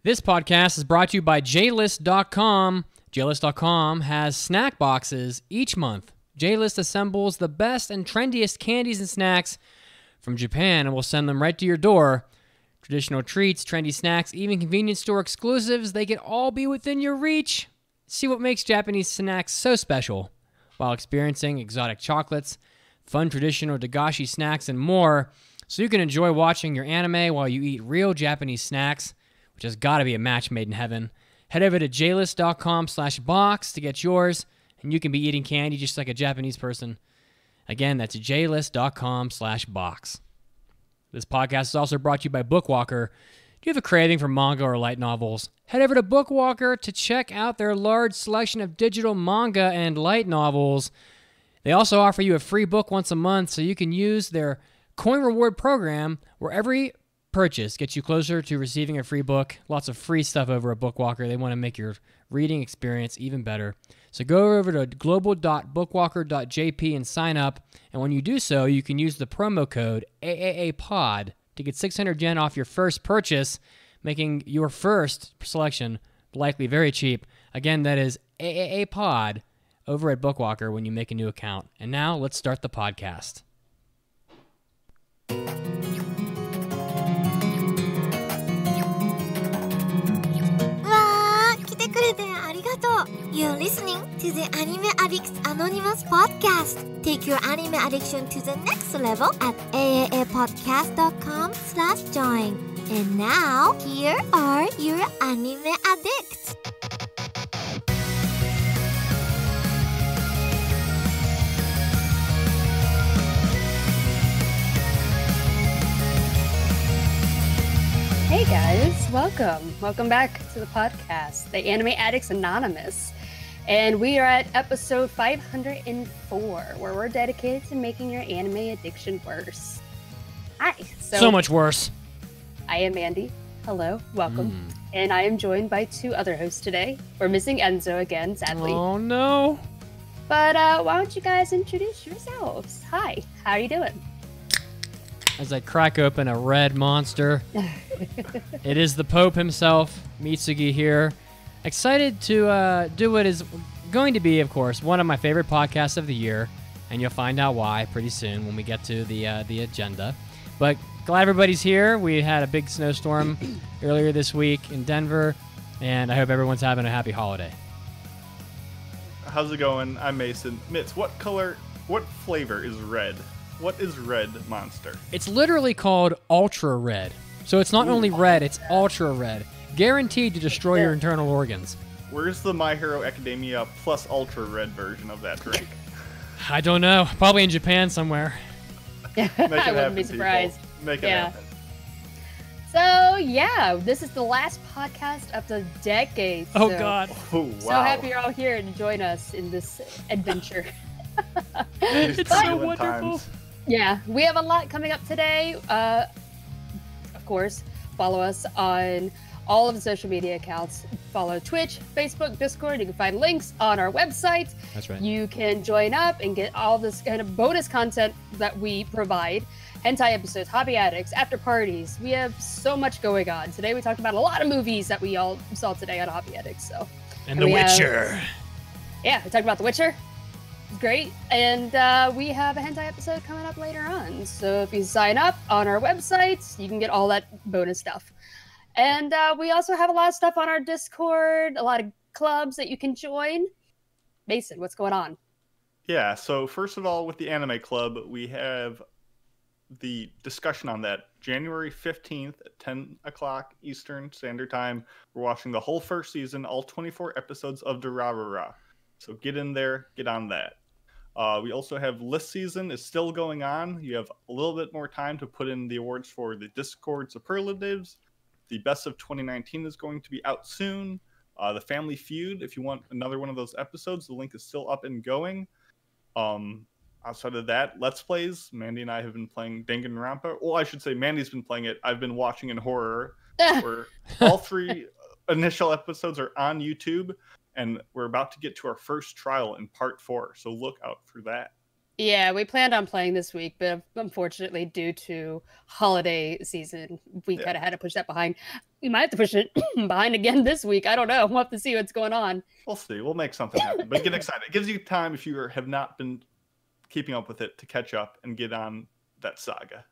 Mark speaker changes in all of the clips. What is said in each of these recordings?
Speaker 1: This podcast is brought to you by JList.com. JList.com has snack boxes each month. JList assembles the best and trendiest candies and snacks from Japan and will send them right to your door. Traditional treats, trendy snacks, even convenience store exclusives, they can all be within your reach. See what makes Japanese snacks so special while experiencing exotic chocolates, fun traditional dagashi snacks, and more, so you can enjoy watching your anime while you eat real Japanese snacks, which has got to be a match made in heaven. Head over to jlist.com/box to get yours, and you can be eating candy just like a Japanese person. Again, that's jlist.com/box. This podcast is also brought to you by Bookwalker. Do you have a craving for manga or light novels? Head over to Bookwalker to check out their large selection of digital manga and light novels. They also offer you a free book once a month, so you can use their coin reward program where every purchase gets you closer to receiving a free book. Lots of free stuff over at Bookwalker. They want to make your reading experience even better. So go over to global.bookwalker.jp and sign up. And when you do so, you can use the promo code AAAPOD to get 600 yen off your first purchase, making your first selection likely very cheap. Again, that is AAAPOD over at Bookwalker when you make a new account. And now let's start the podcast.
Speaker 2: 来てくれてありがとう You're listening to the Anime Addicts Anonymous Podcast. Take your anime addiction to the next level at aaapodcast.com/join. And now, here are your anime addicts.
Speaker 3: Hey guys, welcome back to the podcast, the Anime Addicts Anonymous, and we are at episode 504, where we're dedicated to making your anime addiction worse. Hi,
Speaker 1: So much worse.
Speaker 3: I am Mandi. Hello, welcome, and I am joined by two other hosts today. We're missing Enzo again, sadly.
Speaker 1: Oh no.
Speaker 3: But why don't you guys introduce yourselves? Hi, how are you doing?
Speaker 1: As I crack open a red monster. It is the Pope himself, Mitsugi here. Excited to do what is going to be, of course, one of my favorite podcasts of the year, and you'll find out why pretty soon when we get to the agenda. But glad everybody's here. We had a big snowstorm earlier this week in Denver, and I hope everyone's having a happy holiday.
Speaker 4: How's it going? I'm Mason. Mitz, what flavor is red? What is red monster?
Speaker 1: It's literally called Ultra Red. So it's not only red, it's Ultra Red. Guaranteed to destroy your internal organs.
Speaker 4: Where's the My Hero Academia plus Ultra Red version of that drink?
Speaker 1: I don't know. Probably in Japan somewhere.
Speaker 4: Make it
Speaker 3: I wouldn't be surprised.
Speaker 4: People. Make it happen.
Speaker 3: So, yeah, this is the last podcast of the decade.
Speaker 1: Oh, God.
Speaker 4: Oh, wow.
Speaker 3: So happy you're all here to join us in this adventure.
Speaker 1: It's so wonderful.
Speaker 4: Times.
Speaker 3: Yeah, we have a lot coming up today. Of course, follow us on all of the social media accounts. Follow Twitch, Facebook, Discord. You can find links on our website.
Speaker 1: That's right.
Speaker 3: You can join up and get all this kind of bonus content that we provide. Hentai episodes, hobby addicts, after parties. We have so much going on. Today we talked about a lot of movies that we all saw today on Hobby Addicts.
Speaker 1: And The Witcher.
Speaker 3: We talked about The Witcher. Great, and we have a hentai episode coming up later on, so if you sign up on our website, you can get all that bonus stuff. And we also have a lot of stuff on our Discord, a lot of clubs that you can join. Mason, what's going on?
Speaker 4: Yeah, so first of all, with the Anime Club, we have the discussion on that. January 15th at 10 o'clock Eastern Standard Time, we're watching the whole first season, all 24 episodes of Durarara. So get in there, get on that. We also have list season is still going on. You have a little bit more time to put in the awards for the Discord superlatives. The best of 2019 is going to be out soon. The Family Feud, if you want another one of those episodes, the link is still up and going. Outside of that, Let's Plays. Mandi and I have been playing Danganronpa. Well, I should say Mandi's been playing it. I've been watching in horror. Where all three initial episodes are on YouTube. And we're about to get to our first trial in part 4, so look out for that.
Speaker 3: Yeah, we planned on playing this week, but unfortunately, due to holiday season, we kind of had to push that behind. We might have to push it behind again this week. I don't know. We'll have to see what's going on.
Speaker 4: We'll see. We'll make something happen. But get excited. It gives you time, if you have not been keeping up with it, to catch up and get on that saga.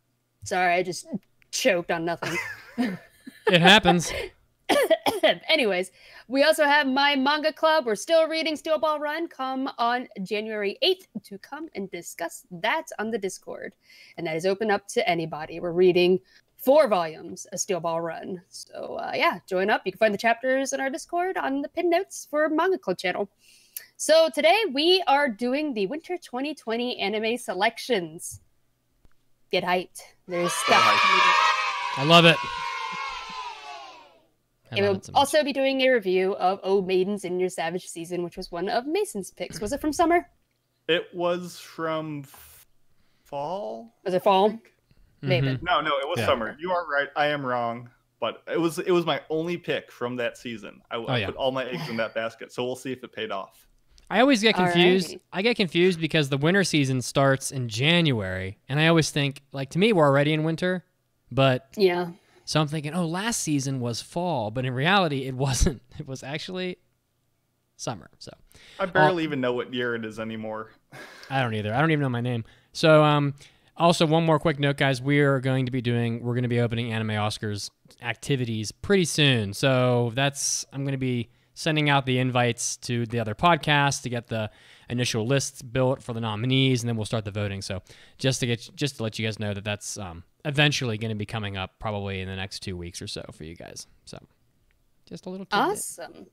Speaker 3: Sorry, I just choked on nothing.
Speaker 1: It happens.
Speaker 3: Anyways, we also have my manga club. We're still reading Steel Ball Run. Come on January 8th to come and discuss that on the Discord. And that is open up to anybody. We're reading 4 volumes of Steel Ball Run. So yeah, join up. You can find the chapters in our Discord on the pin notes for Manga Club channel. So today we are doing the Winter 2020 anime selections. Get hyped. There's stuff.
Speaker 1: I love it.
Speaker 3: And we'll also be doing a review of Maidens In Your Savage season, which was one of Mason's picks. Was it from summer?
Speaker 4: It was from fall.
Speaker 3: Was it fall? Maybe.
Speaker 4: No, it was summer. You are right. I am wrong. But it was my only pick from that season. I put all my eggs in that basket. So we'll see if it paid off.
Speaker 1: I always get confused.
Speaker 3: Alrighty.
Speaker 1: I get confused because the winter season starts in January. And I always think, like, to me, we're already in winter. But
Speaker 3: Yeah.
Speaker 1: so I'm thinking, last season was fall. But in reality, it wasn't. It was actually summer. So
Speaker 4: I barely even know what year it is anymore.
Speaker 1: I don't either. I don't even know my name. So also, one more quick note, guys. We're going to be opening Anime Oscars activities pretty soon. So I'm going to be sending out the invites to the other podcasts to get the initial lists built for the nominees, and then we'll start the voting. So just to let you guys know that that's eventually going to be coming up probably in the next 2 weeks or so for you guys. So just a little tidbit.
Speaker 3: Awesome.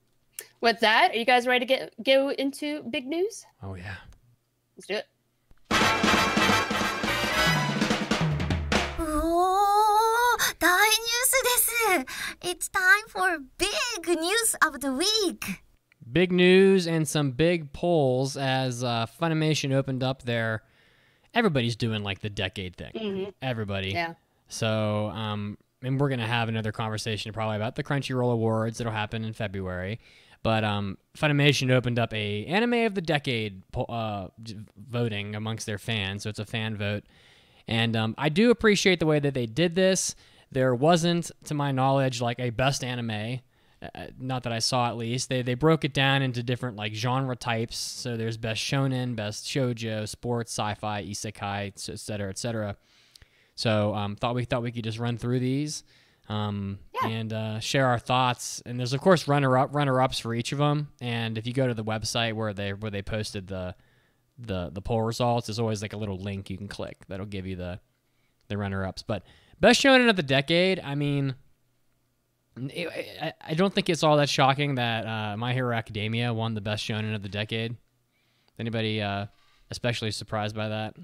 Speaker 3: With that, are you guys ready to go into big news?
Speaker 1: Oh, yeah.
Speaker 3: Let's do it.
Speaker 2: おー、大ニュースです。It's time for big news of the week.
Speaker 1: Big news and some big polls as Funimation opened up their... Everybody's doing like the decade thing.
Speaker 3: Mm-hmm.
Speaker 1: Everybody.
Speaker 3: Yeah.
Speaker 1: So, and we're going to have another conversation probably about the Crunchyroll Awards. It'll happen in February. But Funimation opened up a Anime of the Decade voting amongst their fans. So it's a fan vote. And I do appreciate the way that they did this. There wasn't, to my knowledge, like a best anime. Not that I saw, at least. They broke it down into different like genre types. So there's best shonen, best shoujo, sports, sci-fi, isekai, et cetera, et cetera. So thought we could just run through these and share our thoughts. And there's of course runner-ups for each of them. And if you go to the website where they posted the poll results, there's always like a little link you can click that'll give you the runner-ups. But best shonen of the decade, I mean, I don't think it's all that shocking that My Hero Academia won the best shonen of the decade. Anybody especially surprised by that?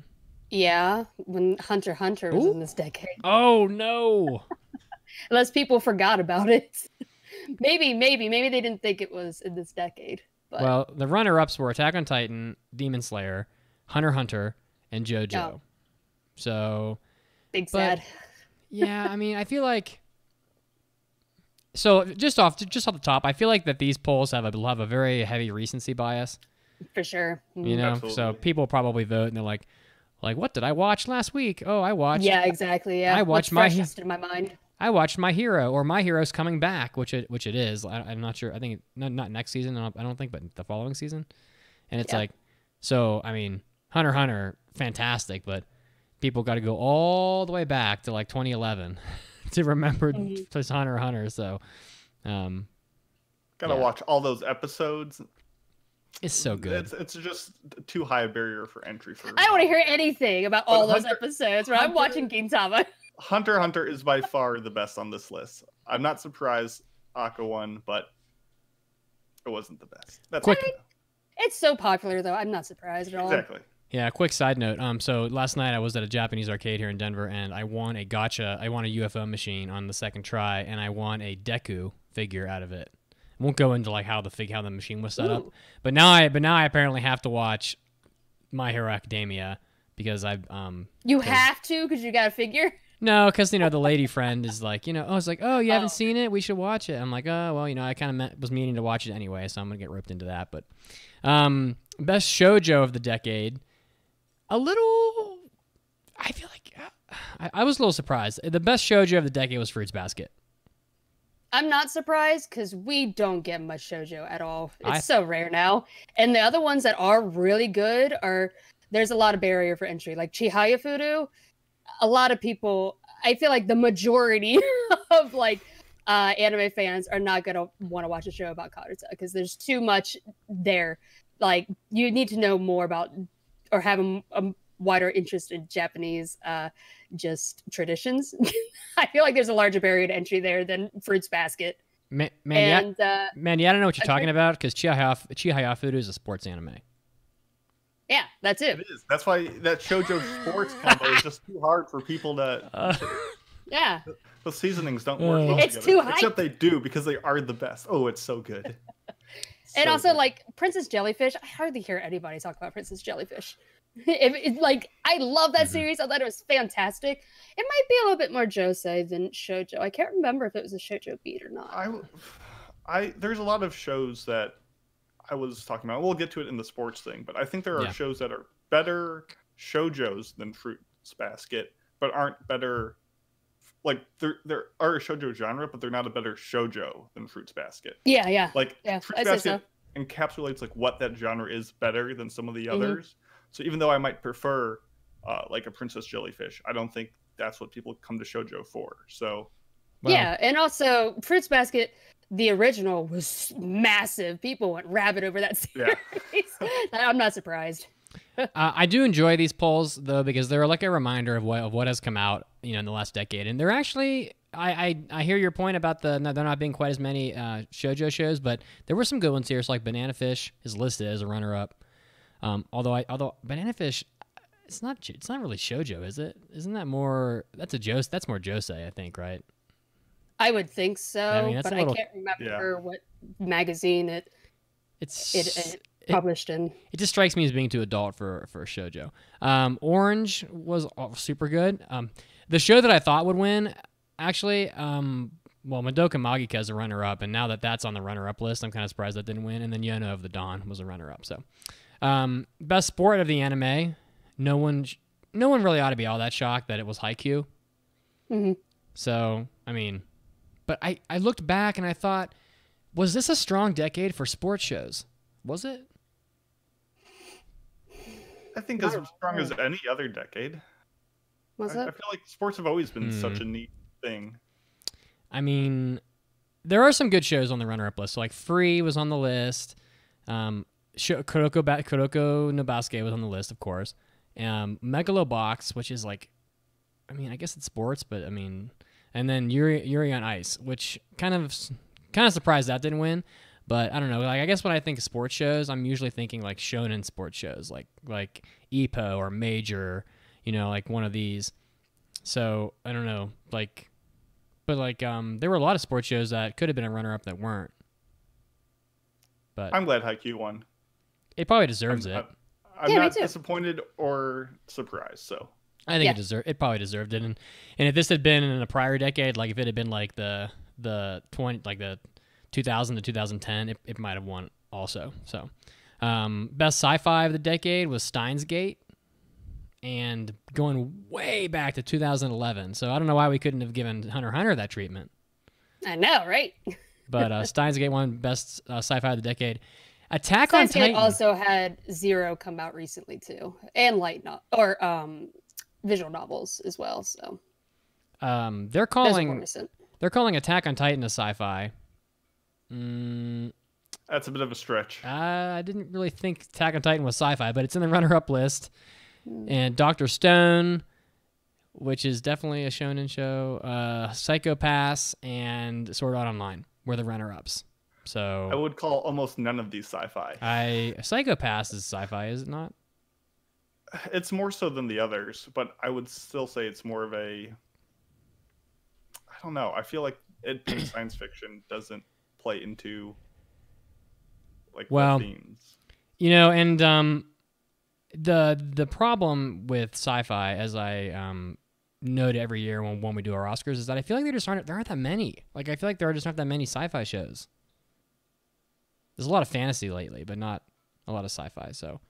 Speaker 3: Yeah, when Hunter x Hunter was in this decade.
Speaker 1: Oh no!
Speaker 3: Unless people forgot about it. maybe they didn't think it was in this decade. But...
Speaker 1: Well, the runner-ups were Attack on Titan, Demon Slayer, Hunter x Hunter, and JoJo.
Speaker 3: Oh.
Speaker 1: So,
Speaker 3: sad.
Speaker 1: Yeah, I mean, I feel like. So just off the top, I feel like that these polls have a very heavy recency bias.
Speaker 3: For sure.
Speaker 1: You know,
Speaker 4: Absolutely.
Speaker 1: So people probably vote and they're like, what did I watch last week? Oh, I watched.
Speaker 3: Yeah, exactly. Yeah,
Speaker 1: I watched
Speaker 3: freshest in my mind.
Speaker 1: I watched My Hero, or My Hero's coming back, which it is. I'm not sure. I think not next season. I don't think, but the following season. And it's like, so I mean, Hunter x Hunter, fantastic, but people got to go all the way back to like 2011 to remember this Hunter x Hunter. So,
Speaker 4: Gotta watch all those episodes.
Speaker 1: It's so good.
Speaker 4: It's just too high a barrier for entry for.
Speaker 3: I don't want to hear anything about all those episodes where I'm watching Gintama.
Speaker 4: Hunter x Hunter is by far the best on this list. I'm not surprised Aka won, but it wasn't the best. That's
Speaker 1: Quick.
Speaker 4: okay.
Speaker 3: It's so popular, though. I'm not surprised at all.
Speaker 4: Exactly.
Speaker 1: Yeah, quick side note. So last night I was at a Japanese arcade here in Denver, and I won a gacha. I won a UFO machine on the second try, and I won a Deku figure out of it. I won't go into like how the machine was set up, but now I apparently have to watch My Hero Academia because I
Speaker 3: You have to because you got a figure.
Speaker 1: No, because the lady friend is like, it's like, oh, you haven't seen it? We should watch it. I'm like, oh, well, I kind of was meaning to watch it anyway, so I'm gonna get roped into that. But best shoujo of the decade, I feel like I was a little surprised. The best shoujo of the decade was Fruits Basket.
Speaker 3: I'm not surprised because we don't get much shoujo at all. It's so rare now. And the other ones that are really good there's a lot of barrier for entry. Like Chihaya Furu, a lot of people, I feel like the majority of like anime fans are not gonna want to watch a show about Karuta because there's too much there. Like you need to know more about or have a wider interest in Japanese just traditions. I feel like there's a larger barrier to entry there than Fruits Basket.
Speaker 1: Man, I don't know what you're talking about because Chihaya Furu is a sports anime.
Speaker 3: Yeah, that's it.
Speaker 4: It is. That's why that shoujo sports combo is just too hard for people to.
Speaker 3: Yeah.
Speaker 4: The seasonings don't work well
Speaker 3: it's
Speaker 4: together.
Speaker 3: Too hype.
Speaker 4: Except they do because they are the best. Oh, it's so good.
Speaker 3: And also, like Princess Jellyfish, I hardly hear anybody talk about Princess Jellyfish. I love that series. I thought it was fantastic. It might be a little bit more josei than shoujo. I can't remember if it was a shoujo beat or not.
Speaker 4: There's a lot of shows that I was talking about. We'll get to it in the sports thing, but I think there are shows that are better shoujos than Fruits Basket, but aren't better. Like there are a shoujo genre, but they're not a better shoujo than Fruits Basket.
Speaker 3: Yeah.
Speaker 4: Like Fruits Basket encapsulates like what that genre is better than some of the others. So even though I might prefer like a Princess Jellyfish, I don't think that's what people come to shoujo for. So
Speaker 3: yeah, and also Fruits Basket, the original was massive. People went rabid over that series. Yeah. I'm not surprised.
Speaker 1: I do enjoy these polls though because they're like a reminder of what has come out, in the last decade, and they're actually. I hear your point about there not being quite as many shoujo shows, but there were some good ones here. So like Banana Fish is listed as a runner-up. Although Banana Fish, it's not really shoujo, is it? Isn't that more? That's more josei, I think, right?
Speaker 3: I would think so, but I can't remember what magazine it published in. It
Speaker 1: just strikes me as being too adult for shoujo. Orange was super good. The show that I thought would win, actually, Madoka Magica is a runner-up, and now that's on the runner-up list, I'm kind of surprised that didn't win. And then Yono of the Dawn was a runner-up. So, best sport of the anime, no one really ought to be all that shocked that it was Haikyuu.
Speaker 3: Mm-hmm.
Speaker 1: So, I mean, but I looked back and I thought, was this a strong decade for sports shows? Was it?
Speaker 4: I think as strong as any other decade. I feel like sports have always been such a neat thing.
Speaker 1: I mean, there are some good shows on the runner-up list. So like Free was on the list. Kuroko no Basuke was on the list, of course. Megalobox, which is like, I mean, I guess it's sports, but I mean, and then Yuri on Ice, which kind of surprised that didn't win. But I don't know. Like I guess when I think of sports shows, I'm usually thinking like shonen sports shows, like Ippo or Major, like one of these. So I don't know, but there were a lot of sports shows that could have been a runner-up that weren't. But
Speaker 4: I'm glad Haikyuu won.
Speaker 1: It probably deserves it.
Speaker 4: I'm not disappointed or surprised. So
Speaker 1: I think it probably deserved it. And if this had been in a prior decade, like if it had been like the 2000 to 2010, it might have won also. So, best sci-fi of the decade was Steins Gate, and going way back to 2011. So I don't know why we couldn't have given Hunter x Hunter that treatment.
Speaker 3: I know, right?
Speaker 1: But Steins Gate won best sci-fi of the decade. Attack
Speaker 3: Steins
Speaker 1: on Titan
Speaker 3: Gate also had Zero come out recently too, and visual novels as well. So
Speaker 1: they're calling Attack on Titan a sci-fi.
Speaker 4: That's a bit of a stretch.
Speaker 1: I didn't really think Attack on Titan was sci-fi, but it's in the runner-up list. And Dr. Stone, which is definitely a shonen show, Psycho Pass, and Sword Art Online were the runner-ups. So
Speaker 4: I would call almost none of these sci-fi.
Speaker 1: Psycho Pass is sci-fi, is it not?
Speaker 4: It's more so than the others, but I would still say it's more of a. I don't know. I feel like it being science fiction doesn't play into the themes.
Speaker 1: And the problem with sci-fi, as I note every year when we do our Oscars, is that I feel like there aren't that many. Like I feel like there just aren't that many sci-fi shows. There's a lot of fantasy lately, but not a lot of sci-fi. So,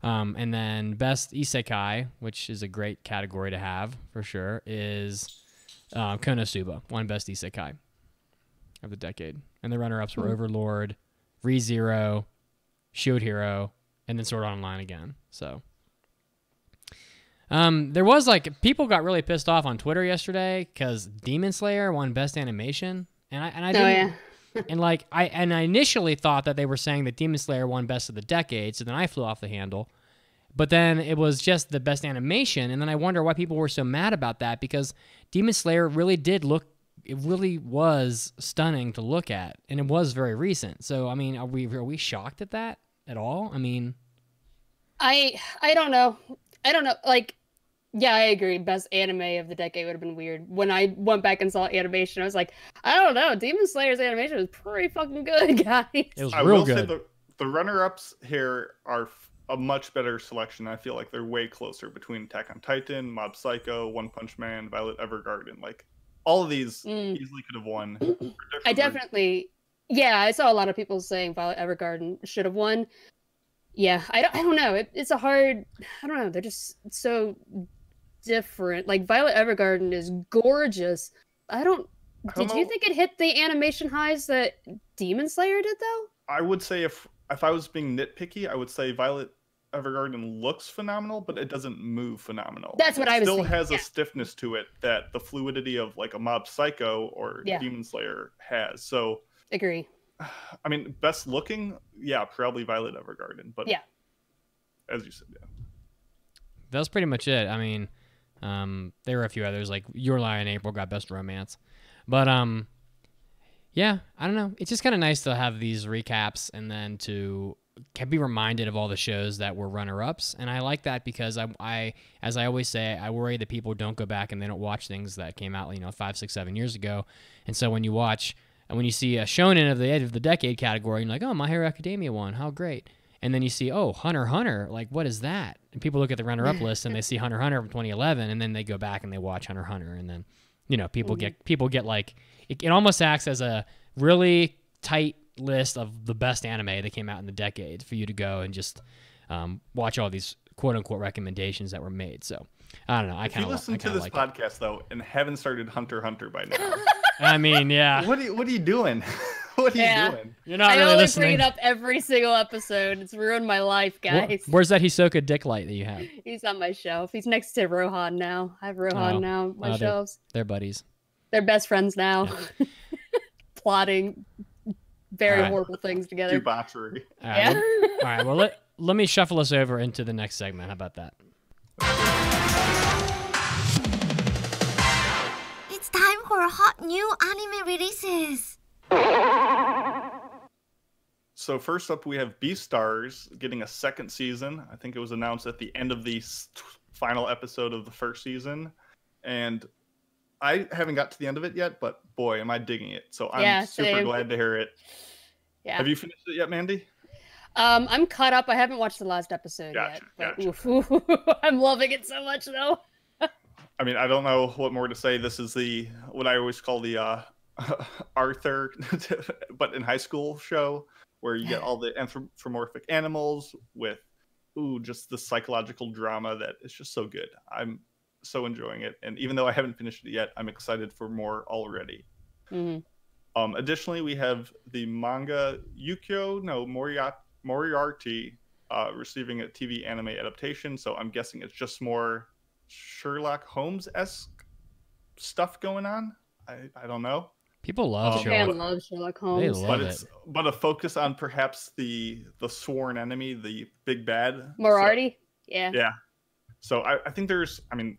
Speaker 1: and then best isekai, which is a great category to have for sure, is Konosuba, won best isekai. of the decade. And the runner-ups were Overlord, ReZero, Shield Hero, and then Sword Art Online again. So there was like people got really pissed off on Twitter yesterday because Demon Slayer won Best Animation, and I didn't. And like I initially thought that they were saying that Demon Slayer won Best of the Decade, so then I flew off the handle. But then it was just the Best Animation, and then I wonder why people were so mad about that, because Demon Slayer really did look, it really was stunning to look at, and it was very recent. So I mean, are we shocked at that at all? I mean,
Speaker 3: I don't know. Like, yeah, I agree. Best anime of the decade would have been weird. When I went back and saw animation, I was like, I don't know. Demon Slayer's animation was pretty fucking good, guys.
Speaker 1: it was
Speaker 4: I
Speaker 1: real
Speaker 4: will
Speaker 1: good.
Speaker 4: say the runner-ups here are a much better selection. I feel like they're way closer between Attack on Titan, Mob Psycho, One Punch Man, Violet Evergarden. Like, all of these easily could have won.
Speaker 3: I definitely, I saw a lot of people saying Violet Evergarden should have won. Yeah, I don't know. It's a hard, I don't know. They're just so different. Like, Violet Evergarden is gorgeous. Did you think it hit the animation highs that Demon Slayer did, though?
Speaker 4: I would say if I was being nitpicky, I would say Violet Evergarden looks phenomenal, but it doesn't move phenomenal.
Speaker 3: That's what I was
Speaker 4: thinking.
Speaker 3: thinking.
Speaker 4: It still has a stiffness to it that the fluidity of like a Mob Psycho or Demon Slayer has. So
Speaker 3: agree.
Speaker 4: I mean, best looking, probably Violet Evergarden, but as you said,
Speaker 1: That was pretty much it. I mean, there were a few others, like Your Lie in April got Best Romance. But, yeah, I don't know. It's just kind of nice to have these recaps and then to be reminded of all the shows that were runner-ups. And I like that because I, as I always say, I worry that people don't go back and they don't watch things that came out, 5, 6, 7 years ago. And so when you watch, and when you see a shonen of the end of the decade category, you're like, oh, My Hero Academia won. How great. And then you see, oh, Hunter x Hunter, like, what is that? And people look at the runner-up list and they see Hunter x Hunter from 2011, and then they go back and they watch Hunter x Hunter, and then, people get like, it almost acts as a really tight list of the best anime that came out in the decade for you to go and just watch all these quote-unquote recommendations that were made. So, I don't know.
Speaker 4: if you listen to this podcast, though, and haven't started Hunter x Hunter by now,
Speaker 1: I mean, yeah.
Speaker 4: What are you doing? What are you doing?
Speaker 1: You're not
Speaker 3: I
Speaker 1: really
Speaker 3: only
Speaker 1: listening.
Speaker 3: bring it up every single episode. It's ruined my life, guys.
Speaker 1: Where's that Hisoka dick light that you have?
Speaker 3: He's on my shelf. He's next to Rohan now. I have Rohan now on my shelves.
Speaker 1: They're buddies.
Speaker 3: They're best friends now.
Speaker 1: Yeah.
Speaker 3: Plotting very horrible things together.
Speaker 4: Debauchery.
Speaker 1: All right, well, let me shuffle us over into the next segment. How about that?
Speaker 2: It's time for hot new anime releases.
Speaker 4: So first up, we have Beastars getting a second season. I think it was announced at the end of the final episode of the first season. And I haven't got to the end of it yet, but boy, am I digging it. So I'm super glad to hear it. Yeah. Have you finished it yet, Mandy?
Speaker 3: I'm caught up. I haven't watched the last episode yet. But I'm loving it so much, though.
Speaker 4: I mean, I don't know what more to say. This is what I always call the Arthur, but in high school show, where you get all the anthropomorphic animals with just the psychological drama that is just so good. I'm so enjoying it, and even though I haven't finished it yet, I'm excited for more already. Additionally, we have the manga Moriarty receiving a TV anime adaptation, so I'm guessing it's just more Sherlock Holmes-esque stuff going on. I don't know.
Speaker 1: People love
Speaker 3: Sherlock. Love Sherlock Holmes.
Speaker 1: They love it.
Speaker 4: But a focus on perhaps the sworn enemy, the big bad.
Speaker 3: Moriarty?
Speaker 4: Yeah. So I think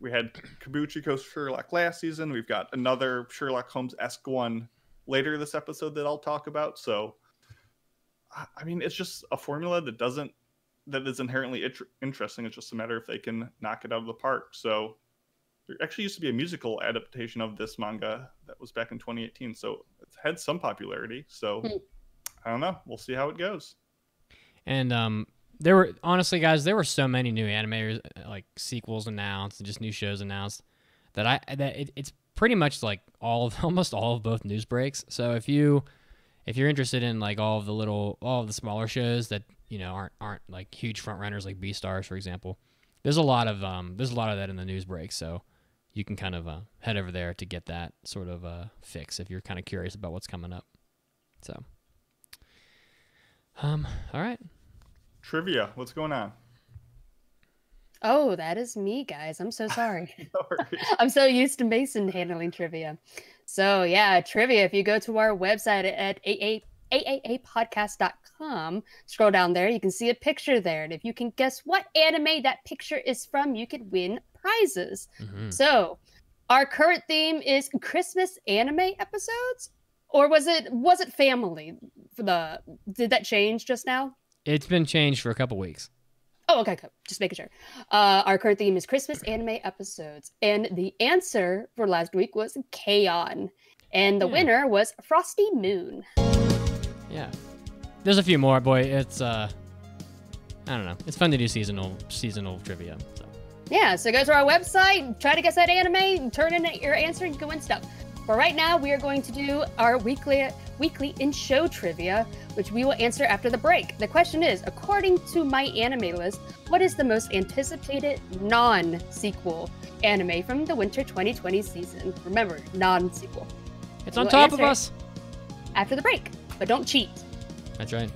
Speaker 4: we had Kabuchiko's Sherlock last season. We've got another Sherlock Holmes-esque one later this episode that I'll talk about. So, I mean, it's just a formula that is inherently interesting. It's just a matter if they can knock it out of the park. So there actually used to be a musical adaptation of this manga that was back in 2018. So it's had some popularity. So I don't know. We'll see how it goes.
Speaker 1: And there were so many new anime sequels announced and just new shows announced that it's pretty much like almost all of both news breaks. So if you're interested in like all of the smaller shows that aren't like huge front runners like Beastars, for example, there's a lot of that in the news break. So you can kind of head over there to get that sort of fix if you're kind of curious about what's coming up. So, all right.
Speaker 4: Trivia, what's going on?
Speaker 3: Oh, that is me, guys. I'm so sorry.
Speaker 4: No worries.
Speaker 3: I'm so used to Mason handling trivia. So yeah, trivia. If you go to our website at aaapodcast.com, scroll down there, you can see a picture there. And if you can guess what anime that picture is from, you could win prizes.
Speaker 1: Mm-hmm.
Speaker 3: So our current theme is Christmas anime episodes, or was it family? Did that change just now?
Speaker 1: It's been changed for a couple weeks.
Speaker 3: Oh, okay, cool. Just making sure. Our current theme is Christmas anime episodes. And the answer for last week was K-On! And the winner was Frosty Moon.
Speaker 1: Yeah. There's a few more, boy. It's, I don't know. It's fun to do seasonal trivia. So.
Speaker 3: Yeah, so go to our website, try to guess that anime, turn in your answer, and you can win stuff. But right now, we are going to do our weekly in-show trivia, which we will answer after the break. The question is, according to my anime list, what is the most anticipated non-sequel anime from the winter 2020 season? Remember, non-sequel.
Speaker 1: It's on top of us.
Speaker 3: After the break, but don't cheat.
Speaker 1: That's right.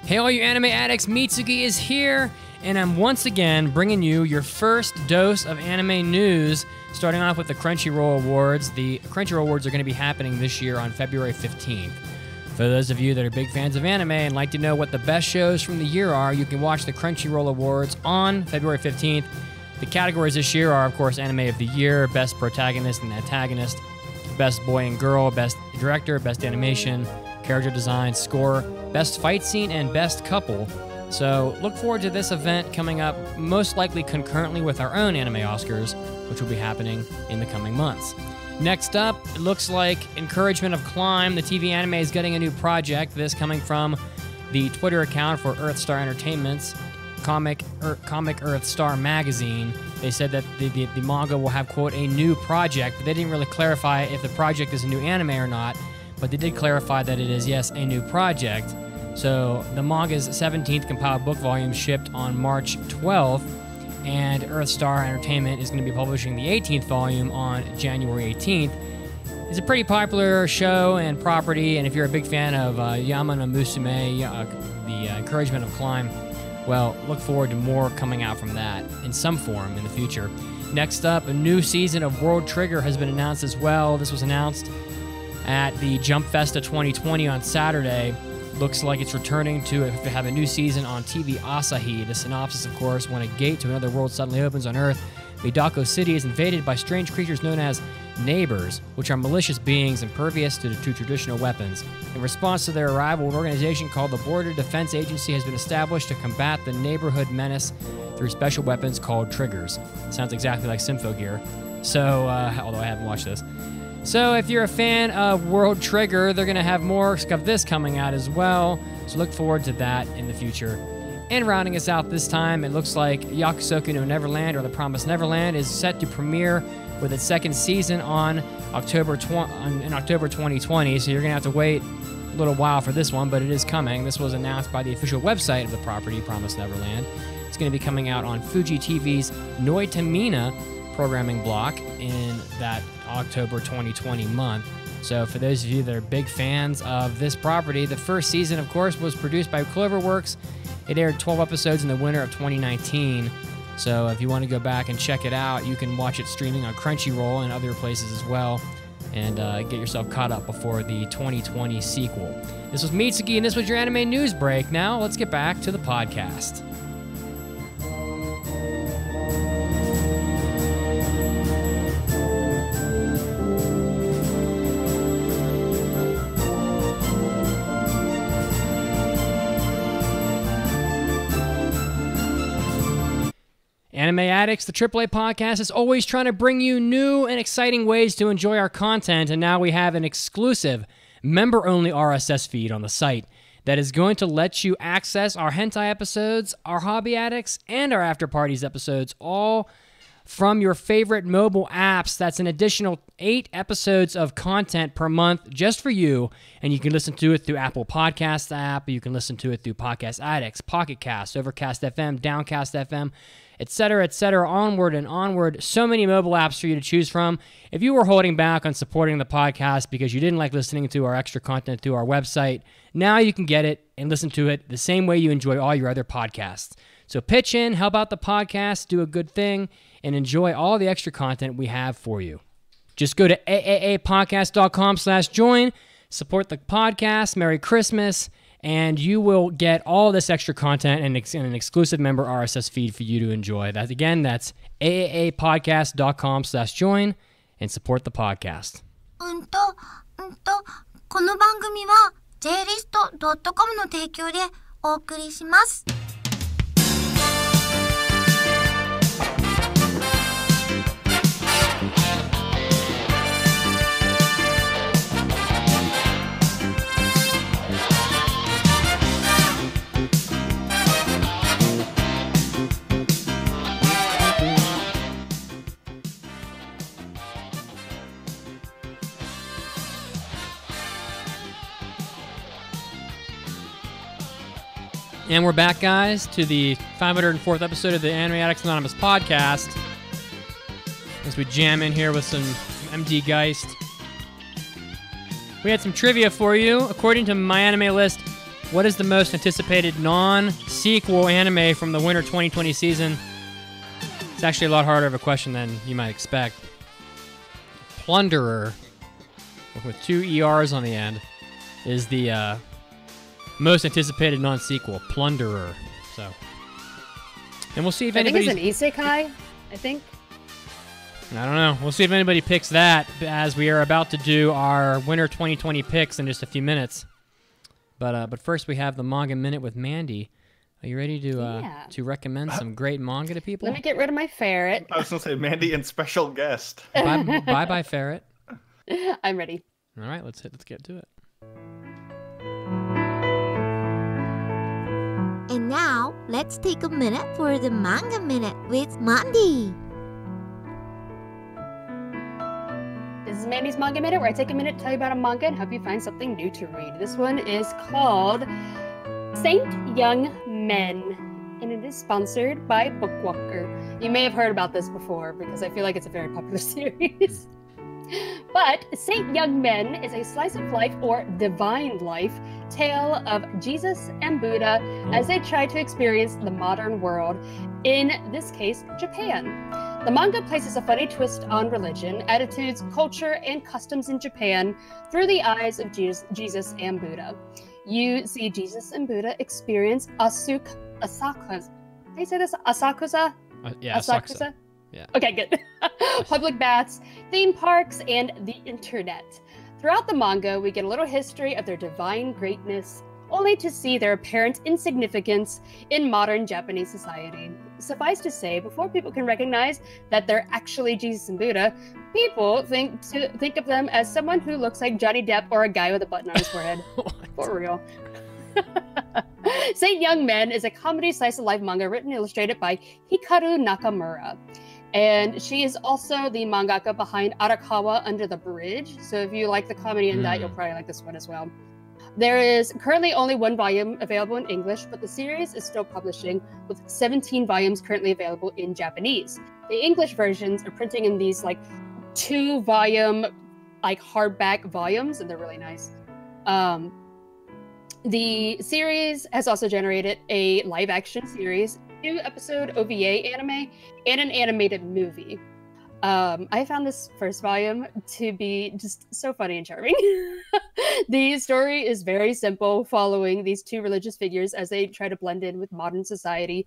Speaker 1: Hey, all you anime addicts, Mitsuki is here, and I'm once again bringing you your first dose of anime news, starting off with the Crunchyroll Awards. The Crunchyroll Awards are going to be happening this year on February 15th. For those of you that are big fans of anime and like to know what the best shows from the year are, you can watch the Crunchyroll Awards on February 15th. The categories this year are, of course, Anime of the Year, Best Protagonist and Antagonist, Best Boy and Girl, Best Director, Best Animation, Character Design, Score, Best Fight Scene, and Best Couple. So look forward to this event coming up most likely concurrently with our own Anime Oscars, which will be happening in the coming months. Next up, it looks like Encouragement of Climb, the TV anime, is getting a new project. This coming from the Twitter account for Earthstar Entertainment's Comic Earth Star magazine. They said that the manga will have, quote, a new project, but they didn't really clarify if the project is a new anime or not, but they did clarify that it is, yes, a new project. So the manga's 17th compiled book volume shipped on March 12th, and Earthstar Entertainment is going to be publishing the 18th volume on January 18th. It's a pretty popular show and property, and if you're a big fan of Yama no Musume, the Encouragement of Climb, well, look forward to more coming out from that in some form in the future. Next up, a new season of World Trigger has been announced as well. This was announced at the Jump Festa 2020 on Saturday. Looks like it's returning to have a new season on TV Asahi. The synopsis, of course, when a gate to another world suddenly opens on Earth, Midako City is invaded by strange creatures known as neighbors, which are malicious beings impervious to traditional weapons. In response to their arrival, an organization called the Border Defense Agency has been established to combat the neighborhood menace through special weapons called triggers. Sounds exactly like Symphogear. So, although I haven't watched this. So if you're a fan of World Trigger, they're going to have more of this coming out as well. So look forward to that in the future. And rounding us out this time, it looks like Yakusoku no Neverland, or The Promised Neverland, is set to premiere with its second season on October 2020. So you're going to have to wait a little while for this one, but it is coming. This was announced by the official website of the property, Promised Neverland. It's going to be coming out on Fuji TV's Noitamina programming block in that October 2020 month. So for those of you that are big fans of this property, the first season, of course, was produced by Cloverworks. It aired 12 episodes in the winter of 2019. So if you want to go back and check it out, you can watch it streaming on Crunchyroll and other places as well, and get yourself caught up before the 2020 sequel. This was Mitsuki, and this was your anime news break. Now let's get back to the podcast. Anime Addicts, the AAA podcast, is always trying to bring you new and exciting ways to enjoy our content, and now we have an exclusive member-only RSS feed on the site that is going to let you access our hentai episodes, our Hobby Addicts, and our After Parties episodes, all from your favorite mobile apps. That's an additional 8 episodes of content per month just for you, and you can listen to it through Apple Podcasts app, you can listen to it through Podcast Addicts, Pocket Cast, Overcast FM, Downcast FM, etc., onward and onward. So many mobile apps for you to choose from. If you were holding back on supporting the podcast because you didn't like listening to our extra content through our website, now you can get it and listen to it the same way you enjoy all your other podcasts. So pitch in, help out the podcast, do a good thing, and enjoy all the extra content we have for you. Just go to aaapodcast.com/join, support the podcast, Merry Christmas, and you will get all this extra content and an exclusive member RSS feed for you to enjoy. That's aaapodcast.com/join, and support the podcast.
Speaker 2: この番組は JList.com の提供でお送りします。
Speaker 1: And we're back, guys, to the 504th episode of the Anime Addicts Anonymous podcast. As we jam in here with some MD Geist. We had some trivia for you. According to My Anime List, what is the most anticipated non-sequel anime from the winter 2020 season? It's actually a lot harder of a question than you might expect. Plunderer, with 2 ERs on the end, is the most anticipated non-sequel, Plunderer. So, and we'll see if anybody.
Speaker 3: I think it's an isekai. I think.
Speaker 1: I don't know. We'll see if anybody picks that, as we are about to do our winter 2020 picks in just a few minutes. But first we have the Manga Minute with Mandi. Are you ready to recommend some great manga to people?
Speaker 3: Let me get rid of my ferret.
Speaker 4: I was gonna say Mandi and special guest.
Speaker 1: Bye ferret.
Speaker 3: I'm ready.
Speaker 1: All right, let's get to it.
Speaker 2: And now, let's take a minute for the Manga Minute with Mandi.
Speaker 3: This is Mandy's Manga Minute, where I take a minute to tell you about a manga and help you find something new to read. This one is called Saint Young Men, and it is sponsored by Bookwalker. You may have heard about this before, because I feel like it's a very popular series. But Saint Young Men is a slice of life, or divine life, tale of Jesus and Buddha as they try to experience the modern world, in this case, Japan. The manga places a funny twist on religion, attitudes, culture, and customs in Japan through the eyes of Jesus and Buddha. You see Jesus and Buddha experience Asakusa. Did I say this? Asakusa?
Speaker 1: Yeah, Asakusa.
Speaker 3: Yeah. Okay, good. Public baths, theme parks, and the internet. Throughout the manga, we get a little history of their divine greatness, only to see their apparent insignificance in modern Japanese society. Suffice to say, before people can recognize that they're actually Jesus and Buddha, people think of them as someone who looks like Johnny Depp or a guy with a button on his forehead. For real. Saint Young Men is a comedy slice-of-life manga written and illustrated by Hikaru Nakamura. And she is also the mangaka behind Arakawa Under the Bridge. So if you like the comedy in that, you'll probably like this one as well. There is currently only 1 volume available in English, but the series is still publishing, with 17 volumes currently available in Japanese. The English versions are printing in these 2-volume hardback volumes, and they're really nice. The series has also generated a live-action series, 2-episode OVA anime, and an animated movie. I found this first volume to be just so funny and charming. The story is very simple, following these 2 religious figures as they try to blend in with modern society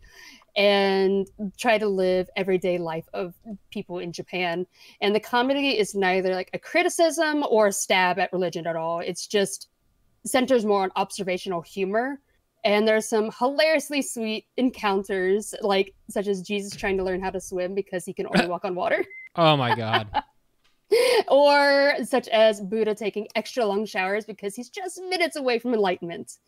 Speaker 3: and try to live everyday life of people in Japan. And the comedy is neither a criticism or a stab at religion at all. It's just centers more on observational humor. And there's some hilariously sweet encounters, such as Jesus trying to learn how to swim because he can only walk on water.
Speaker 1: Oh my god.
Speaker 3: Or such as Buddha taking extra long showers because he's just minutes away from enlightenment.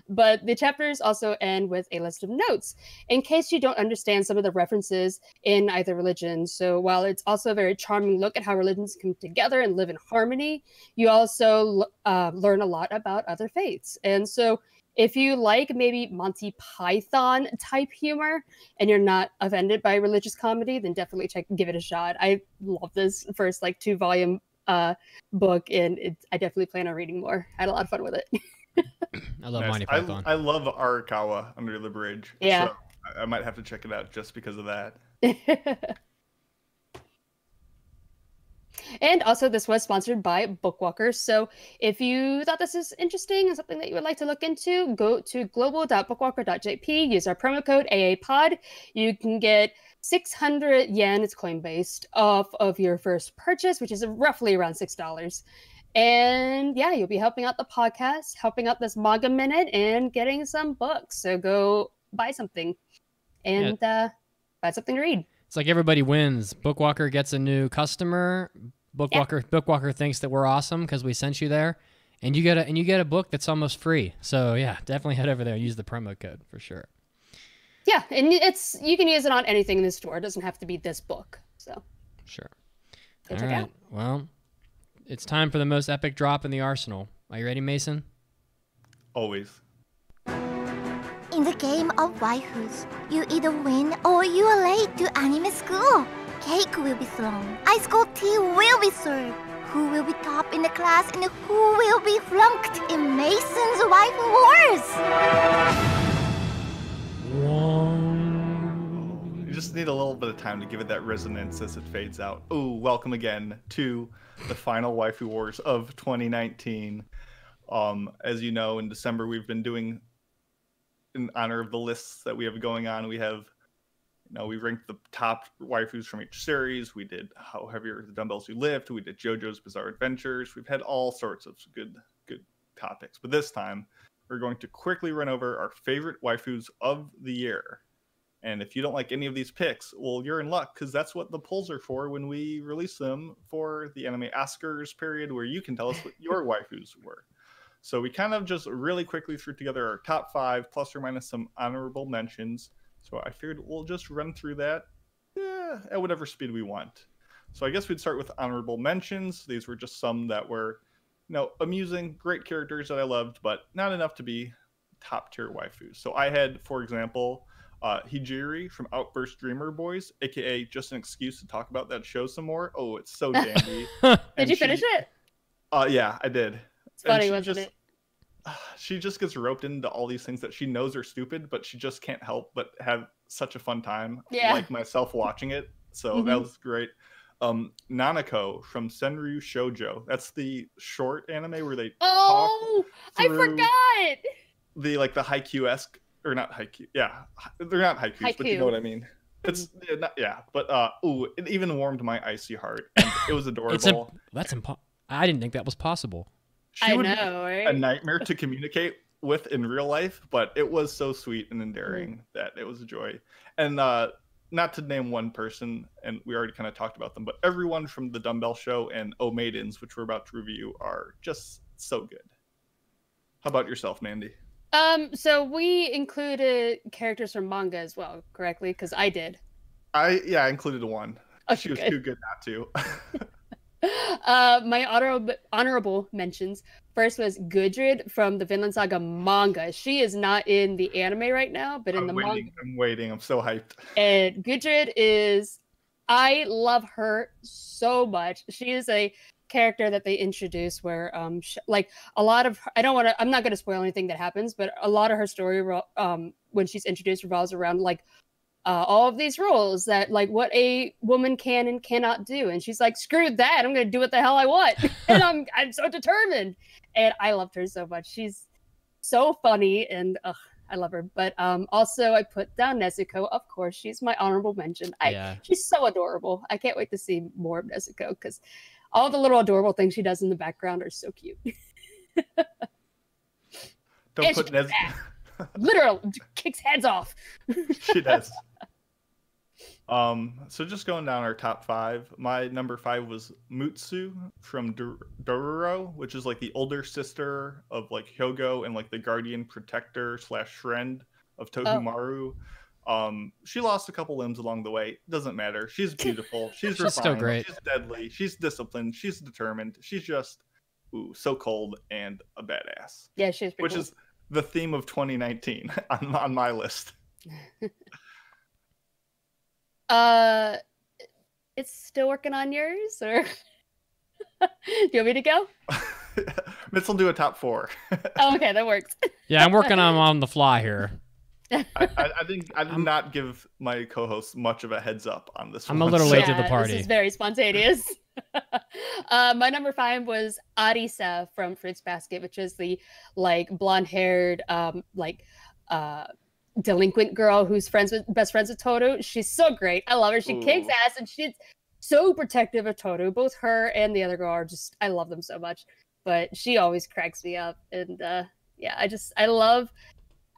Speaker 3: But the chapters also end with a list of notes in case you don't understand some of the references in either religion. So while it's also a very charming look at how religions come together and live in harmony, you also learn a lot about other faiths. And so if you like maybe Monty Python type humor and you're not offended by religious comedy, then definitely give it a shot. I love this first 2-volume book, and I definitely plan on reading more. I had a lot of fun with it.
Speaker 1: I love Monty Python.
Speaker 4: I love Arakawa Under the Bridge.
Speaker 3: Yeah.
Speaker 4: So I might have to check it out just because of that.
Speaker 3: And also, this was sponsored by Bookwalker. So if you thought this is interesting and something that you would like to look into, go to global.bookwalker.jp, use our promo code AAPOD. You can get 600 yen, it's coin-based, off of your first purchase, which is roughly around $6. And yeah, you'll be helping out the podcast, helping out this Manga Minute, and getting some books. So go buy something and find something to read.
Speaker 1: It's like everybody wins. Bookwalker gets a new customer. Bookwalker thinks that we're awesome because we sent you there, and you get a book that's almost free. So yeah, definitely head over there and use the promo code for sure.
Speaker 3: Yeah, and you can use it on anything in the store. It doesn't have to be this book. So
Speaker 1: sure.
Speaker 3: All
Speaker 1: right. Well, it's time for the most epic drop in the arsenal. Are you ready, Mason?
Speaker 4: Always.
Speaker 2: In the game of waifus, you either win or you are late to anime school. Cake will be thrown, ice cold tea will be served. Who will be top in the class and who will be flunked in Mason's Waifu Wars?
Speaker 4: You just need a little bit of time to give it that resonance as it fades out. Ooh, welcome again to the final Waifu Wars of 2019. As you know, in December we've been doing, in honor of the lists that we have going on, we have, we ranked the top waifus from each series. We did How Heavy Are the Dumbbells You Lift. We did JoJo's Bizarre Adventures. We've had all sorts of good topics. But this time, we're going to quickly run over our favorite waifus of the year. And if you don't like any of these picks, well, you're in luck, because that's what the polls are for when we release them for the Anime Oscars period, where you can tell us what your waifus were. So we kind of just really quickly threw together our top 5, plus or minus some honorable mentions. So I figured we'll just run through that at whatever speed we want. So I guess we'd start with honorable mentions. These were just some that were, amusing, great characters that I loved, but not enough to be top tier waifus. So I had, for example, Hijiri from Outburst Dreamer Boys, aka just an excuse to talk about that show some more. Oh, it's so dandy.
Speaker 3: Did you finish it?
Speaker 4: Yeah, I did.
Speaker 3: It's funny, wasn't it?
Speaker 4: She just gets roped into all these things that she knows are stupid, but she just can't help but have such a fun time, like myself watching it. So that was great. Nanako from Senryu Shoujo. That's the short anime where they
Speaker 3: I forgot!
Speaker 4: The haiku-esque, or not haiku. Yeah, they're not haikus, but you know what I mean. It's but it even warmed my icy heart. And it was adorable.
Speaker 1: I didn't think that was possible.
Speaker 4: She would be a nightmare to communicate with in real life, but it was so sweet and endearing that it was a joy. And not to name one person, and we already kind of talked about them, but everyone from the Dumbbell Show and Maidens, which we're about to review, are just so good. How about yourself, Mandi?
Speaker 3: So we included characters from manga as well, correctly? Because I did.
Speaker 4: I included one. Okay. She was too good not to.
Speaker 3: My honorable mentions. First was Gudrid from the Vinland Saga manga. She is not in the anime right now, but in the manga.
Speaker 4: I'm waiting. I'm so hyped.
Speaker 3: And Gudrid I love her so much. She is a character that they introduce where a lot of I'm not going to spoil anything that happens, but a lot of her story when she's introduced revolves around all of these rules that what a woman can and cannot do, and she's like, screw that, I'm gonna do what the hell I want. And I'm so determined, and I loved her so much. She's so funny, and I love her. But also I put down Nezuko. Of course, she's my honorable mention. She's so adorable. I can't wait to see more of Nezuko, because all the little adorable things she does in the background are so cute.
Speaker 4: Don't put Nezuko.
Speaker 3: Literally kicks heads off.
Speaker 4: She does. So just going down our top 5, my number 5 was Mutsu from Dororo, which is like the older sister of like Hyogo and like the guardian protector / friend of Tohumaru. She lost a couple limbs along the way. Doesn't matter. She's beautiful. She's refined.
Speaker 1: Still great.
Speaker 4: She's deadly. She's disciplined. She's determined. She's just so cold and a badass.
Speaker 3: Yeah, she's pretty
Speaker 4: which
Speaker 3: cool.
Speaker 4: is the theme of 2019 on my list.
Speaker 3: It's still working on yours, or do you want me to go?
Speaker 4: Mitch will do a top 4.
Speaker 3: Oh, okay, that works.
Speaker 1: Yeah, I'm working on the fly here.
Speaker 4: I think I did not give my co-host much of a heads up on this
Speaker 1: I'm
Speaker 4: one.
Speaker 1: a little late to
Speaker 3: Yeah,
Speaker 1: the party.
Speaker 3: This is very spontaneous. My number 5 was Arisa from Fruits Basket, which is the like blonde-haired delinquent girl who's best friends with Toru. She's so great. I love her. She kicks ass and she's so protective of Toru. Both her and the other girl are just, I love them so much. But she always cracks me up. And yeah, I love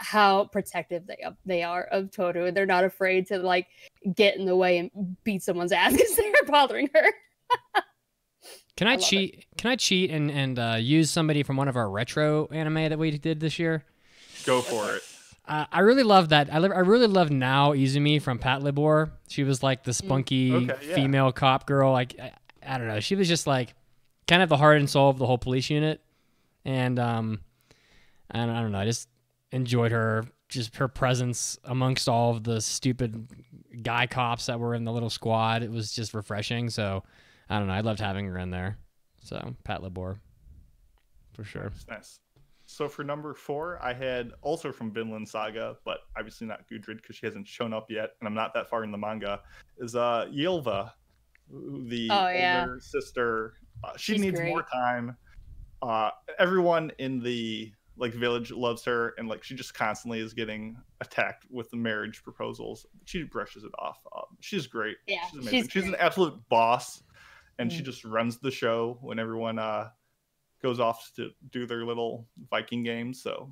Speaker 3: how protective they are of Toru, and they're not afraid to like get in the way and beat someone's ass because they're bothering her.
Speaker 1: Can I cheat? Can I cheat and use somebody from one of our retro anime that we did this year?
Speaker 4: Go for it.
Speaker 1: I really love that. I really love Now Izumi from Pat Libor. She was like the spunky female cop girl. Like I don't know. She was just like kind of the heart and soul of the whole police unit. And I don't know. I just enjoyed her presence amongst all of the stupid guy cops that were in the little squad. It was just refreshing. So I don't know. I loved having her in there. So Pat Libor, for sure.
Speaker 4: Nice. So for number 4, I had also from Vinland Saga, but obviously not Gudrid because she hasn't shown up yet, and I'm not that far in the manga. Is Ylva, the older sister. She's needs great. More time. Everyone in the like village loves her, and like she just constantly is getting attacked with the marriage proposals. She brushes it off. She's great.
Speaker 3: Yeah,
Speaker 4: she's amazing. She's an absolute boss, and she just runs the show when everyone goes off to do their little Viking games. So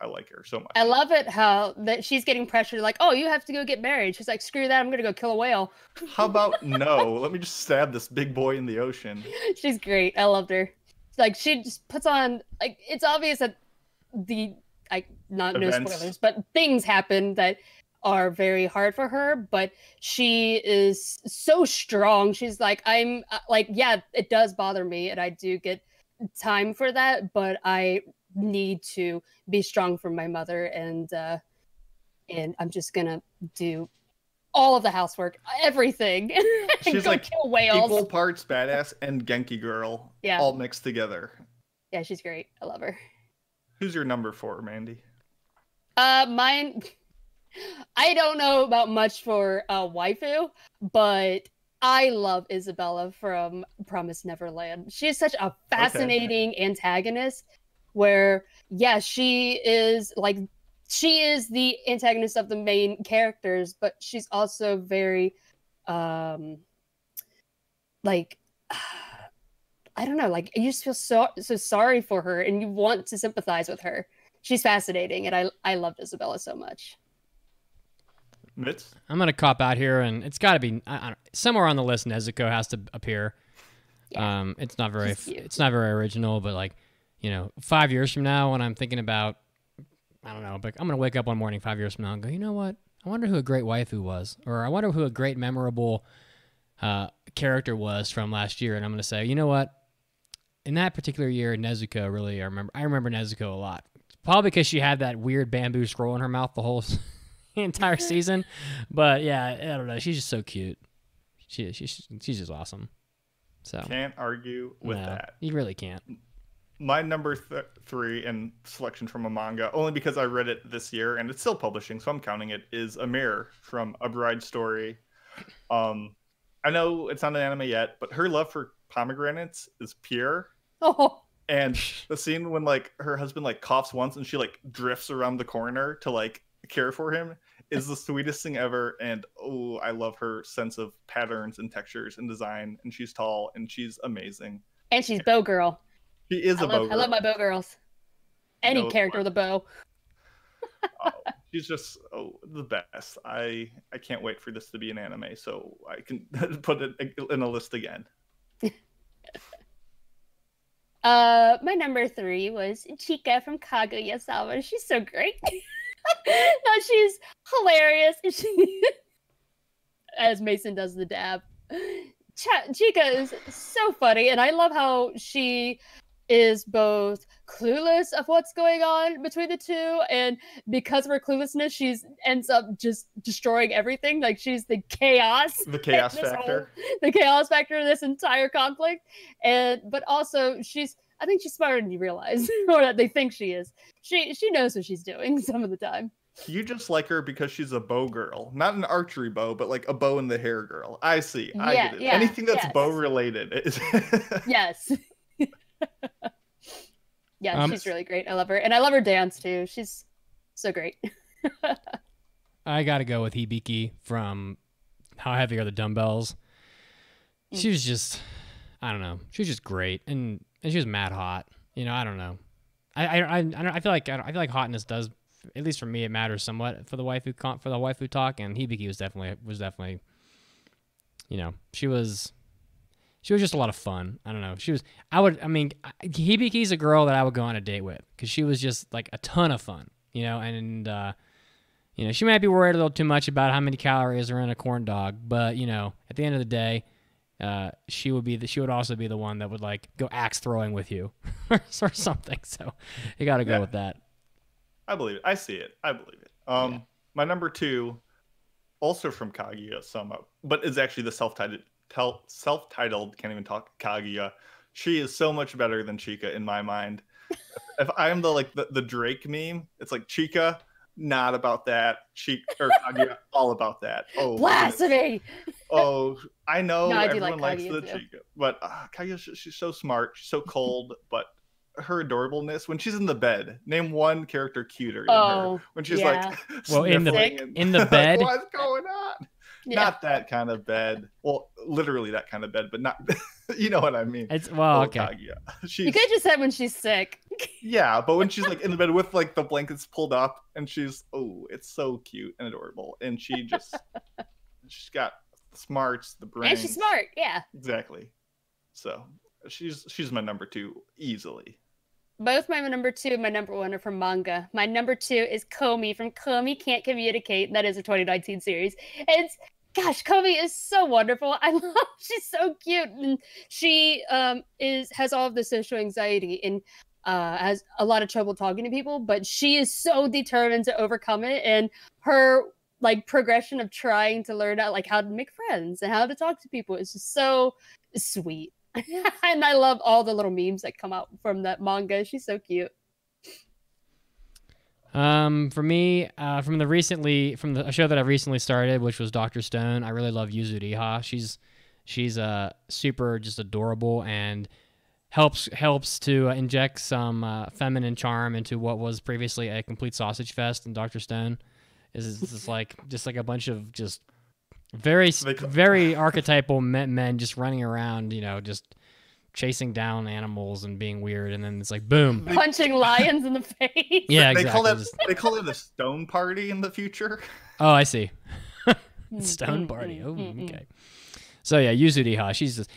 Speaker 4: I like her so much.
Speaker 3: I love it how that she's getting pressured, like, oh, you have to go get married. She's like, screw that, I'm gonna go kill a whale.
Speaker 4: How about no? Let me just stab this big boy in the ocean.
Speaker 3: She's great. I loved her. Like she just puts on, like, it's obvious that no spoilers, but things happen that are very hard for her, but she is so strong. She's like, I'm like, yeah, it does bother me and I do get time for that, but I need to be strong for my mother, and I'm just gonna do all of the housework, everything.
Speaker 4: She's like
Speaker 3: kill whales.
Speaker 4: Equal parts badass and Genki girl, all mixed together.
Speaker 3: Yeah, she's great. I love her.
Speaker 4: Who's your number 4, Mandy?
Speaker 3: Mine, I don't know about much for Waifu, but I love Isabella from Promised Neverland. She is such a fascinating antagonist where, yeah, she is the antagonist of the main characters, but she's also very, I don't know, like, you just feel so sorry for her and you want to sympathize with her. She's fascinating, and I loved Isabella so much.
Speaker 4: Mitz?
Speaker 1: I'm gonna cop out here, and it's got to be somewhere on the list. Nezuko has to appear. Yeah. It's not very original, but like, 5 years from now, when I'm thinking about, I don't know, but I'm gonna wake up one morning 5 years from now and go, you know what? I wonder who a great waifu was, or I wonder who a great memorable character was from last year, and I'm gonna say, you know what? In that particular year, Nezuko really, I remember Nezuko a lot. Probably because she had that weird bamboo scroll in her mouth the whole entire season. But yeah, I don't know. She's just so cute. She's just awesome. So
Speaker 4: can't argue with that.
Speaker 1: You really can't.
Speaker 4: My number 3 and selection from a manga, only because I read it this year and it's still publishing, so I'm counting it, is A Mirror from A Bride Story. I know it's not an anime yet, but her love for pomegranates is pure.
Speaker 3: Oh.
Speaker 4: And the scene when like her husband like coughs once and she like drifts around the corner to like care for him is the sweetest thing ever. And I love her sense of patterns and textures and design. And she's tall and she's amazing.
Speaker 3: And she's bow girl.
Speaker 4: She is a bow girl.
Speaker 3: I love my bow girls. Any character with a bow.
Speaker 4: Oh, she's just the best. I can't wait for this to be an anime so I can put it in a list again.
Speaker 3: My number 3 was Chica from Kaguya-sama. She's so great. No, she's hilarious. She, as Mason does the dab. Chica is so funny, and I love how she is both clueless of what's going on between the two, and because of her cluelessness, she ends up just destroying everything. Like, she's the chaos
Speaker 4: factor.
Speaker 3: The chaos factor of this entire conflict. But also I think she's smarter than you realize, or that they think she is. She knows what she's doing some of the time.
Speaker 4: You just like her because she's a bow girl, not an archery bow, but like a bow in the hair girl. I see. I get it.
Speaker 3: Yeah,
Speaker 4: anything that's bow related is.
Speaker 3: Yes. Yeah, she's really great. I love her. And I love her dance too. She's so great.
Speaker 1: I gotta go with Hibiki from How Heavy Are the Dumbbells. She was just, I don't know. She was just great, and she was mad hot. You know, I don't know. I feel like hotness does, at least for me, it matters somewhat for the waifu talk. And Hibiki was definitely, you know, she was just a lot of fun. I don't know. Hibiki's a girl that I would go on a date with because she was just like a ton of fun, you know, and you know, she might be worried a little too much about how many calories are in a corn dog, but you know, at the end of the day, she would also be the one that would like go axe throwing with you or something. So you got to go with that.
Speaker 4: I believe it. I see it. I believe it. My number 2, also from Kaguya-sama, but is actually the self-titled, can't even talk, Kaguya. She is so much better than Chica in my mind. If I am the Drake meme, it's like Chica, not about that. Kaguya, all about that. Oh,
Speaker 3: blasphemy!
Speaker 4: Oh, I know
Speaker 3: no,
Speaker 4: everyone likes
Speaker 3: Kaguya
Speaker 4: the
Speaker 3: too.
Speaker 4: Chica, but Kaguya, she's so smart, she's so cold, but her adorableness when she's in the bed. Name one character cuter than her. When she's like,
Speaker 1: well, in the bed.
Speaker 4: What's going on? Yeah. Not that kind of bed. Well, literally that kind of bed, but not. You know what I mean?
Speaker 1: Okay.
Speaker 3: You could have just said when she's sick.
Speaker 4: Yeah, but when she's like in the bed with like the blankets pulled up, and she's it's so cute and adorable, and she's got the smarts, the brain,
Speaker 3: and she's smart. Yeah,
Speaker 4: exactly. So she's my number 2 easily.
Speaker 3: Both my number 2 and my number 1 are from manga. My number 2 is Komi from Komi Can't Communicate. That is a 2019 series. And gosh, Komi is so wonderful. She's so cute, and she has all of the social anxiety and has a lot of trouble talking to people, but she is so determined to overcome it, and her like progression of trying to learn how to make friends and how to talk to people is just so sweet. And I love all the little memes that come out from that manga. She's so cute.
Speaker 1: For me, from the show that I've recently started, which was Dr. Stone, I really love Yuzu Riha. She's super just adorable and helps to inject some feminine charm into what was previously a complete sausage fest in Dr. Stone. Is just like a bunch of just very archetypal men just running around, you know, just chasing down animals and being weird, and then it's like boom,
Speaker 3: punching lions in the face.
Speaker 1: Yeah, exactly.
Speaker 4: They call it a stone party in the future.
Speaker 1: Oh, I see. Stone party. Oh, okay. So yeah, Yuzu Riha, she's just.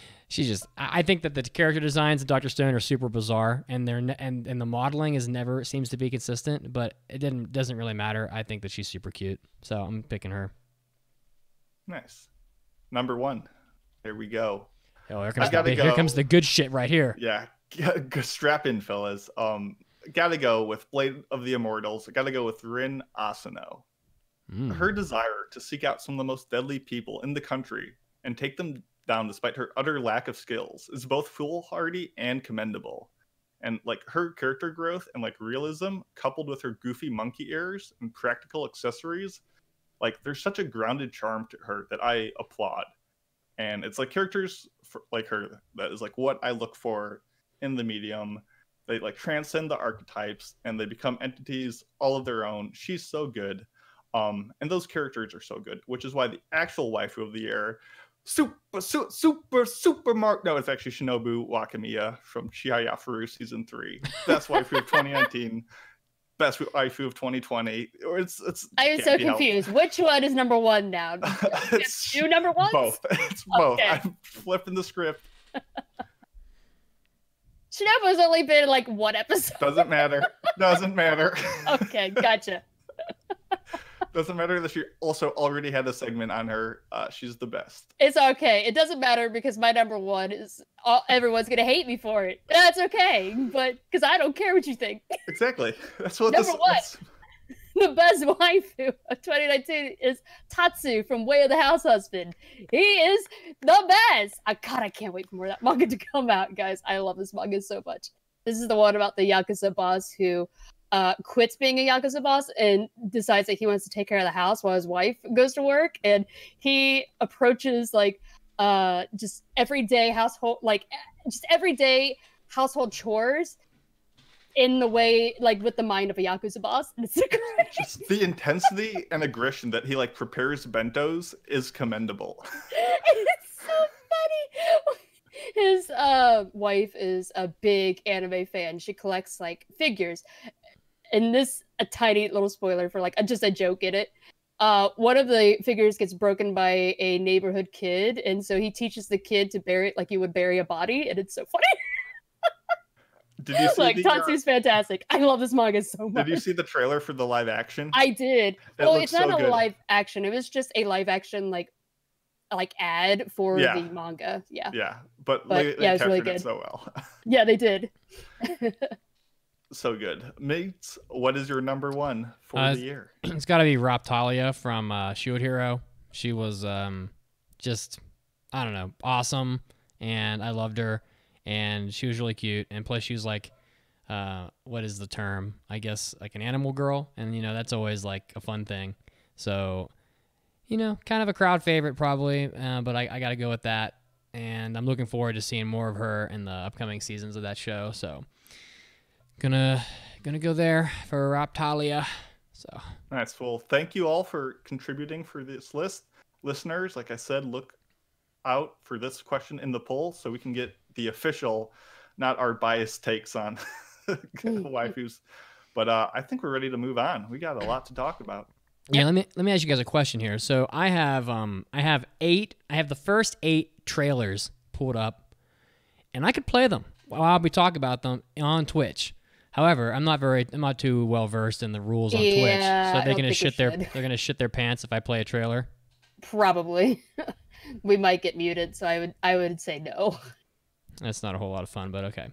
Speaker 1: I think that the character designs of Dr. Stone are super bizarre, and and the modeling never seems to be consistent, but it doesn't really matter. I think that she's super cute, so I'm picking her.
Speaker 4: Nice. Number 1. Here we go.
Speaker 1: Oh, here comes the good shit right here.
Speaker 4: Yeah. Strap in, fellas. Gotta go with Blade of the Immortals. Gotta go with Rin Asano. Her desire to seek out some of the most deadly people in the country and take them down despite her utter lack of skills is both foolhardy and commendable. And like her character growth and like realism coupled with her goofy monkey ears and practical accessories, like there's such a grounded charm to her that I applaud. And it's like characters like her that is like what I look for in the medium. They like transcend the archetypes and they become entities all of their own. She's so good. And those characters are so good, which is why the actual waifu of the year, super Mark. No, it's actually Shinobu Wakamiya from Chihaya Furu season 3. That's waifu of 2019. best waifu of 2020. Or it's
Speaker 3: I am so confused. Which one is number one now?
Speaker 4: It's
Speaker 3: two number ones?
Speaker 4: Both. It's both.
Speaker 3: Okay.
Speaker 4: I'm flipping the script.
Speaker 3: Shinobu's only been in like one episode.
Speaker 4: Doesn't matter. Doesn't matter.
Speaker 3: Okay, gotcha.
Speaker 4: Doesn't matter that she also already had a segment on her. She's the best.
Speaker 3: It's okay. It doesn't matter because my number one is everyone's gonna hate me for it. That's okay, but because I don't care what you think.
Speaker 4: Exactly. That's what
Speaker 3: Number one. The best waifu of 2019 is Tatsu from Way of the House Husband. He is the best. I can't wait for more of that manga to come out, guys. I love this manga so much. This is the one about the Yakuza boss who quits being a Yakuza boss and decides that he wants to take care of the house while his wife goes to work. And he approaches like just everyday household chores in the way, like, with the mind of a Yakuza boss. And it's so great.
Speaker 4: Just the intensity and aggression that he, like, prepares bentos is commendable.
Speaker 3: It's so funny. His wife is a big anime fan. She collects, like, figures. And this, a tiny little spoiler for, like, just a joke in it. One of the figures gets broken by a neighborhood kid. And so he teaches the kid to bury it like you would bury a body. And it's so funny.
Speaker 4: Did you see
Speaker 3: like, Tatsu's fantastic. I love this manga so much.
Speaker 4: Did you see the trailer for the live action?
Speaker 3: I did. Well, it's not
Speaker 4: so
Speaker 3: a
Speaker 4: good.
Speaker 3: live action. It was just a live action like ad for
Speaker 4: Yeah.
Speaker 3: the manga. Yeah.
Speaker 4: Yeah, but
Speaker 3: But,
Speaker 4: they
Speaker 3: yeah, it's really
Speaker 4: captured it
Speaker 3: good.
Speaker 4: so well.
Speaker 3: Yeah, they did.
Speaker 4: So good. Mates, what is your number one for the year?
Speaker 1: It's got to be Raptalia from Shield Hero. She was just, I don't know, awesome, and I loved her, and she was really cute, and plus she was like, what is the term? I guess like an animal girl, and you know that's always like a fun thing. So, you know, kind of a crowd favorite probably, but I got to go with that, and I'm looking forward to seeing more of her in the upcoming seasons of that show. So, gonna go there for Raptalia. So
Speaker 4: That's cool. Thank you all for contributing for this list. Listeners, like I said, look out for this question in the poll so we can get the official, not our biased takes on waifus. But I think we're ready to move on. We got a lot to talk about.
Speaker 1: yeah, let me ask you guys a question here. So I have the first 8 trailers pulled up, and I could play them while we talk about them on Twitch. However, I'm not too well versed in the rules on Twitch, so they're gonna shit their pants if I play a trailer.
Speaker 3: Probably. We might get muted, so I would say no.
Speaker 1: That's not a whole lot of fun, but okay.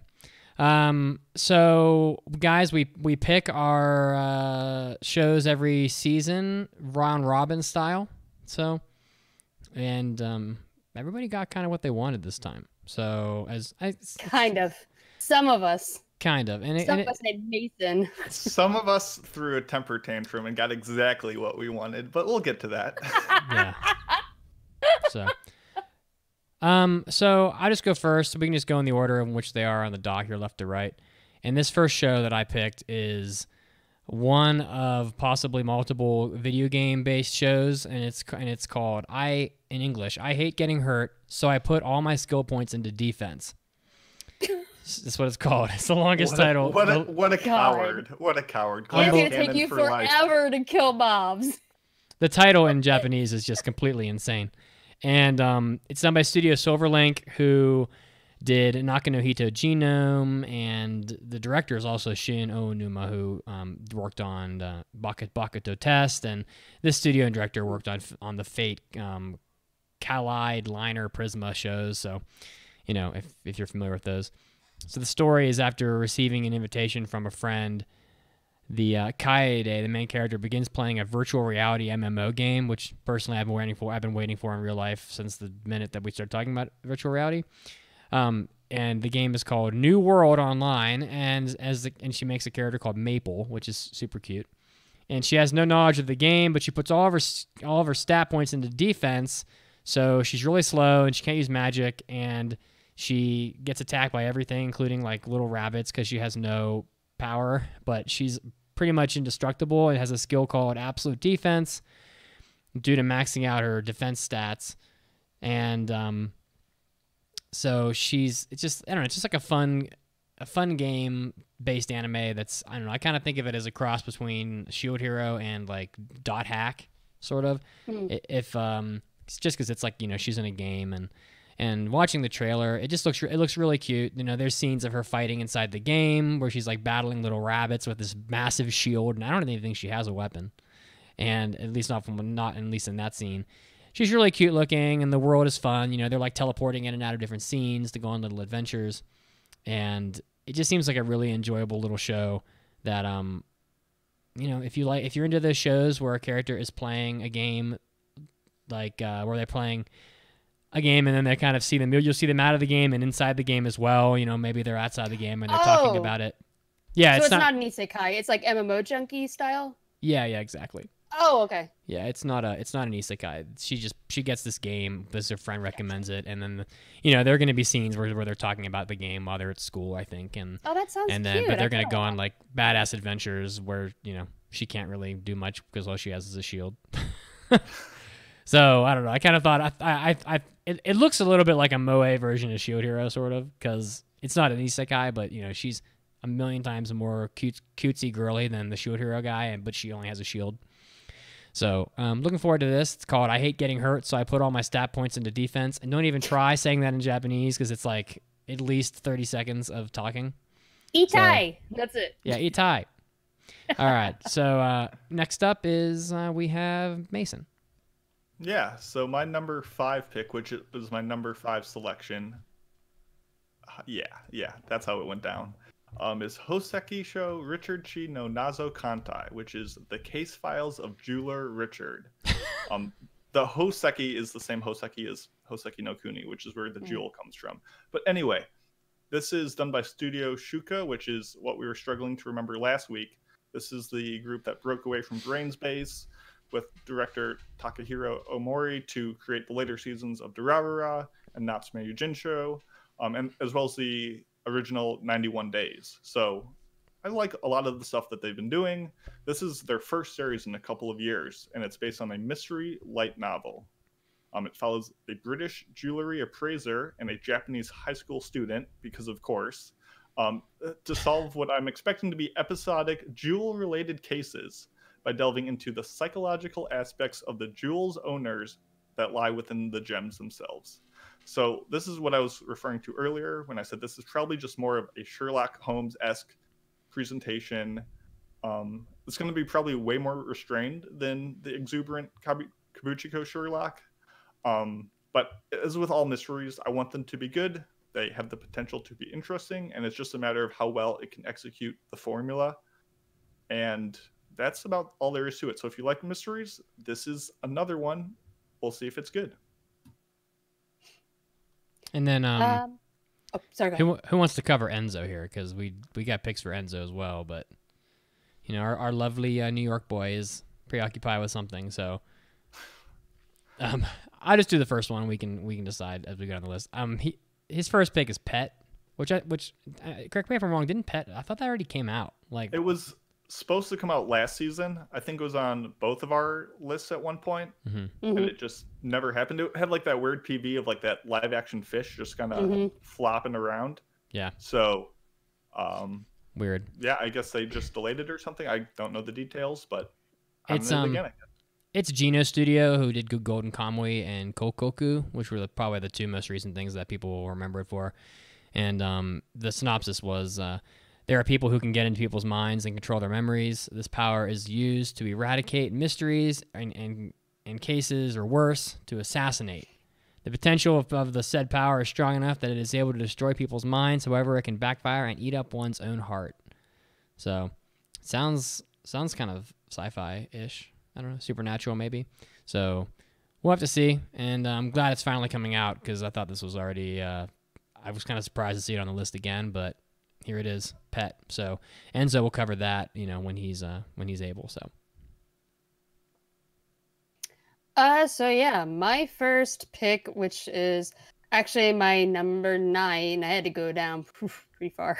Speaker 1: So guys, we pick our shows every season, round robin style. So, and everybody got kind of what they wanted this time. So
Speaker 3: Kind of. Some of us.
Speaker 1: Kind of,
Speaker 3: Some of us named Mason.
Speaker 4: Some of us threw a temper tantrum and got exactly what we wanted, but we'll get to that.
Speaker 1: Yeah. So I'll just go first. We can just go in the order in which they are on the dock, here left to right. And this first show that I picked is one of possibly multiple video game based shows, and it's called in English, I Hate Getting Hurt, so I put all my skill points into defense. That's what it's called. It's the longest title.
Speaker 4: What a coward. What a coward.
Speaker 3: It's going to
Speaker 4: Cannon
Speaker 3: take you
Speaker 4: for life.
Speaker 3: forever to kill mobs.
Speaker 1: The title in Japanese is just completely insane. And it's done by Studio Silverlink, who did Nakanohito Genome, and the director is also Shin Onuma, who worked on Bakuto Test, and this studio and director worked on the Fate Kaleid, Liner, Prisma shows, so, you know, if you're familiar with those. So the story is after receiving an invitation from a friend, the Kaede, the main character, begins playing a virtual reality MMO game, which personally I've been waiting for in real life since the minute that we started talking about virtual reality. And the game is called New World Online, and she makes a character called Maple, which is super cute. And she has no knowledge of the game, but she puts all of her stat points into defense, so she's really slow and she can't use magic, and she gets attacked by everything, including like little rabbits, because she has no power, but she's pretty much indestructible. It has a skill called Absolute Defense due to maxing out her defense stats. And so it's just like a fun game based anime that's, I don't know, I kind of think of it as a cross between Shield Hero and like Dot Hack, sort of. If it's just because it's like, you know, she's in a game, and watching the trailer, it just looks really cute. You know, there's scenes of her fighting inside the game where she's like battling little rabbits with this massive shield, and I don't even think she has a weapon, and at least not in that scene. She's really cute looking, and the world is fun. You know, they're like teleporting in and out of different scenes to go on little adventures, and it just seems like a really enjoyable little show that, you know, if you're into those shows where a character is playing a game, like where they're playing a game and then they kind of see them, you'll see them out of the game and inside the game as well. You know, maybe they're outside the game and they're talking about it. Yeah,
Speaker 3: so it's not an isekai. It's like MMO junkie style.
Speaker 1: Yeah, exactly.
Speaker 3: Oh, okay.
Speaker 1: Yeah, it's not an isekai. She gets this game because her friend recommends it, and then you know there are going to be scenes where they're talking about the game while they're at school, I think, and
Speaker 3: that sounds
Speaker 1: and then
Speaker 3: cute.
Speaker 1: But they're going to go on like badass adventures where, you know, she can't really do much because all she has is a shield. So I don't know. I kind of thought it looks a little bit like a moe version of Shield Hero, sort of, because it's not an isekai, but you know she's a million times more cutesy girly than the Shield Hero guy, but she only has a shield. So looking forward to this. It's called I Hate Getting Hurt, so I put all my stat points into defense. And don't even try saying that in Japanese because it's like at least 30 seconds of talking.
Speaker 3: Itai! So, that's it.
Speaker 1: Yeah, Itai. All right, so next up is we have Mason.
Speaker 4: Yeah, so my number 5 pick, which was my number 5 selection. Yeah, that's how it went down. Is Hoseki Sho Richard-chi no Nazo Kantai, which is the case files of Jeweler Richard. The Hoseki is the same Hoseki as Hoseki no Kuni, which is where the jewel comes from. But anyway, this is done by Studio Shuka, which is what we were struggling to remember last week. This is the group that broke away from Brain's Base with director Takahiro Omori to create the later seasons of Durarara and Natsume Yujincho, and as well as the original 91 Days. So I like a lot of the stuff that they've been doing. This is their first series in a couple of years, and it's based on a mystery light novel. It follows a British jewelry appraiser and a Japanese high school student, because of course, to solve what I'm expecting to be episodic jewel-related cases by delving into the psychological aspects of the jewels owners that lie within the gems themselves. So this is what I was referring to earlier when I said this is probably just more of a Sherlock Holmes-esque presentation. It's going to be probably way more restrained than the exuberant Kabuchiko Sherlock. But as with all mysteries, I want them to be good. They have the potential to be interesting, and it's just a matter of how well it can execute the formula. And that's about all there is to it. So if you like mysteries, this is another one. We'll see if it's good.
Speaker 1: And then,
Speaker 3: sorry.
Speaker 1: Who wants to cover Enzo here? Because we got picks for Enzo as well, but you know our lovely New York boy is preoccupied with something. So, I just do the first one. We can decide as we go on the list. His first pick is Pet, which correct me if I'm wrong. Didn't Pet? I thought that already came out. Like
Speaker 4: it was supposed to come out last season. I think it was on both of our lists at one point, and it just never happened. It had like that weird PV of like that live action fish just kind of flopping around.
Speaker 1: Yeah.
Speaker 4: So,
Speaker 1: weird.
Speaker 4: Yeah, I guess they just delayed it or something. I don't know the details, but
Speaker 1: it's Geno Studio who did Good Golden Kamuy and Kokoku, which were probably the two most recent things that people will remember it for. And the synopsis was. There are people who can get into people's minds and control their memories. This power is used to eradicate mysteries and cases, or worse, to assassinate. The potential of the said power is strong enough that it is able to destroy people's minds. However, it can backfire and eat up one's own heart. So, sounds kind of sci-fi-ish. I don't know, supernatural maybe. So, we'll have to see. And I'm glad it's finally coming out because I thought this was already. I was kind of surprised to see it on the list again, but. Here it is, Pet. So Enzo will cover that, you know, when he's able.
Speaker 3: So yeah, my first pick, which is actually my number 9. I had to go down pretty far.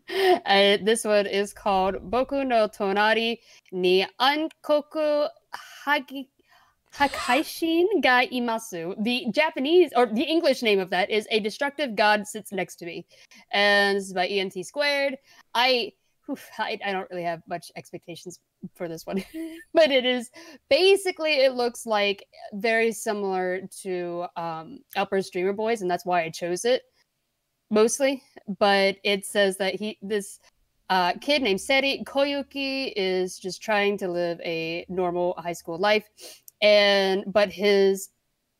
Speaker 3: This one is called Boku no Tonari ni Ankoku Takaishin ga imasu. The Japanese or the English name of that is A Destructive God Sits Next to Me, and this is by ENT Squared. I don't really have much expectations for this one, but it is basically, it looks like very similar to Outburst Dreamer Boys, and that's why I chose it mostly. But it says that this kid named Seri Koyuki is just trying to live a normal high school life, but his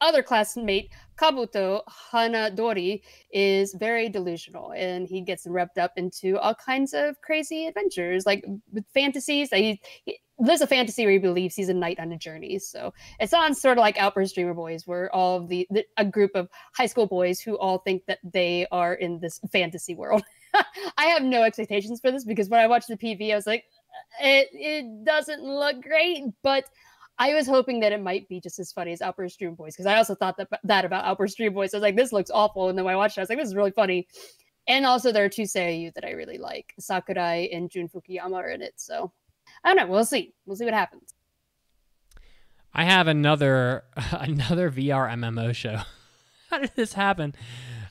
Speaker 3: other classmate Kabuto Hanadori is very delusional, and he gets wrapped up into all kinds of crazy adventures, like with fantasies. That he lives a fantasy where he believes he's a knight on a journey. So it sounds sort of like Outburst Dreamer Boys, where all of a group of high school boys who all think that they are in this fantasy world. I have no expectations for this because when I watched the PV, I was like, it doesn't look great, but I was hoping that it might be just as funny as Outburst Dream Boys, because I also thought that about Outburst Dream Boys. I was like, this looks awful. And then when I watched it, I was like, this is really funny. And also there are two seiyuu that I really like. Sakurai and Jun Fukuyama are in it. So I don't know. We'll see. We'll see what happens.
Speaker 1: I have another VR MMO show. How did this happen?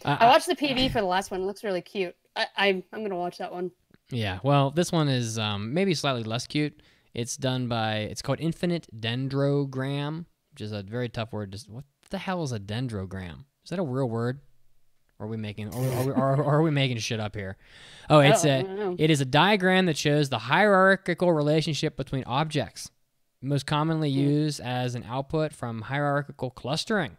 Speaker 3: I watched the PV for the last one. It looks really cute. I'm going to watch that one.
Speaker 1: Yeah, well, this one is maybe slightly less cute. It's called Infinite Dendrogram, which is a very tough word. What the hell is a dendrogram? Is that a real word? Or are we making shit up here? Oh, it is a diagram that shows the hierarchical relationship between objects, most commonly used as an output from hierarchical clustering.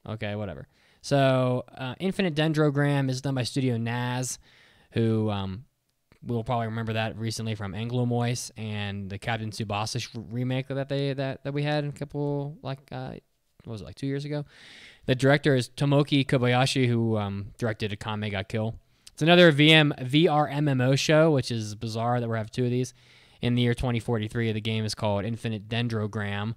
Speaker 1: Okay, whatever. So, Infinite Dendrogram is done by Studio Naz, who we'll probably remember that recently from Anglo-Moise and the Captain Tsubasa remake that we had a couple, what was it, 2 years ago? The director is Tomoki Kobayashi, who directed Akame ga Kill. It's another VR MMO show, which is bizarre that we have two of these. In the year 2043, the game is called Infinite Dendrogram.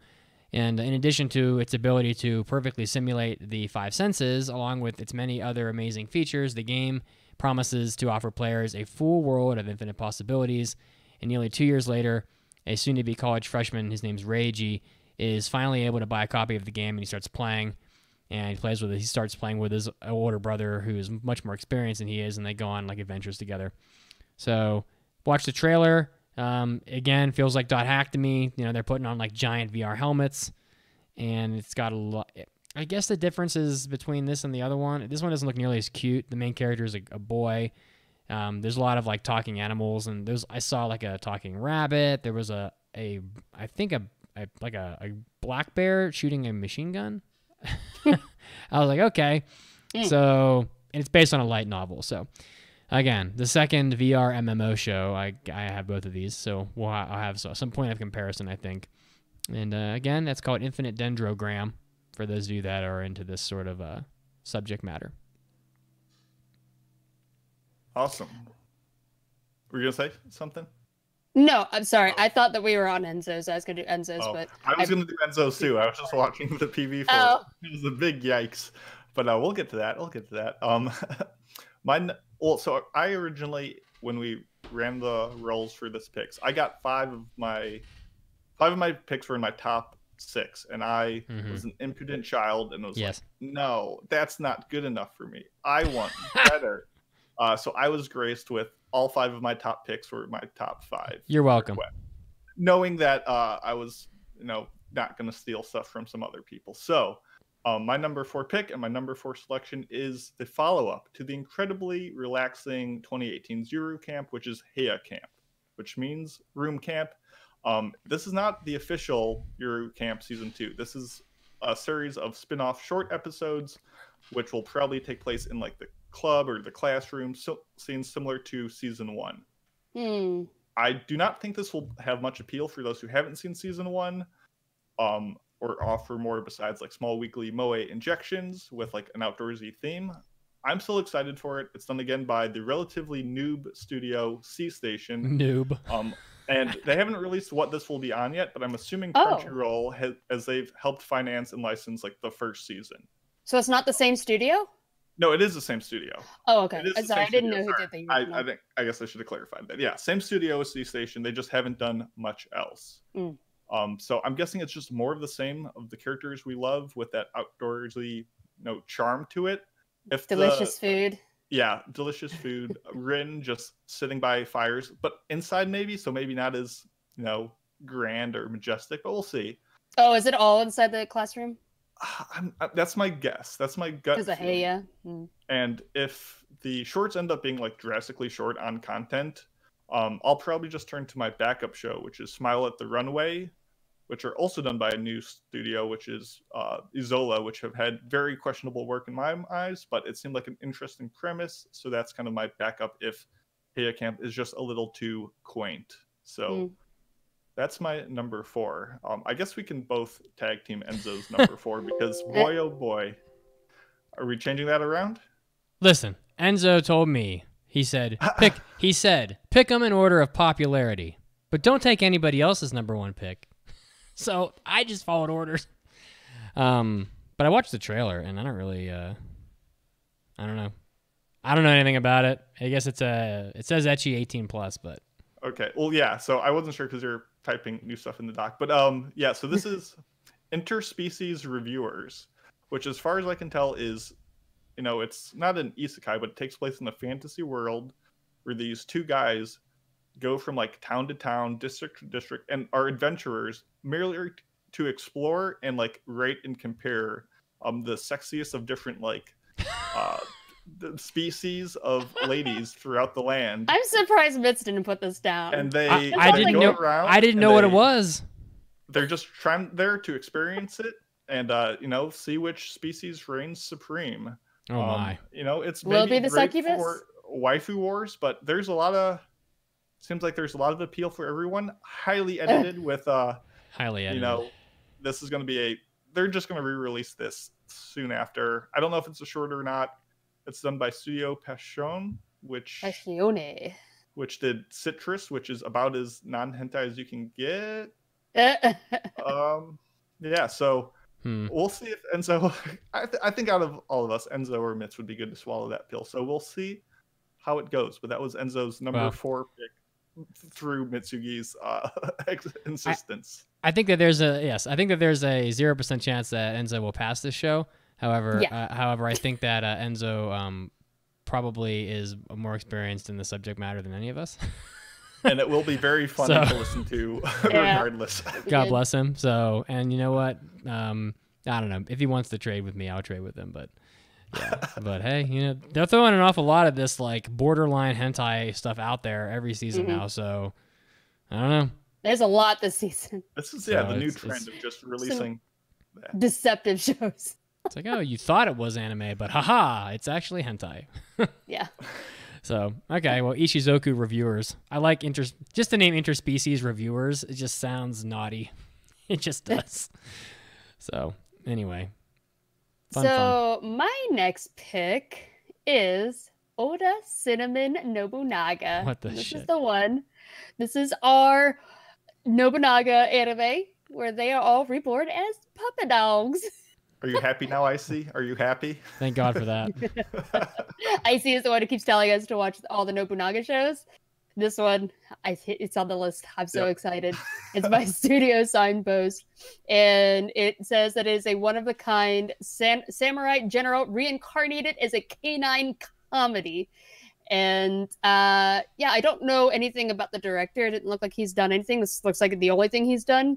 Speaker 1: And in addition to its ability to perfectly simulate the five senses, along with its many other amazing features, the game promises to offer players a full world of infinite possibilities. And nearly 2 years later, a soon-to-be college freshman, his name's Reiji, is finally able to buy a copy of the game, and he starts playing. And he starts playing with his older brother, who is much more experienced than he is, and they go on adventures together. So, watch the trailer. Again, feels like Dot Hack to me. They're putting on giant VR helmets, and it's got a lot. I guess the difference is between this and the other one. This one doesn't look nearly as cute. The main character is a boy. There's a lot of talking animals, and I saw a talking rabbit. There was a black bear shooting a machine gun. I was like, okay. So, and it's based on a light novel. So, again, the second VR MMO show. I have both of these, so I'll have some point of comparison, I think. And again, that's called Infinite Dendrogram, for those of you that are into this sort of subject matter.
Speaker 4: Awesome. Were you going to say something?
Speaker 3: No, I'm sorry. I thought that we were on Enzo's. I was going to do Enzo's, but...
Speaker 4: I was going to do Enzo's too. I was just watching the PV for it. It was a big yikes. But we'll get to that. So I originally, when we ran the rolls for this picks, I got five of my picks were in my top 6, and I was an impudent child and was like, no, that's not good enough for me. I want better. So I was graced with all 5 of my top picks were my top 5.
Speaker 1: You're welcome.
Speaker 4: Knowing that I was, not going to steal stuff from some other people. So my number 4 pick and my number 4 selection is the follow-up to the incredibly relaxing 2018 Zuru Camp, which is Heya Camp, which means room camp. This is not the official Zuru Camp Season 2. This is a series of spin-off short episodes, which will probably take place in the club or the classroom, scenes similar to Season 1. I do not think this will have much appeal for those who haven't seen Season 1. Or offer more besides small weekly moe injections with an outdoorsy theme. I'm still excited for it. It's done again by the relatively noob studio C Station.
Speaker 1: Noob.
Speaker 4: And they haven't released what this will be on yet, but I'm assuming Crunchyroll as they've helped finance and license the first season.
Speaker 3: So it's not the same studio?
Speaker 4: No, it is the same studio.
Speaker 3: Oh, okay. Sorry, I didn't know who did the
Speaker 4: I guess I should have clarified that. Yeah, same studio as C Station. They just haven't done much else. So I'm guessing it's just more of the same of the characters we love with that outdoorsy, charm to it. If
Speaker 3: Delicious food.
Speaker 4: Yeah, delicious food. Rin just sitting by fires, but inside maybe, so maybe not as, grand or majestic, but we'll see.
Speaker 3: Oh, is it all inside the classroom?
Speaker 4: That's my guess. That's my gut.
Speaker 3: Because of Heya.
Speaker 4: And if the shorts end up being like drastically short on content, I'll probably just turn to my backup show, which is Smile at the Runway, which are also done by a new studio, which is Isola, which have had very questionable work in my eyes, but it seemed like an interesting premise. So that's kind of my backup if Heya Camp is just a little too quaint. So that's my number 4. I guess we can both tag team Enzo's number 4 because boy, oh boy, are we changing that around?
Speaker 1: Listen, Enzo told me, he said, pick them in order of popularity, but don't take anybody else's number 1 pick. So I just followed orders. But I watched the trailer and I don't really, I don't know. I don't know anything about it. I guess it says ecchi 18+, but.
Speaker 4: Okay. Well, yeah. So I wasn't sure because you're typing new stuff in the doc, but yeah. So this is Interspecies Reviewers, which, as far as I can tell, is, it's not an isekai, but it takes place in a fantasy world where these 2 guys go from like town to town, district to district, and are adventurers merely to explore and like rate and compare the sexiest of different like the species of ladies throughout the land.
Speaker 3: I'm surprised Mitz didn't put this down.
Speaker 4: And
Speaker 1: I didn't know what it was.
Speaker 4: They're just trying there to experience it and see which species reigns supreme.
Speaker 1: Oh my!
Speaker 4: It's
Speaker 3: will it be
Speaker 4: maybe
Speaker 3: the
Speaker 4: great
Speaker 3: succubus
Speaker 4: for waifu wars, but there's a lot of appeal for everyone. Highly edited with
Speaker 1: highly edited.
Speaker 4: This is going to be they're just going to re-release this soon after. I don't know if it's a short or not. It's done by Studio Passione, which did Citrus, which is about as non-hentai as you can get. Yeah, so we'll see if Enzo. I think out of all of us, Enzo or Mitz would be good to swallow that pill. So we'll see how it goes. But that was Enzo's number 4 pick through Mitsugi's insistence.
Speaker 1: I think that there's a 0% chance that Enzo will pass this show. However, I think that Enzo probably is more experienced in the subject matter than any of us.
Speaker 4: And it will be very fun to listen to regardless.
Speaker 1: God bless him. So, and you know what? I don't know. If he wants to trade with me, I'll trade with him. But yeah, but hey, they're throwing an awful lot of this like borderline hentai stuff out there every season now. So I don't know.
Speaker 3: There's a lot this season.
Speaker 4: This is the new trend of just releasing
Speaker 3: deceptive shows.
Speaker 1: It's like, oh, you thought it was anime, but haha, it's actually hentai.
Speaker 3: Yeah.
Speaker 1: So, okay, well, Ishizoku Reviewers. I like just the name Interspecies Reviewers. It just sounds naughty. It just does. So, anyway. Fun.
Speaker 3: My next pick is Oda Cinnamon Nobunaga.
Speaker 1: What the shit?
Speaker 3: This is the one. This is our Nobunaga anime where they are all reborn as puppet dogs.
Speaker 4: Are you happy now, Icy? Are you happy?
Speaker 1: Thank God for that.
Speaker 3: Icy is the one who keeps telling us to watch all the Nobunaga shows. This one, it's on the list. I'm so excited. It's by Studio Signpost. And it says that it is a one-of-a-kind samurai general reincarnated as a canine comedy. And I don't know anything about the director. It didn't look like he's done anything. This looks like the only thing he's done.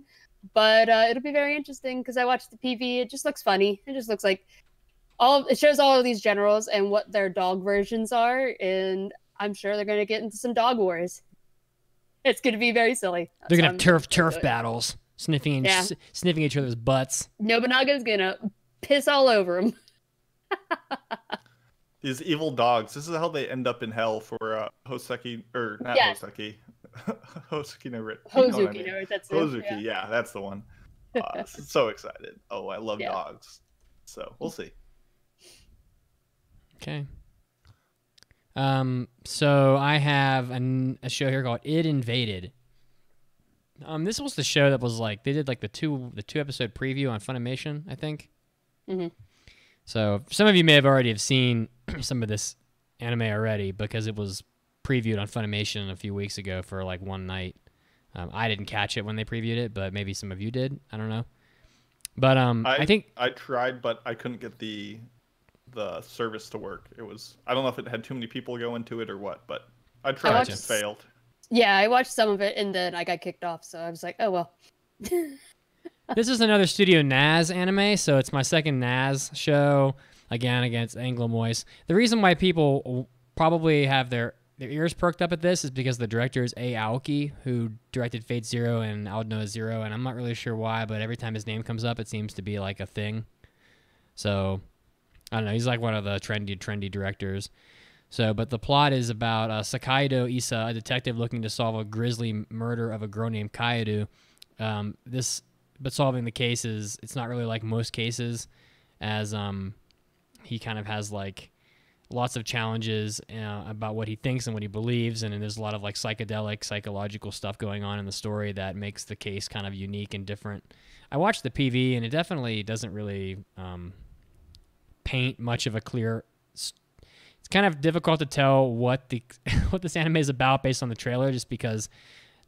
Speaker 3: But it'll be very interesting because I watched the PV. It just looks funny. It just looks like it shows all of these generals and what their dog versions are, and I'm sure they're going to get into some dog wars. It's going to be very silly.
Speaker 1: They're going to have turf battles, sniffing each other's butts.
Speaker 3: Nobunaga's going to piss all over them.
Speaker 4: These evil dogs. This is how they end up in hell for Hoseki, or not Hoseki. Hozuki no Rit.
Speaker 3: Hozuki no Rit, that's it.
Speaker 4: Hozuki, yeah, that's the one. So excited. Oh, I love dogs. So we'll see.
Speaker 1: Okay. So I have a show here called It Invaded. This was the show that was like they did like the two episode preview on Funimation, I think. Mm-hmm. So some of you may have already seen some of this anime already because it was previewed on Funimation a few weeks ago for like one night. I didn't catch it when they previewed it, but maybe some of you did. I don't know. But I think
Speaker 4: I tried, but I couldn't get the service to work. It was, I don't know if it had too many people go into it or what, but I tried and failed.
Speaker 3: Yeah, I watched some of it and then I got kicked off, so I was like, oh well.
Speaker 1: This is another Studio Naz anime, so it's my second Naz show, again against Anglo Moist. The reason why people probably have their ears perked up at this is because the director is A. Aoki, who directed Fate Zero and Aldnoah Zero, and I'm not really sure why, but every time his name comes up, it seems to be like a thing. So, I don't know, he's like one of the trendy directors. So, but the plot is about Sakaido Issa, a detective looking to solve a grisly murder of a girl named Kaedu. But solving the case it's not really like most cases, as he kind of has like lots of challenges about what he thinks and what he believes, and there's a lot of like psychedelic, psychological stuff going on in the story that makes the case kind of unique and different. I watched the PV, and it definitely doesn't really paint much of a clear. It's kind of difficult to tell what this anime is about based on the trailer, just because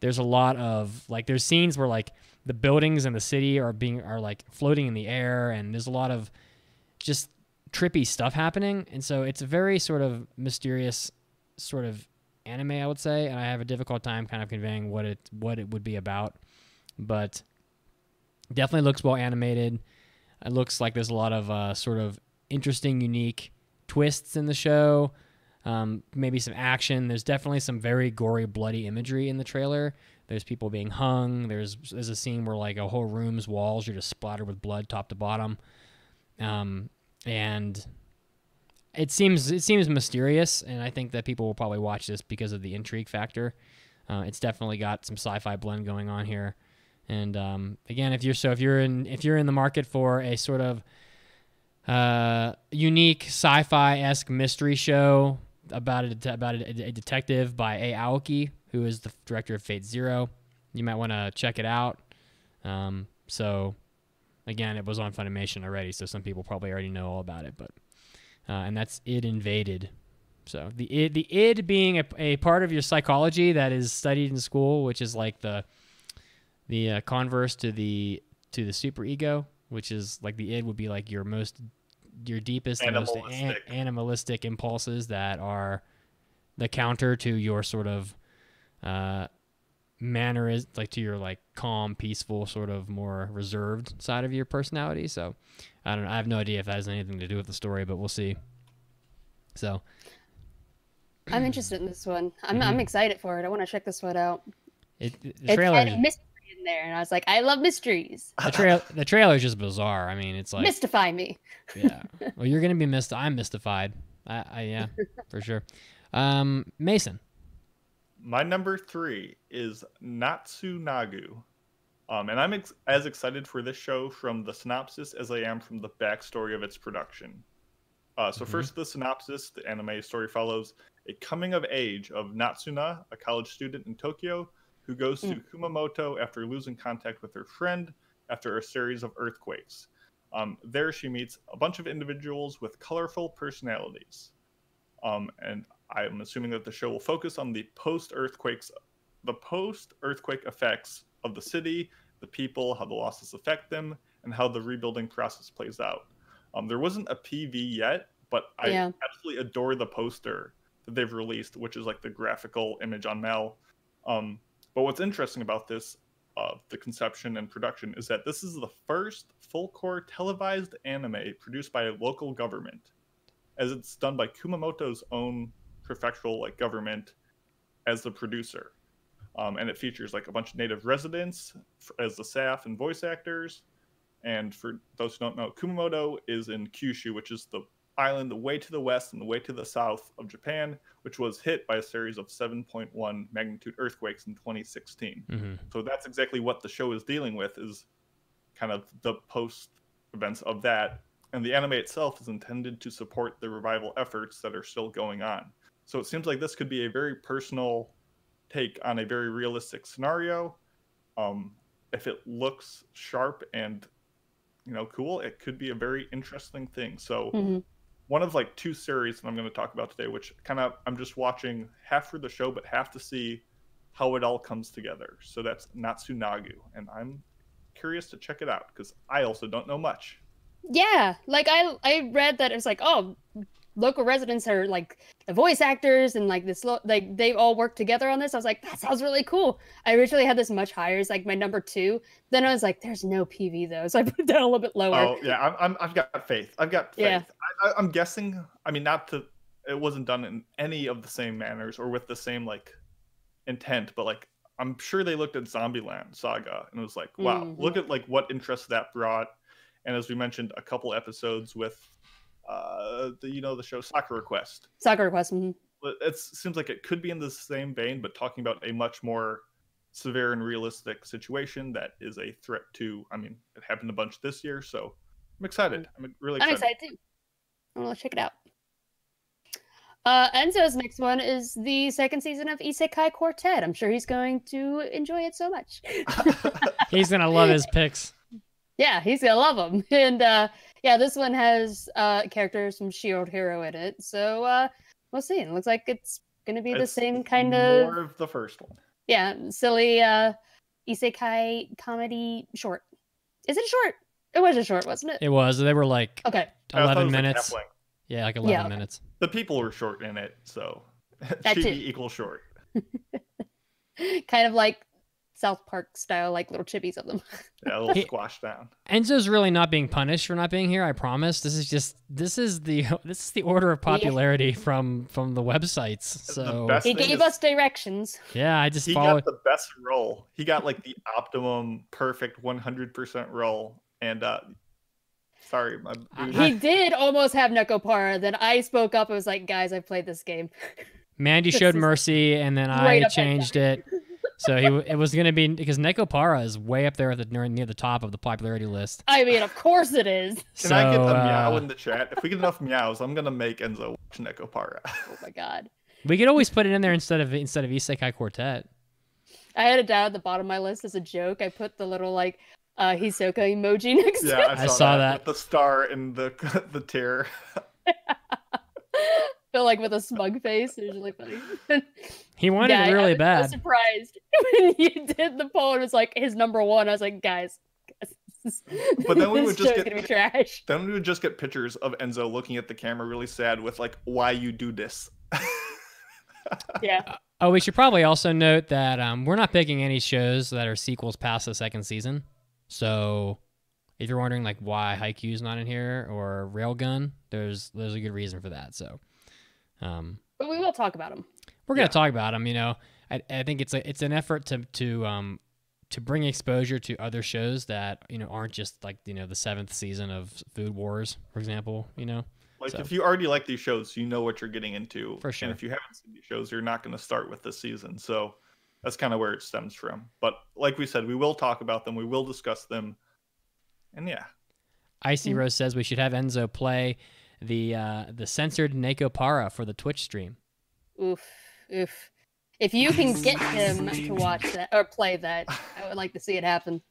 Speaker 1: there's a lot of like there's scenes where like the buildings in the city are like floating in the air, and there's a lot of just trippy stuff happening, and so it's a very sort of mysterious sort of anime, I would say, and I have a difficult time kind of conveying what it would be about, but definitely looks well animated. It looks like there's a lot of sort of interesting, unique twists in the show, maybe some action. There's definitely some very gory, bloody imagery in the trailer. There's people being hung. There's a scene where like a whole room's walls are just splattered with blood top to bottom. And it seems mysterious, and I think that people will probably watch this because of the intrigue factor. It's definitely got some sci-fi blend going on here. And again, if you're in the market for a sort of unique sci-fi-esque mystery show about a detective by A. Aoki, who is the director of Fate Zero, you might want to check it out. So again, it was on Funimation already, so some people probably already know all about it. But and that's Id Invaded. So the id being a part of your psychology that is studied in school, which is like the converse to the superego, which is like the id would be like your deepest,
Speaker 4: animalistic.
Speaker 1: most animalistic impulses that are the counter to your sort of manner, is like to your like calm, peaceful, sort of more reserved side of your personality. So I don't know. I have no idea if that has anything to do with the story, but we'll see. So
Speaker 3: I'm interested in this one. I'm excited for it. I want to check this one out.
Speaker 1: The
Speaker 3: It's
Speaker 1: trailer,
Speaker 3: had a mystery in there, and I was like, I love mysteries.
Speaker 1: the trailer is just bizarre. I mean, it's like
Speaker 3: Mystify me.
Speaker 1: yeah. Well, you're gonna be I'm mystified. I yeah, for sure. Mason.
Speaker 4: My number 3 is Natsunagu. And I'm as excited for this show from the synopsis as I am from the backstory of its production. So first, the synopsis. The anime story follows a coming of age of Natsuna, a college student in Tokyo, who goes to Kumamoto after losing contact with her friend after a series of earthquakes. There she meets a bunch of individuals with colorful personalities. And I'm assuming that the show will focus on the post-earthquake effects of the city, the people, how the losses affect them, and how the rebuilding process plays out. There wasn't a PV yet, but I absolutely adore the poster that they've released, which is like the graphical image on Mel. But what's interesting about this, the conception and production, is that this is the first full-core televised anime produced by a local government, as it's done by Kumamoto's own prefectural like government as the producer. And it features like a bunch of native residents as the staff and voice actors. And for those who don't know, Kumamoto is in Kyushu, which is the island way to the west and the way to the south of Japan, which was hit by a series of 7.1 magnitude earthquakes in 2016. Mm-hmm. So that's exactly what the show is dealing with, is kind of the post events of that. And the anime itself is intended to support the revival efforts that are still going on. So it seems like this could be a very personal take on a very realistic scenario. If it looks sharp and cool, it could be a very interesting thing. So one of like 2 series that I'm going to talk about today, which kind of I'm just watching half for the show, but half to see how it all comes together. So that's Natsunagu, and I'm curious to check it out because I also don't know much.
Speaker 3: Yeah, like I read that it was like, oh, local residents are like the voice actors and like this like they all work together on this. I was like, that sounds really cool. I originally had this much higher as like my number 2. Then I was like, there's no PV though, so I put it down a little bit lower.
Speaker 4: Oh yeah, I've got faith. I've got faith.
Speaker 3: Yeah.
Speaker 4: I'm guessing. I mean, it wasn't done in any of the same manners or with the same like intent, but like I'm sure they looked at Zombieland Saga and it was like, wow, look at like what interest that brought. And as we mentioned, a couple episodes with the show Sakura Quest.
Speaker 3: Sakura Quest.
Speaker 4: It seems like it could be in the same vein, but talking about a much more severe and realistic situation that is a threat to. I mean, it happened a bunch this year, so I'm excited. I'm really excited.
Speaker 3: I'm excited too. I'll check it out. Enzo's next one is the 2nd season of Isekai Quartet. I'm sure he's going to enjoy it so much.
Speaker 1: He's gonna love his picks.
Speaker 3: Yeah, he's gonna love them. And yeah, this one has characters from Shield Hero in it. So we'll see. It looks like it's gonna be the same kind of
Speaker 4: more of the first one.
Speaker 3: Yeah, silly isekai comedy short. Is it short? It was a short, wasn't it?
Speaker 1: It was. They were like 11 minutes.
Speaker 4: Like
Speaker 1: yeah, like 11 minutes.
Speaker 4: The people were short in it, so
Speaker 3: That
Speaker 4: chibi
Speaker 3: too.
Speaker 4: equals short.
Speaker 3: Kind of like South Park style, like little chibis of them.
Speaker 4: Yeah, a little squashed down.
Speaker 1: Enzo's really not being punished for not being here. I promise. This is the order of popularity from the websites. So
Speaker 3: he gave us directions.
Speaker 1: Yeah, I just
Speaker 4: he
Speaker 1: followed.
Speaker 4: got the best roll. He got like the optimum, perfect 100% roll. And sorry,
Speaker 3: he did almost have Nekopara. Then I spoke up. I was like, guys, I played this game.
Speaker 1: Mandi showed mercy, and then I changed it. So it was going to be, because Nekopara is way up there at near the top of the popularity list.
Speaker 3: I mean, of course it is.
Speaker 4: Can I get a meow in the chat? If we get enough meows, I'm going to make Enzo watch Nekopara.
Speaker 3: Oh my god.
Speaker 1: We could always put it in there instead of Isekai Quartet.
Speaker 3: I had it down at the bottom of my list as a joke. I put the little like Hisoka emoji next to it.
Speaker 4: Yeah, I saw that. With the star and the tear.
Speaker 3: Feel like with a smug face. It was really funny.
Speaker 1: He wanted it really bad.
Speaker 3: I was so surprised when you did the poll. It was like his number 1. I was like, guys,
Speaker 4: but then we would just
Speaker 3: gonna be trash.
Speaker 4: Then we would just get pictures of Enzo looking at the camera really sad with like, why you do this.
Speaker 3: Yeah.
Speaker 1: Oh, we should probably also note that we're not picking any shows that are sequels past the 2nd season. So if you're wondering like why Haikyuu's not in here or Railgun, there's a good reason for that. So
Speaker 3: but we will talk about them.
Speaker 1: We're gonna talk about them. You know, I think it's an effort to bring exposure to other shows that aren't just like the 7th season of Food Wars, for example.
Speaker 4: Like if you already like these shows, you know what you're getting into.
Speaker 1: For sure.
Speaker 4: And if you haven't seen these shows, you're not going to start with this season. So that's kind of where it stems from. But like we said, we will talk about them. We will discuss them. And yeah.
Speaker 1: Icy Rose says we should have Enzo play the censored Nekopara for the Twitch stream.
Speaker 3: Oof. If you can get him to watch that or play that, I would like to see it happen.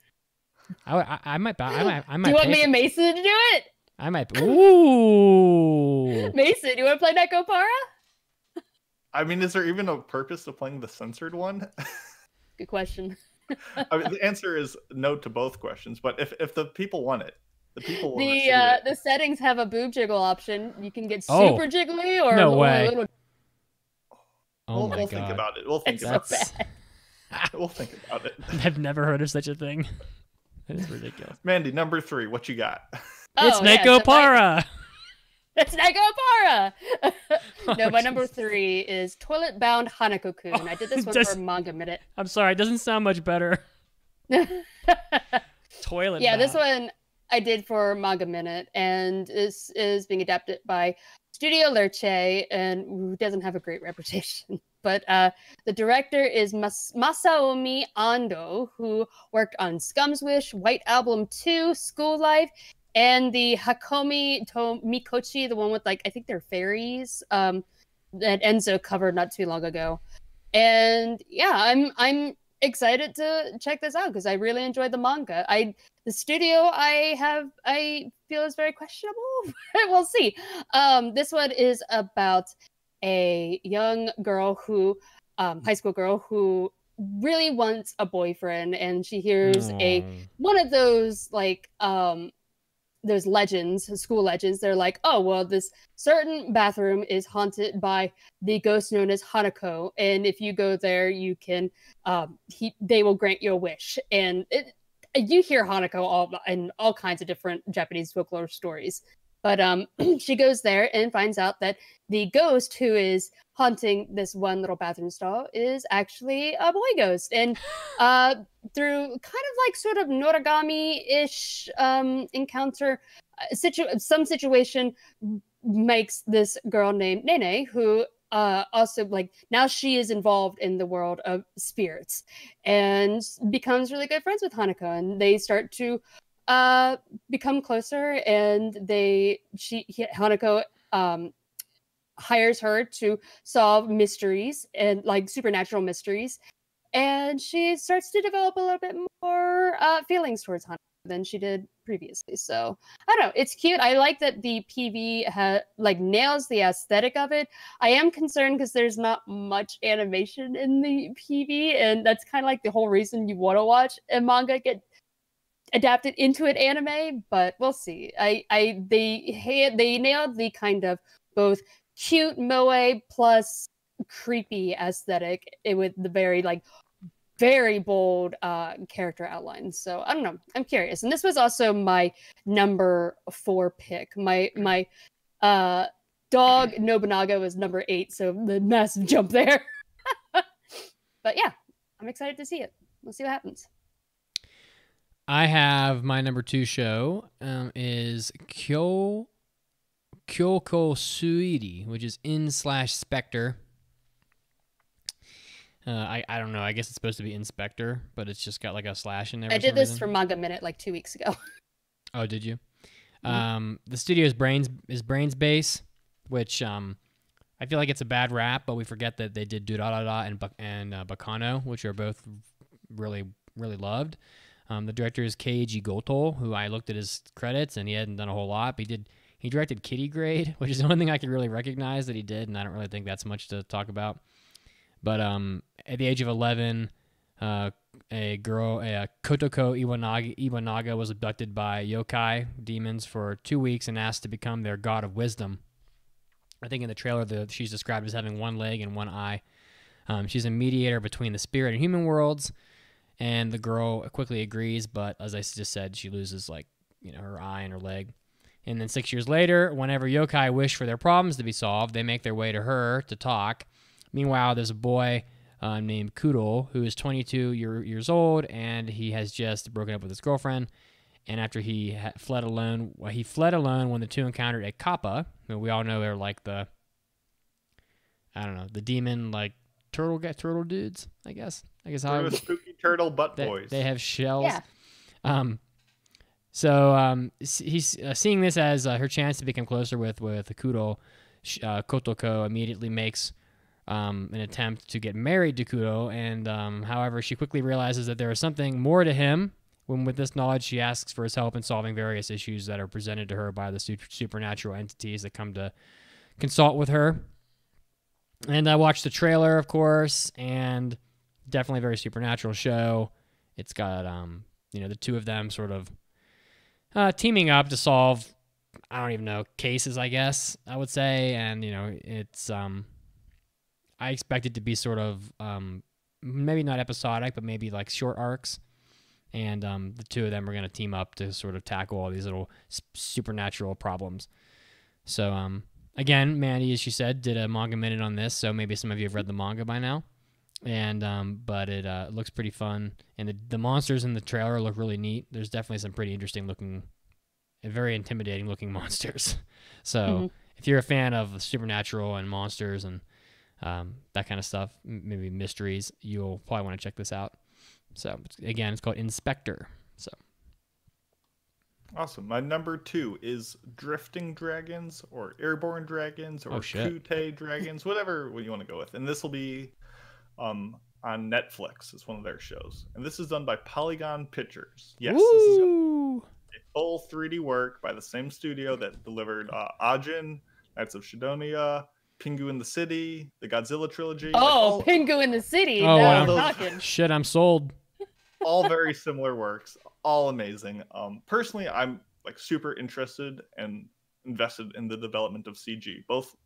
Speaker 1: I might. Do
Speaker 3: you want me and Mason to do it?
Speaker 1: I might. Ooh.
Speaker 3: Mason, do you want to play Nekopara?
Speaker 4: I mean, is there even a purpose to playing the censored one?
Speaker 3: Good question.
Speaker 4: I mean, the answer is no to both questions. But if the people want it,
Speaker 3: the settings have a boob jiggle option. You can get super jiggly or
Speaker 1: no way.
Speaker 3: Little...
Speaker 1: Oh my
Speaker 4: we'll
Speaker 1: God.
Speaker 4: think about it. We'll think about it. We'll think about it.
Speaker 1: I've never heard of such a thing. That is ridiculous.
Speaker 4: Mandi, number 3, what you got?
Speaker 1: It's Nekopara.
Speaker 3: It's Nekopara. No, my number 3 is Toilet Bound Hanako-kun. I did this one for Manga Minute.
Speaker 1: I'm sorry, it doesn't sound much better. Toilet.
Speaker 3: Yeah,
Speaker 1: bound.
Speaker 3: this one I did for Manga Minute, and this is being adapted by Studio Lerche, and who doesn't have a great reputation. But the director is Masaomi Ando, who worked on Scum's Wish, White Album 2, School Life, and the Hakomi to Mikochi, the one with like I think they're fairies, that Enzo covered not too long ago. And yeah, I'm excited to check this out because I really enjoyed the manga. The studio I feel is very questionable. We'll see. This one is about a young girl who, high school girl who really wants a boyfriend, and she hears
Speaker 1: Aw.
Speaker 3: one of those like those legends, school legends. They're like, oh well, this certain bathroom is haunted by the ghost known as Hanako, and if you go there, you can they will grant you a wish. And you hear Hanako in all kinds of different Japanese folklore stories. But she goes there and finds out that the ghost who is haunting this one little bathroom stall is actually a boy ghost. And through kind of like sort of Noragami-ish encounter, some situation makes this girl named Nene, who also like now she is involved in the world of spirits and becomes really good friends with Hanako, and they start to become closer, and Hanako hires her to solve mysteries and like supernatural mysteries, and she starts to develop a little bit more feelings towards Hanako than she did previously. So I don't know, it's cute. I like that the PV like nails the aesthetic of it. I am concerned because there's not much animation in the PV, and that's kind of like the whole reason you want to watch a manga get adapted into an anime, but we'll see. They nailed the kind of both cute moe plus creepy aesthetic with the very bold character outlines. So I don't know. I'm curious. And this was also my number 4 pick. My dog Nobunaga was number 8, so the massive jump there. But yeah, I'm excited to see it. We'll see what happens.
Speaker 1: I have my number 2 show is Kyoko Suiri, which is in/Spectre. I don't know. I guess it's supposed to be Inspector, but it's just got like a slash in there.
Speaker 3: I did this for Manga Minute like 2 weeks ago.
Speaker 1: Oh, did you?
Speaker 3: Mm-hmm.
Speaker 1: The studio's Brains Base, which I feel like it's a bad rap, but we forget that they did Durarara and Bacano, which are both really, really loved. The director is Keiji Goto, who I looked at his credits, and he hadn't done a whole lot, but he directed Kitty Grade, which is the only thing I could really recognize that he did, and I don't really think that's much to talk about. But at the age of 11, a Kotoko Iwanaga was abducted by yokai demons for 2 weeks and asked to become their god of wisdom. I think in the trailer she's described as having one leg and one eye. She's a mediator between the spirit and human worlds, and the girl quickly agrees, but as I just said, she loses her eye and her leg. And then 6 years later, whenever yokai wish for their problems to be solved, they make their way to her to talk. Meanwhile, there's a boy named Kuro who is 22 years old, and he has just broken up with his girlfriend. And after he fled alone when the two encountered a kappa, who we all know are like the demon like turtle dudes. I guess how
Speaker 4: spooky turtle butt boys.
Speaker 1: They have shells.
Speaker 3: Yeah.
Speaker 1: So he's seeing this as her chance to become closer with Kuro. Kotoko immediately makes an attempt to get married to Kuro, and however, she quickly realizes that there is something more to him. When with this knowledge, she asks for his help in solving various issues that are presented to her by the supernatural entities that come to consult with her. And I watched the trailer, of course, and definitely a very supernatural show. It's got the two of them sort of teaming up to solve, I don't even know, cases, I guess I would say. And it's I expect it to be sort of maybe not episodic, but maybe like short arcs. And the two of them are going to team up to sort of tackle all these little supernatural problems. So again, Mandi, as she said, did a manga minute on this, so maybe some of you have read the manga by now. And but it looks pretty fun, and the monsters in the trailer look really neat. There's definitely some pretty interesting looking, very intimidating looking monsters. So if you're a fan of supernatural and monsters and that kind of stuff, maybe mysteries, you'll probably want to check this out. So again, it's called Inspector. So
Speaker 4: awesome. My number 2 is Drifting Dragons or Airborne Dragons or Kute Dragons, whatever you want to go with. And this will be on Netflix. It's one of their shows. And this is done by Polygon Pictures. Yes,
Speaker 1: Woo!
Speaker 4: This is a full 3D work by the same studio that delivered Ajin, Knights of Shidonia, Pingu in the City, the Godzilla trilogy.
Speaker 3: Oh, Pingu in the City.
Speaker 1: Oh,
Speaker 3: now
Speaker 1: wow.
Speaker 3: I'm talking.
Speaker 1: Shit, I'm sold.
Speaker 4: All very similar works, all amazing. Personally, I'm like super interested and invested in the development of CG, both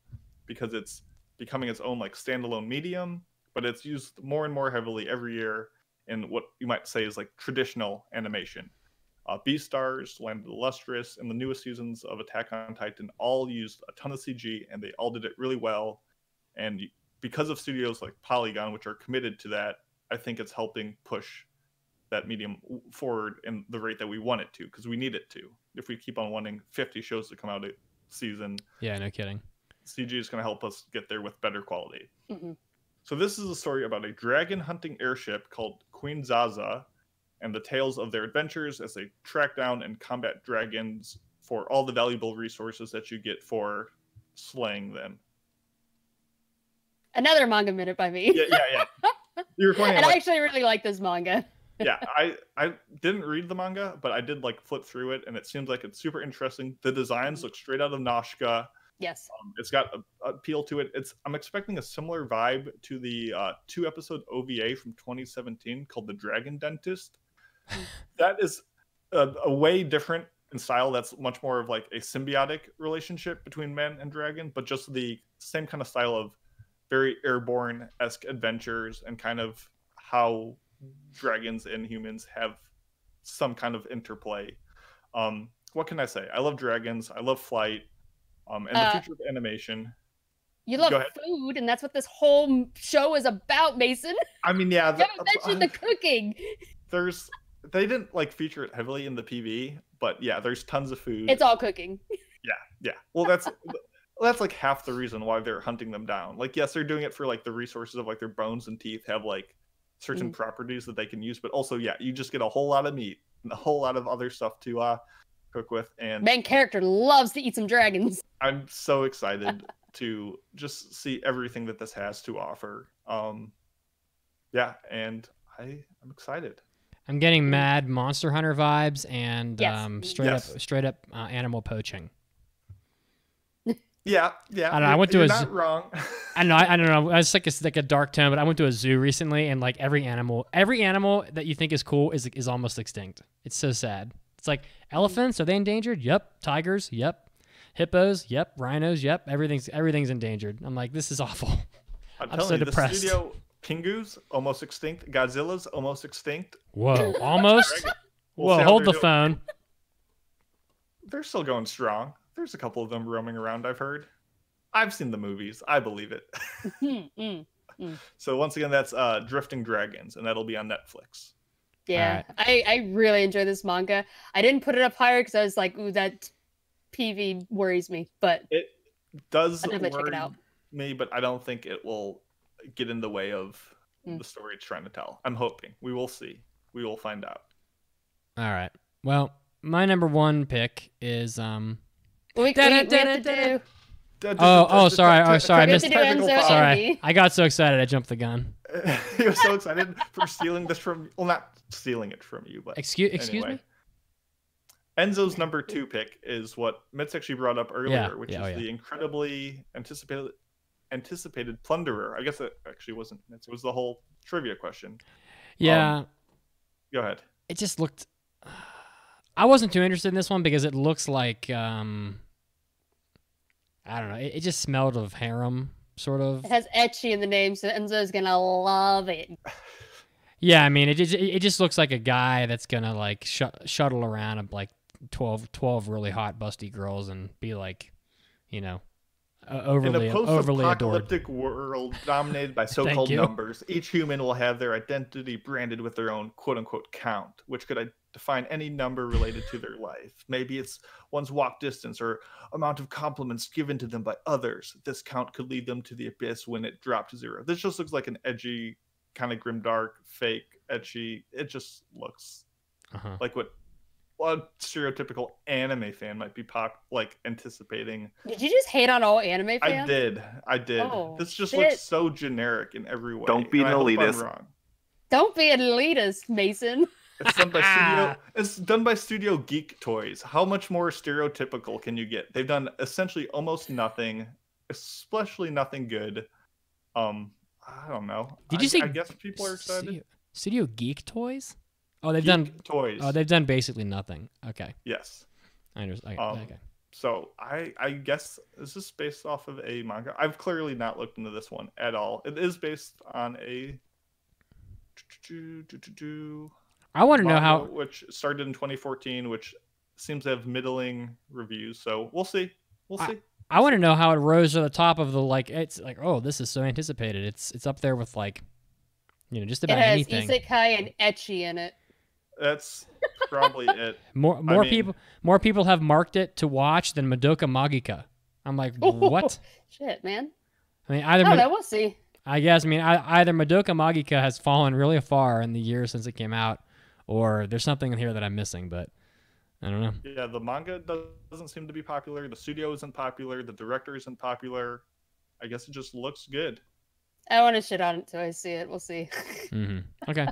Speaker 4: because it's becoming its own like standalone medium, but it's used more and more heavily every year in what you might say is like traditional animation. Beastars, Land of the Lustrous, and the newest seasons of Attack on Titan all used a ton of CG, and they all did it really well. And because of studios like Polygon, which are committed to that, I think it's helping push that medium forward in the rate that we want it to, because we need it to. If we keep on wanting 50 shows to come out a season,
Speaker 1: Yeah, no kidding.
Speaker 4: CG is going to help us get there with better quality.
Speaker 3: Mm-hmm.
Speaker 4: So this is a story about a dragon hunting airship called Queen Zaza, and the tales of their adventures as they track down and combat dragons for all the valuable resources that you get for slaying them.
Speaker 3: Another manga minute by me.
Speaker 4: Yeah. You were pointing
Speaker 3: And
Speaker 4: out,
Speaker 3: I
Speaker 4: like,
Speaker 3: actually really like this manga.
Speaker 4: yeah, I didn't read the manga, but I did like flip through it, and it seems like it's super interesting. The designs look straight out of Noshka.
Speaker 3: Yes.
Speaker 4: It's got a appeal to it. I'm expecting a similar vibe to the 2-episode OVA from 2017 called The Dragon Dentist. That is a way different in style. That's much more of like a symbiotic relationship between man and dragon, but just the same kind of style of very airborne-esque adventures and kind of how dragons and humans have some kind of interplay. What can I say? I love dragons. I love flight. And the future of animation.
Speaker 3: You love food, and that's what this whole show is about, Mason.
Speaker 4: I mean, yeah.
Speaker 3: You haven't mentioned the cooking.
Speaker 4: They didn't like feature it heavily in the PV, but yeah, there's tons of food.
Speaker 3: It's all cooking.
Speaker 4: Yeah. Well, that's like half the reason why they're hunting them down. Like, yes, they're doing it for like the resources of like their bones and teeth have like certain properties that they can use, but also, yeah, you just get a whole lot of meat and a whole lot of other stuff to cook with. And
Speaker 3: main character loves to eat some dragons.
Speaker 4: I'm so excited to just see everything that this has to offer. Yeah, and I'm excited.
Speaker 1: I'm getting mad Monster Hunter vibes and
Speaker 3: Yes.
Speaker 1: straight up animal poaching.
Speaker 4: Yeah.
Speaker 1: I don't know, I went to
Speaker 4: you're
Speaker 1: a
Speaker 4: not wrong.
Speaker 1: I don't know. It's like a dark tone, but I went to a zoo recently, and like every animal that you think is cool is almost extinct. It's so sad. It's like elephants, are they endangered? Yep. Tigers, yep. Hippos, yep. Rhinos, yep. Everything's endangered. I'm like, this is awful. I'm so depressed.
Speaker 4: The studio Pingu's almost extinct. Godzilla's almost extinct.
Speaker 1: Whoa, almost?
Speaker 4: We'll
Speaker 1: Whoa, hold the phone.
Speaker 4: They're still going strong. There's a couple of them roaming around, I've heard. I've seen the movies. I believe it. So once again, that's Drifting Dragons, and that'll be on Netflix.
Speaker 3: Yeah, right. I really enjoy this manga. I didn't put it up higher because I was like, ooh, that PV worries me. But
Speaker 4: it does
Speaker 3: worry
Speaker 4: check it out. Me, but I don't think it will get in the way of the story it's trying to tell. I'm hoping. We will see. We will find out.
Speaker 1: All right. Well, my number one pick is
Speaker 3: Sorry.
Speaker 1: I missed. Sorry, I got so excited I jumped the gun.
Speaker 4: He was so excited for stealing this from. Well, not stealing it from you, but
Speaker 1: excuse me.
Speaker 4: Enzo's number 2 pick is what Mitz actually brought up earlier, which is the incredibly anticipated Plunderer. I guess it actually wasn't Mitz. It was the whole trivia question.
Speaker 1: Yeah.
Speaker 4: Go ahead.
Speaker 1: It just looked. I wasn't too interested in this one because it looks like I don't know. It just smelled of harem, sort of.
Speaker 3: It has ecchi in the name, so Enzo's gonna love it.
Speaker 1: Yeah, I mean, it just looks like a guy that's gonna like shuttle around like 12 really hot busty girls and be like, you know, overly adored.
Speaker 4: In a post-apocalyptic world dominated by so-called numbers, each human will have their identity branded with their own quote-unquote count, which could define any number related to their life. Maybe it's one's walk distance or amount of compliments given to them by others. This count could lead them to the abyss when it dropped to 0. This just looks like an edgy, kind of grimdark, fake, etchy. It just looks like what a stereotypical anime fan might be anticipating.
Speaker 3: Did you just hate on all anime fans?
Speaker 4: I did.
Speaker 3: Oh,
Speaker 4: this just looks so generic in every way.
Speaker 5: Don't be an elitist.
Speaker 3: Don't be an elitist, Mason.
Speaker 4: It's done by Studio Geek Toys. How much more stereotypical can you get? They've done essentially almost nothing especially nothing good. I don't know.
Speaker 1: Did you see?
Speaker 4: I guess people are excited.
Speaker 1: Studio Geek Toys? Oh, they've
Speaker 4: Geek
Speaker 1: done
Speaker 4: toys.
Speaker 1: Oh, they've done basically nothing. Okay,
Speaker 4: Yes.
Speaker 1: I understand. Okay.
Speaker 4: So I guess this is based off of a manga. I've clearly not looked into this one at all. It is based on a
Speaker 1: I want to know
Speaker 4: manga,
Speaker 1: how.
Speaker 4: which started in 2014, which seems to have middling reviews. So we'll see. We'll see.
Speaker 1: I want to know how it rose to the top of the like. It's like, oh, this is so anticipated. It's up there with like, just about anything.
Speaker 3: It has isekai and ecchi in it.
Speaker 4: That's probably it.
Speaker 1: More people have marked it to watch than Madoka Magica. I'm like, what?
Speaker 3: Shit, man.
Speaker 1: I mean,
Speaker 3: I don't know. We'll see.
Speaker 1: I guess. I mean, either Madoka Magica has fallen really far in the years since it came out, or there's something in here that I'm missing. But I don't know.
Speaker 4: Yeah, the manga doesn't seem to be popular. The studio isn't popular. The director isn't popular. I guess it just looks good.
Speaker 3: I want to shit on it until I see it. We'll see.
Speaker 1: Okay.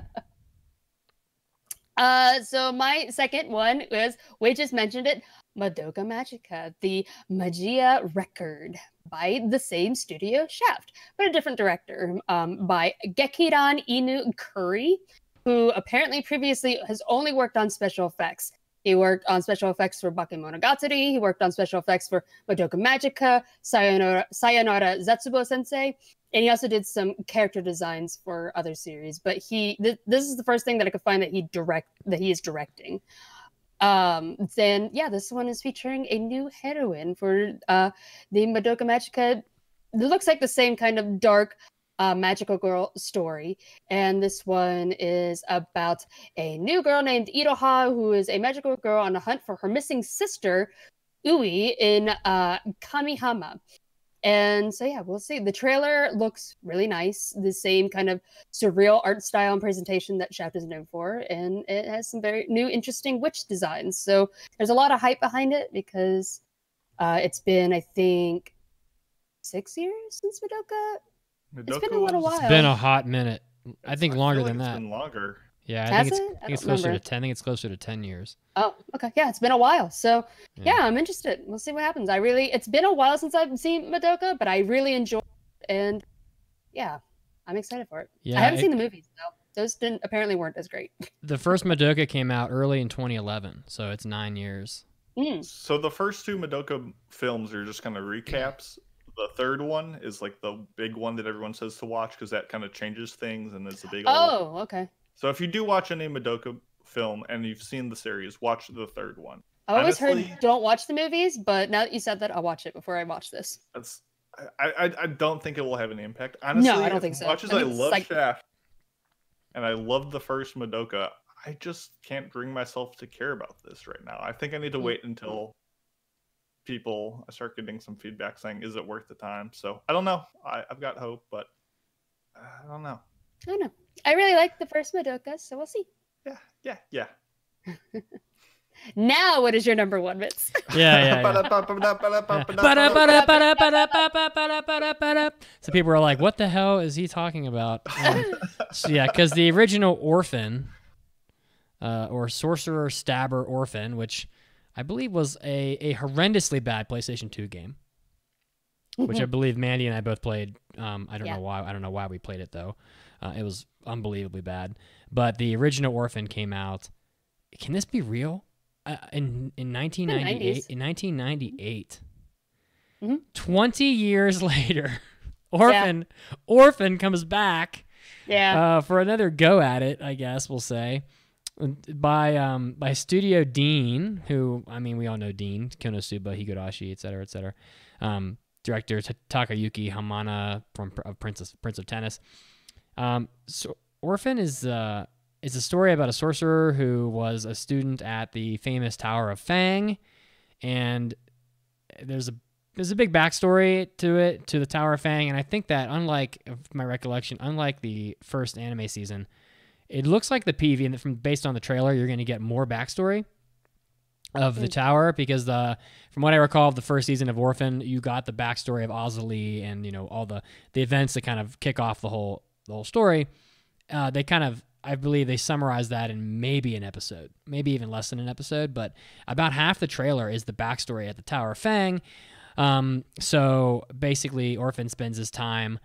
Speaker 3: So my second one is, we just mentioned it, Madoka Magica, the Magia record by the same studio, Shaft, but a different director, by Gekiran Inu Kuri, who apparently previously has only worked on special effects. He worked on special effects for Bakemonogatari, he worked on special effects for Madoka Magica, Sayonara Zetsubo Sensei, and he also did some character designs for other series. But this is the first thing that I could find that he is directing. Then this one is featuring a new heroine for the Madoka Magica. It looks like the same kind of dark magical girl story, and this one is about a new girl named Iroha, who is a magical girl on a hunt for her missing sister Ui in Kamihama. And so we'll see. The trailer looks really nice, the same kind of surreal art style and presentation that Shaft is known for, and it has some very new interesting witch designs. So there's a lot of hype behind it because it's been, I think, 6 years since Madoka. It's been a little while.
Speaker 1: It's been a hot minute. I think longer than
Speaker 4: it's
Speaker 1: that.
Speaker 4: been longer.
Speaker 1: Yeah, I think it's closer to 10. I think it's closer to 10 years.
Speaker 3: Oh, okay. Yeah, it's been a while. So I'm interested. We'll see what happens. It's been a while since I've seen Madoka, but I really enjoy it, and I'm excited for it.
Speaker 1: Yeah,
Speaker 3: I haven't seen the movies though. Those apparently weren't as great.
Speaker 1: The first Madoka came out early in 2011, so it's 9 years.
Speaker 4: So the first two Madoka films are just kind of recaps. The third one is like the big one that everyone says to watch because that kind of changes things and it's a big.
Speaker 3: Oh, okay.
Speaker 4: So if you do watch any Madoka film and you've seen the series, watch the third one.
Speaker 3: I always heard don't watch the movies, but now that you said that, I'll watch it before I watch this.
Speaker 4: I don't think it will have any impact. Honestly,
Speaker 3: no, I don't think so.
Speaker 4: As much as I love Shaft and I love the first Madoka, I just can't bring myself to care about this right now. I think I need to wait until I start getting some feedback saying, is it worth the time? So I don't know. I've got hope, but I don't know.
Speaker 3: I don't know. I really like the first Madoka, so we'll see.
Speaker 4: Yeah.
Speaker 3: Now, what is your number one, Mitz?
Speaker 1: Yeah. So people are like, what the hell is he talking about? Because the original Orphan, or Sorcerer Stabber Orphan, which I believe was a horrendously bad PlayStation 2 game, which I believe Mandi and I both played. I don't know why. I don't know why we played it though. It was unbelievably bad. But the original Orphan came out. Can this be real? In 1998. In 1998. 20 years later, Orphan comes back. For another go at it, I guess we'll say. By Studio Dean, who, I mean, we all know Dean, Konosuba, Higurashi, etc. Director Takayuki Hamana from Prince of Tennis. So Orphan is a story about a sorcerer who was a student at the famous Tower of Fang, and there's a big backstory to the Tower of Fang, and I think that unlike the first anime season, it looks like the PV, and based on the trailer, you're going to get more backstory of the tower, because from what I recall of the first season of Orphan, you got the backstory of Azali and all the events that kind of kick off the whole story. They kind of, I believe they summarized that in maybe an episode, maybe even less than an episode, but about half the trailer is the backstory at the Tower of Fang. So basically, Orphan spends his time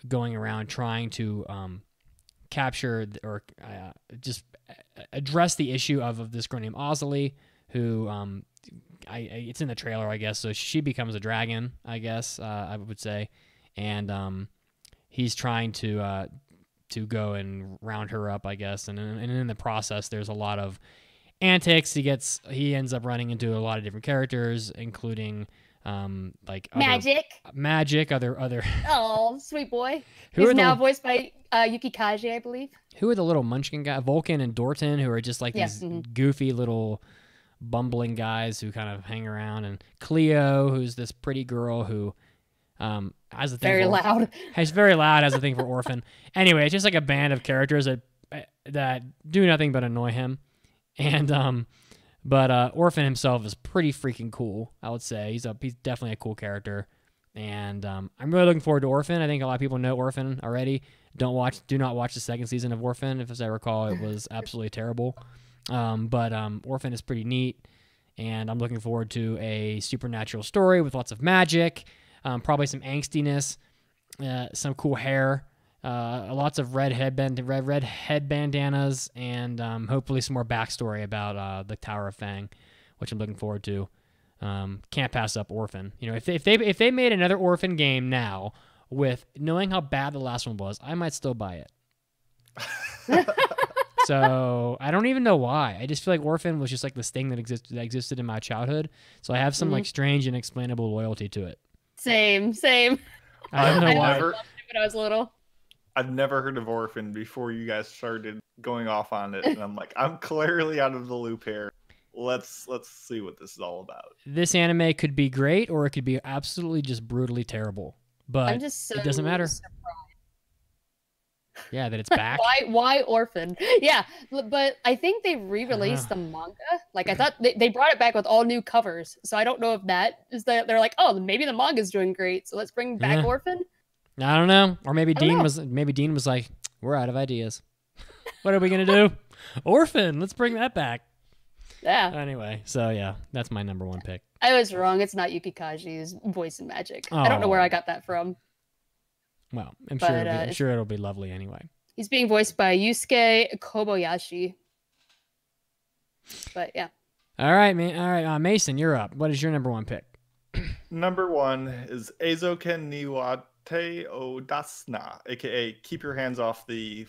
Speaker 1: going around trying to capture or just address the issue of this girl named Ozzy, who it's in the trailer, I guess. So she becomes a dragon, I guess, I would say, and he's trying to go and round her up, I guess, and in the process, there's a lot of antics. He ends up running into a lot of different characters, including like magic, other.
Speaker 3: Oh, sweet boy.
Speaker 1: Who
Speaker 3: He's
Speaker 1: are
Speaker 3: now
Speaker 1: the-
Speaker 3: voiced by Yuki Kaji, I believe.
Speaker 1: Who are the little munchkin guys? Vulcan and Dorton, who are just like these goofy little bumbling guys who kind of hang around, and Cleo, who's this pretty girl who has a thing
Speaker 3: Very loud.
Speaker 1: Has a thing for Orphan. Anyway, it's just like a band of characters that do nothing but annoy him, and but Orphan himself is pretty freaking cool, I would say. He's definitely a cool character, and I'm really looking forward to Orphan. I think a lot of people know Orphan already. Do not watch the second season of Orphan. If as I recall, it was absolutely terrible. But Orphan is pretty neat, and I'm looking forward to a supernatural story with lots of magic, probably some angstiness, some cool hair, lots of red head bandanas, and hopefully some more backstory about the Tower of Fang, which I'm looking forward to. Can't pass up Orphan. You know, if they made another Orphan game now, with knowing how bad the last one was, I might still buy it. So I don't even know why. I just feel like Orphan was just like this thing that existed in my childhood. So I have some like strange, inexplainable loyalty to it.
Speaker 3: Same.
Speaker 1: I don't know why.
Speaker 3: I loved it when I was little.
Speaker 4: I've never heard of Orphan before you guys started going off on it, and I'm like, I'm clearly out of the loop here. Let's see what this is all about.
Speaker 1: This anime could be great, or it could be absolutely just brutally terrible. But
Speaker 3: I'm just so
Speaker 1: it doesn't matter.
Speaker 3: surprised.
Speaker 1: Yeah, that it's back.
Speaker 3: Why Orphan? Yeah, but I think they re-released the manga. Like I thought they brought it back with all new covers. So I don't know if that is that they're like, oh, maybe the manga's doing great, so let's bring back Orphan.
Speaker 1: I don't know. Or maybe Dean
Speaker 3: know.
Speaker 1: was like, we're out of ideas. What are we gonna do? Orphan. Let's bring that back.
Speaker 3: Yeah.
Speaker 1: Anyway, so yeah, that's my number one pick.
Speaker 3: I was wrong. It's not Yuki Kaji's voice in Magic. I don't know where I got that from.
Speaker 1: Well, I'm
Speaker 3: But,
Speaker 1: sure it'll be lovely anyway.
Speaker 3: He's being voiced by Yusuke Kobayashi. But yeah.
Speaker 1: All right, man. All right, Mason, you're up. What is your number one pick?
Speaker 4: Number one is Eizoken Niwate o Dasna, aka Keep Your Hands Off the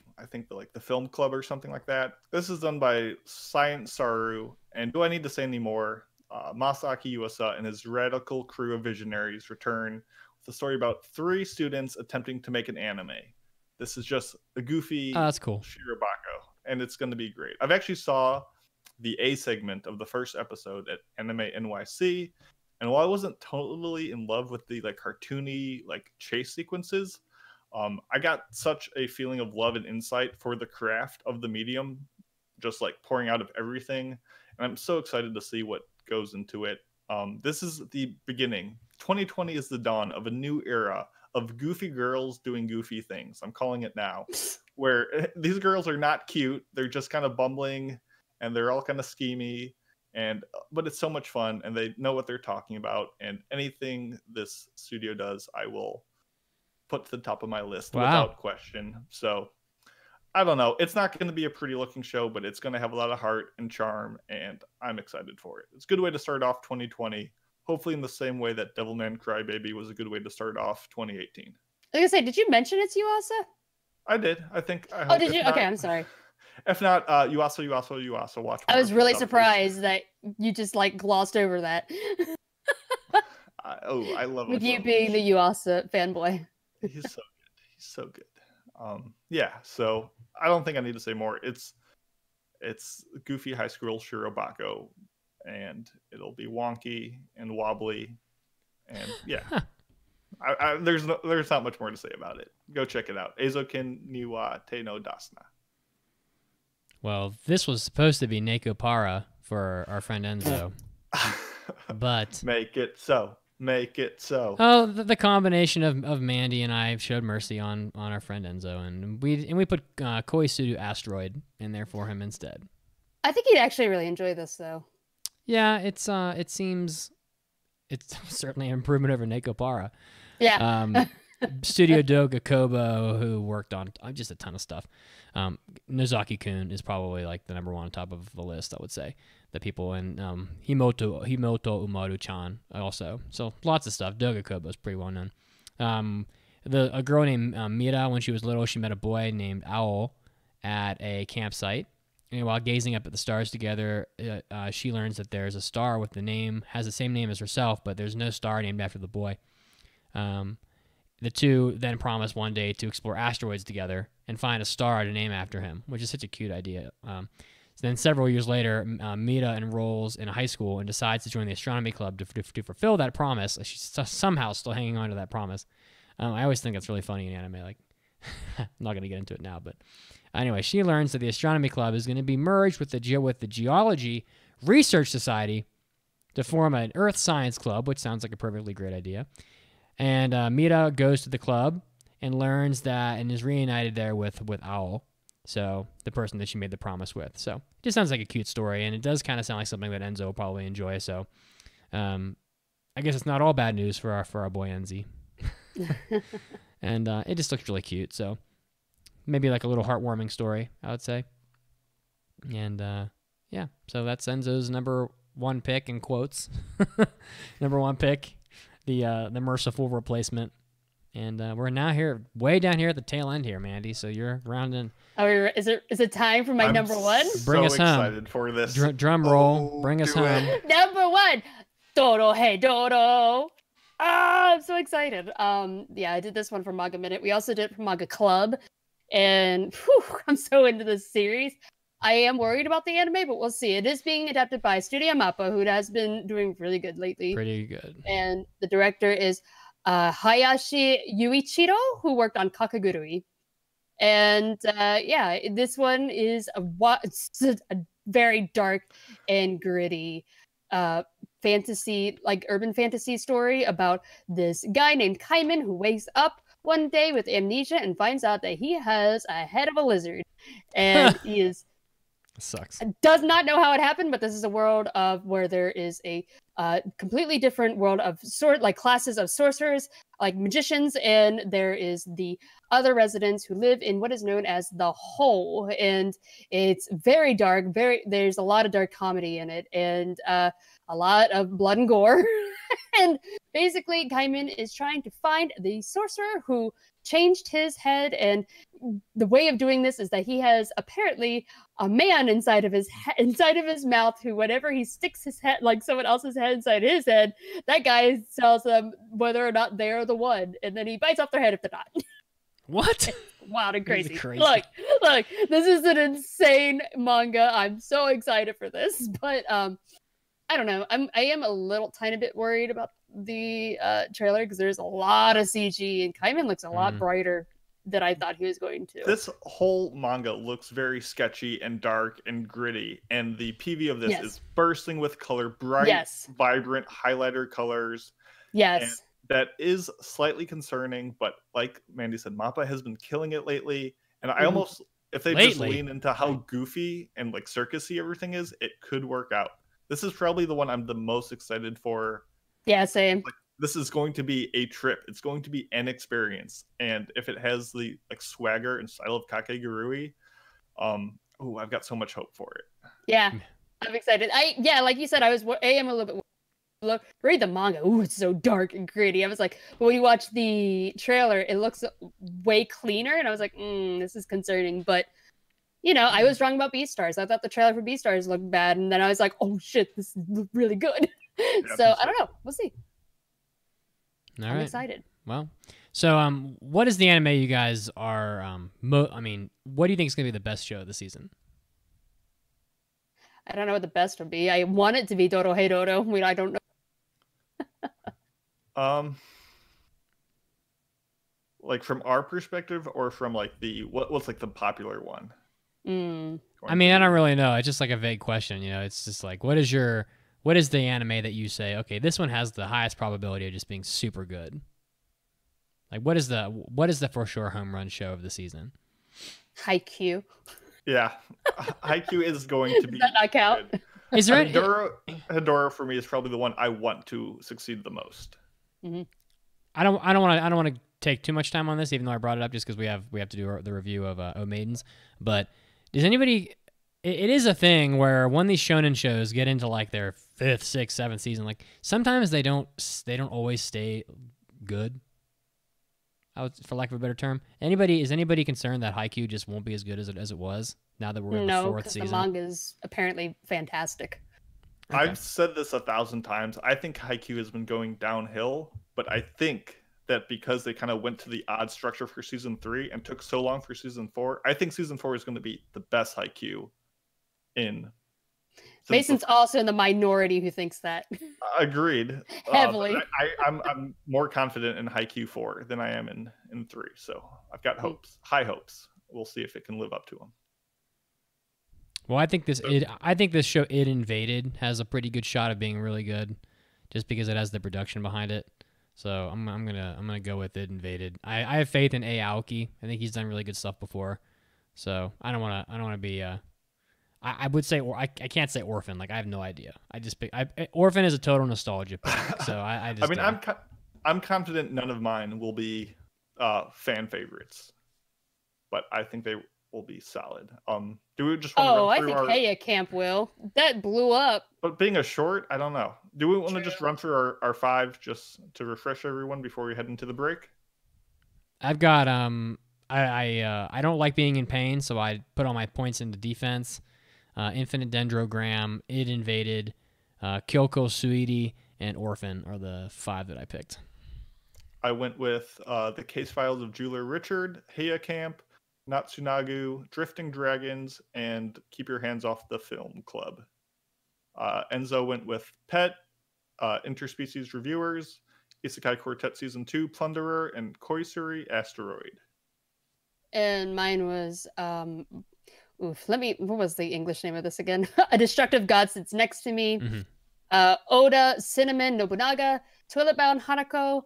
Speaker 4: film club or something like that. This is done by Science Saru, and do I need to say any more? Masaki Yuasa and his radical crew of visionaries return with a story about 3 students attempting to make an anime. This is just a goofy
Speaker 1: that's cool.
Speaker 4: Shirobako, and it's going to be great. I've actually saw the A segment of the first episode at Anime NYC, and while I wasn't totally in love with the cartoony chase sequences, I got such a feeling of love and insight for the craft of the medium, just pouring out of everything, and I'm so excited to see what goes into it. This is the beginning. 2020 is the dawn of a new era of goofy girls doing goofy things. I'm calling it now, where these girls are not cute. They're just kind of bumbling, and they're all kind of schemy, but it's so much fun, and they know what they're talking about. And anything this studio does, I will put to the top of my list without question. So I don't know. It's not going to be a pretty looking show, but it's going to have a lot of heart and charm, and I'm excited for it. It's a good way to start off 2020. Hopefully in the same way that Devilman Crybaby was a good way to start off 2018.
Speaker 3: I was gonna say, did you mention it's Yuasa?
Speaker 4: I did. I think.
Speaker 3: Oh, did you? Okay, I'm sorry.
Speaker 4: If not, Yuasa, watch.
Speaker 3: I was really surprised that you just glossed over that.
Speaker 4: I love it.
Speaker 3: With you being the Yuasa fanboy.
Speaker 4: He's so good. He's so good. Yeah. So I don't think I need to say more. It's goofy high school Shirobako, and it'll be wonky and wobbly, and yeah. There's not much more to say about it. Go check it out. Eizoken Niwa Te no Dasna.
Speaker 1: Well, this was supposed to be Neko Para for our friend Enzo, but
Speaker 4: Make it so.
Speaker 1: Oh, the combination of Mandi and I showed mercy on our friend Enzo, and we put Koisudu Asteroid in there for him instead.
Speaker 3: I think he'd actually really enjoy this, though.
Speaker 1: Yeah, it seems it's certainly an improvement over Nekopara.
Speaker 3: Yeah.
Speaker 1: Studio Doga Kobo, who worked on just a ton of stuff. Nozaki-kun is probably like the number one on top of the list, I would say. The people in Himoto Umaru-chan also. So lots of stuff. Doga Kobo is pretty well known. A girl named Mira, when she was little, she met a boy named Owl at a campsite. And while gazing up at the stars together, she learns that there's a star with has the same name as herself, but there's no star named after the boy. The two then promise one day to explore asteroids together and find a star to name after him, which is such a cute idea. So then several years later, Mira enrolls in a high school and decides to join the astronomy club to fulfill that promise. She's somehow still hanging on to that promise. I always think that's really funny in anime. Like, I'm not going to get into it now, but anyway, she learns that the astronomy club is going to be merged with the Geology Research Society to form an Earth Science Club, which sounds like a perfectly great idea. And Mira goes to the club and learns that and is reunited there with Owl, so the person that she made the promise with. So it just sounds like a cute story, and it does kind of sound like something that Enzo will probably enjoy. So I guess it's not all bad news for our boy Enzi. And it just looks really cute. So maybe like a little heartwarming story, I would say. And yeah, so that's Enzo's number one pick in quotes. Number one pick. The merciful replacement, and we're now here, way down here at the tail end here, Mandy. So you're rounding.
Speaker 3: Oh, is it time for my number one?
Speaker 1: Bring us home.
Speaker 4: Excited for this.
Speaker 1: Drum roll. Bring us home.
Speaker 3: Number one, Dodo Hey Dodo. Ah, I'm so excited. Yeah, I did this one for Manga Minute. We also did it for Manga Club, and I'm so into this series. I am worried about the anime, but we'll see. It is being adapted by Studio Mappa, who has been doing really good lately.
Speaker 1: Pretty good.
Speaker 3: And the director is Hayashi Yuichiro, who worked on Kakagurui. And yeah, this one is a very dark and gritty fantasy, like urban fantasy story about this guy named Kaiman who wakes up one day with amnesia and finds out that he has a head of a lizard. And he is...
Speaker 1: Sucks.
Speaker 3: Does not know how it happened, but this is a world of where there is a completely different world of classes of sorcerers, like magicians, and there is the other residents who live in what is known as the Hole, and it's very dark. There's a lot of dark comedy in it, and a lot of blood and gore. And basically, Kaiman is trying to find the sorcerer who changed his head, and the way of doing this is that he has apparently a man inside of his mouth who, whenever he sticks his head, like someone else's head inside his head, that guy tells them whether or not they're the one, and then he bites off their head if they're not.
Speaker 1: What?
Speaker 3: Wild and crazy. Look, this is an insane manga. I'm so excited for this, but I don't know. I am a little tiny bit worried about the trailer because there's a lot of CG, and Kaiman looks a lot brighter than I thought he was going to.
Speaker 4: This whole manga looks very sketchy and dark and gritty, and the PV of this is bursting with color, bright, vibrant highlighter colors.
Speaker 3: Yes.
Speaker 4: And that is slightly concerning, but like Mandy said, Mappa has been killing it lately, and I almost, if they just lean into how goofy and like circusy everything is, it could work out. This is probably the one I'm the most excited for. Yeah,
Speaker 3: same.
Speaker 4: Like, this is going to be a trip. It's going to be an experience. And if it has the like swagger and style of Kakegurui, I've got so much hope for it.
Speaker 3: Yeah, I'm excited. Like you said, I am a little bit. Read the manga. Ooh, it's so dark and gritty. I was like, but when you watch the trailer, it looks way cleaner, and I was like, this is concerning. But you know, I was wrong about Beastars. I thought the trailer for Beastars looked bad, and then I was like, oh shit, this is really good. Yeah, so I don't know. We'll see. I'm excited.
Speaker 1: Well, so what is the anime you guys are? What do you think is going to be the best show of the season?
Speaker 3: I don't know what the best would be. I want it to be Dodo Hey Dodo. I don't know.
Speaker 4: Like from our perspective, or from like what's like the popular one?
Speaker 1: I mean, I don't really know. It's just like a vague question. You know, it's just like, what is the anime that you say, okay, this one has the highest probability of just being super good? Like, what is the for sure home run show of the season?
Speaker 3: Haikyuu.
Speaker 4: Yeah, Haikyuu is going to be.
Speaker 3: Does that not count?
Speaker 1: Is there any,
Speaker 4: Hedora for me is probably the one I want to succeed the most.
Speaker 3: Mm-hmm.
Speaker 1: I don't want to take too much time on this, even though I brought it up just because we have to do the review of Maidens. But does anybody? It is a thing where when these shonen shows get into like their 5th, 6th, 7th season, like sometimes they don't always stay good. For lack of a better term, is anybody concerned that Haikyuu just won't be as good as it was now that we're in the 4th season?
Speaker 3: No, the manga is apparently fantastic.
Speaker 4: Okay. I've said this 1,000 times. I think Haikyuu has been going downhill, but I think that because they kind of went to the odd structure for season 3 and took so long for season 4, I think season 4 is going to be the best Haikyuu in.
Speaker 3: Mason's also in the minority who thinks that.
Speaker 4: Agreed.
Speaker 3: Heavily.
Speaker 4: I'm more confident in Haikyuu 4 than I am in 3. So I've got high hopes. We'll see if it can live up to them.
Speaker 1: Well, I think this show It Invaded has a pretty good shot of being really good, just because it has the production behind it. So I'm gonna go with It Invaded. I have faith in Aoki. I think he's done really good stuff before. So I don't wanna be. I would say I can't say Orphan. Like I have no idea. Orphan is a total nostalgia pick. So I just.
Speaker 4: I'm confident none of mine will be fan favorites, but I think they will be solid. Do we just want to run through
Speaker 3: I think Heya Camp will. That blew up.
Speaker 4: But being a short, I don't know. Do we want to just run through our 5 just to refresh everyone before we head into the break?
Speaker 1: I've got I don't like being in pain, so I put all my points into defense. Infinite Dendrogram, It Invaded, Kyoko Suiri, and Orphan are the 5 that I picked.
Speaker 4: I went with The Case Files of Jeweler Richard, Heya Camp, Natsunagu, Drifting Dragons, and Keep Your Hands Off the Film Club. Enzo went with Pet, Interspecies Reviewers, Isekai Quartet Season 2, Plunderer, and Koisuri Asteroid.
Speaker 3: And mine was... what was the English name of this again? A Destructive God Sits Next to Me. Mm-hmm. Oda, Cinnamon, Nobunaga, Toilet Bound Hanako,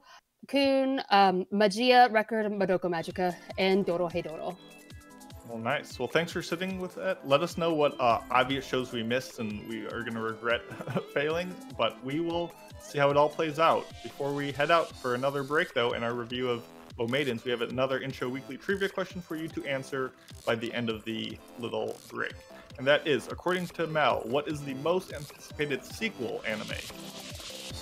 Speaker 3: Kun, Magia Record, Madoka Magica, and Doro Hey Doro.
Speaker 4: Well, nice. Well, thanks for sitting with that. Let us know what obvious shows we missed and we are going to regret failing, but we will see how it all plays out. Before we head out for another break, though, in our review of Maidens, we have another Intro Weekly trivia question for you to answer by the end of the little break. And that is, according to Mel, what is the most anticipated sequel anime